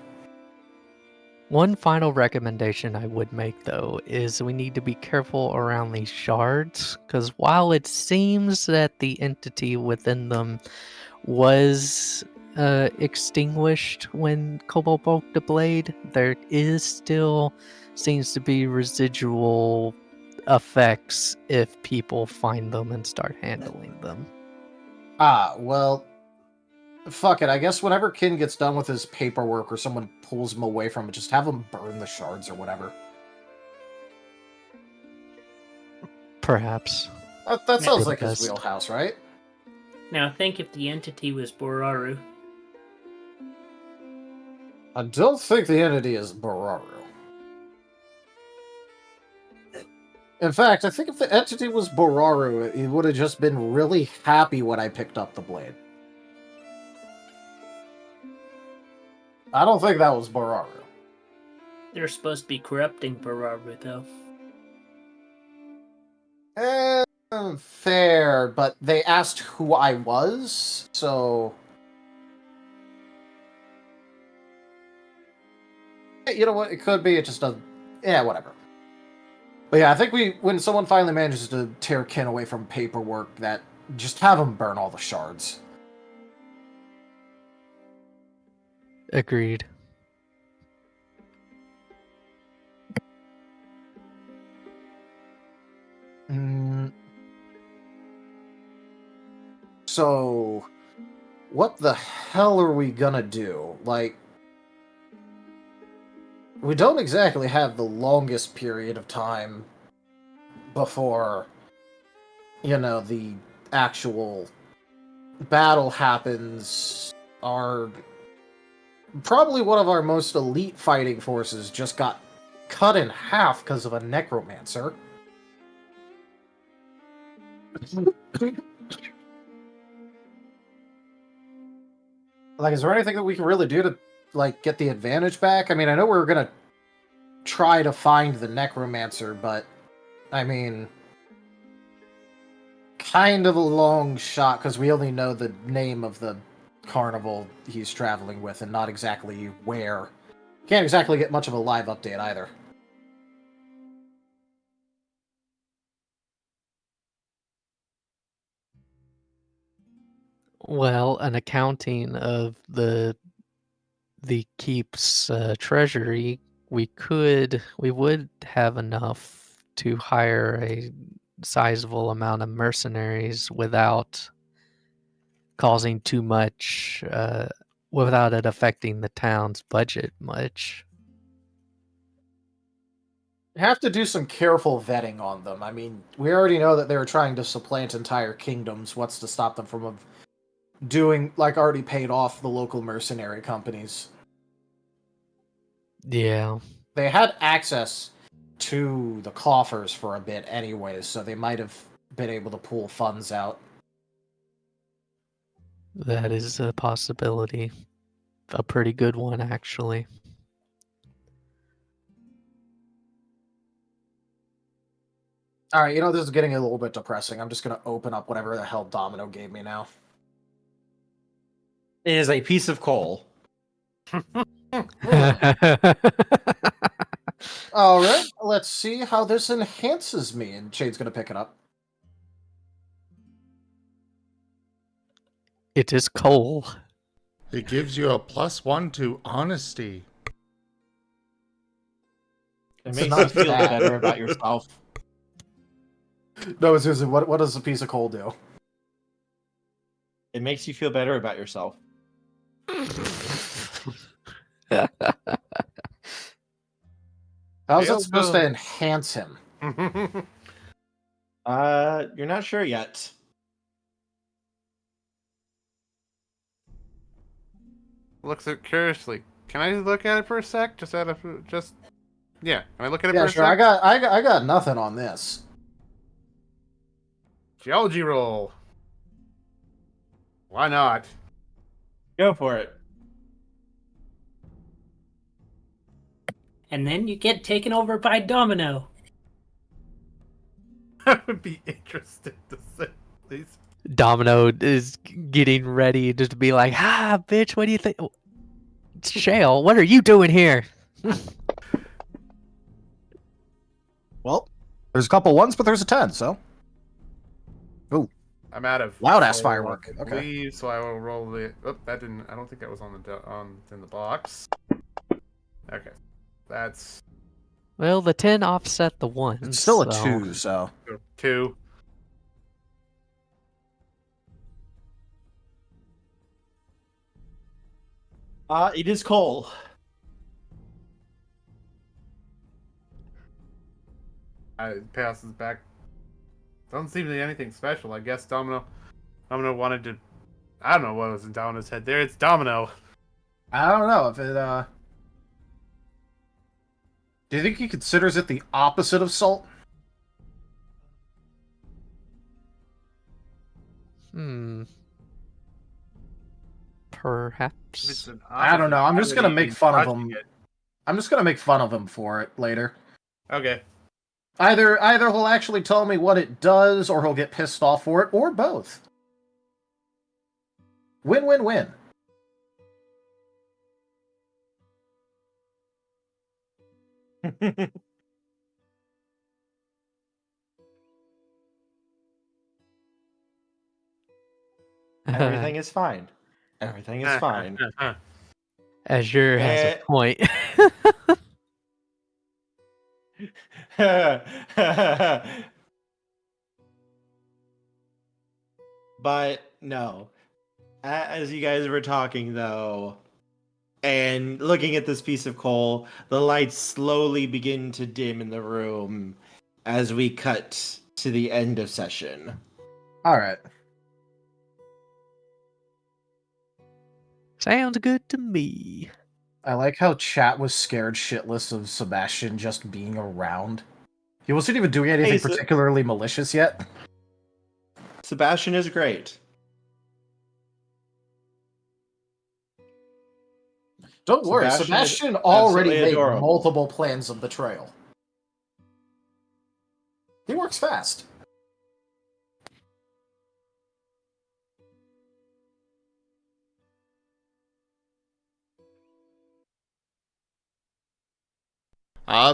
One final recommendation I would make, though, is we need to be careful around these shards, because while it seems that the entity within them was extinguished when Cobalt broke the blade, there is still seems to be residual effects if people find them and start handling them. Well, fuck it. I guess whenever Kin gets done with his paperwork or someone pulls him away from it, just have him burn the shards or whatever. Perhaps. That sounds like his wheelhouse, right? Now think if the entity was Boraru. I don't think the entity is Boraru. In fact, I think if the entity was Boraru, he would have just been really happy when I picked up the blade. I don't think that was Boraru. They're supposed to be corrupting Boraru, though. Fair, but they asked who I was, so... You know what? It could be. It just doesn't... Yeah, whatever. But yeah, I think when someone finally manages to tear Kin away from paperwork, that just have him burn all the shards. Agreed. So, what the hell are we gonna do? Like, we don't exactly have the longest period of time before, the actual battle happens. Probably one of our most elite fighting forces just got cut in half because of a necromancer. Like, is there anything that we can really do to, get the advantage back? I mean, I know we were gonna try to find the necromancer, but, I mean, kind of a long shot, because we only know the name of the carnival he's traveling with, and not exactly where. Can't exactly get much of a live update, either. Well, an accounting of the keep's treasury, we would have enough to hire a sizable amount of mercenaries without causing too much, without it affecting the town's budget much. Have to do some careful vetting on them. I mean, we already know that they were trying to supplant entire kingdoms. What's to stop them from doing, already paid off the local mercenary companies? Yeah. They had access to the coffers for a bit anyways, so they might have been able to pull funds out. That is a possibility. A pretty good one, actually. Alright, this is getting a little bit depressing. I'm just gonna open up whatever the hell Domino gave me now. It is a piece of coal. Alright, let's see how this enhances me. And Shade's gonna pick it up. It is coal. It gives you a +1 to honesty. It makes you feel better about yourself. No, seriously, what does a piece of coal do? It makes you feel better about yourself. How's it supposed to enhance him? You're not sure yet. Looks at curiously. Can I look at it for a sec? Yeah. Can I look at it Yeah, for a sure. sec? I got nothing on this. Geology roll. Why not? Go for it. And then you get taken over by Domino. I would be interested to say, please. Domino is getting ready just to be like, "Ah, bitch, what do you think?" Shale, what are you doing here? Well, there's a couple ones, but there's a 10, so. Ooh. I'm out of loud ass firework. I Okay. believe, so I will roll the. Oh, that didn't. I don't think that was on in the box. Okay, that's Well, the 10 offset the 1. It's still a 2, so. 2. It is coal. It passes back. Doesn't seem to be anything special. I guess Domino wanted to. I don't know what was in Domino's head there. It's Domino. I don't know if it, Do you think he considers it the opposite of salt? Perhaps. I don't know. I'm just gonna make fun of him. I'm just gonna make fun of him for it later. Okay. Either he'll actually tell me what it does, or he'll get pissed off for it, or both. Win-win-win. Everything is fine. Everything is fine. Azure has a point. But no. As you guys were talking, though, and looking at this piece of coal, the lights slowly begin to dim in the room as we cut to the end of session. All right. Sounds good to me. I like how chat was scared shitless of Sebastian just being around. He wasn't even doing anything particularly malicious yet. Sebastian is great. Don't worry, Sebastian already made multiple plans of betrayal. He works fast.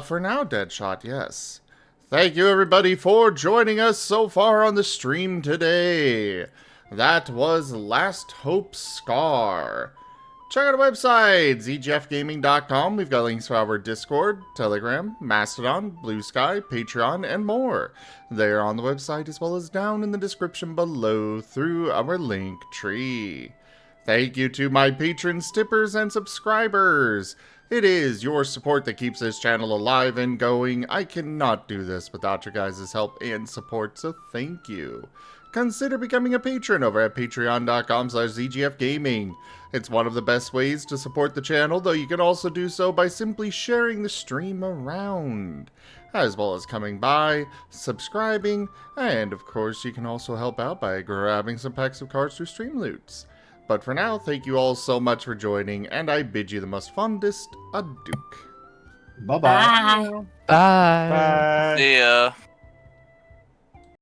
For now, Deadshot, yes. Thank you, everybody, for joining us so far on the stream today. That was Last Hope Scar. Check out our website, zgfgaming.com. We've got links to our Discord, Telegram, Mastodon, Blue Sky, Patreon, and more. They are on the website as well as down in the description below through our link tree. Thank you to my patrons, tippers, and subscribers. It is your support that keeps this channel alive and going. I cannot do this without your guys' help and support, so thank you. Consider becoming a patron over at patreon.com/zgfgaming. It's one of the best ways to support the channel, though you can also do so by simply sharing the stream around, as well as coming by, subscribing, and of course you can also help out by grabbing some packs of cards through Stream Loots. But for now, thank you all so much for joining, and I bid you the most fondest adieu. Bye-bye. Bye. Bye. See ya.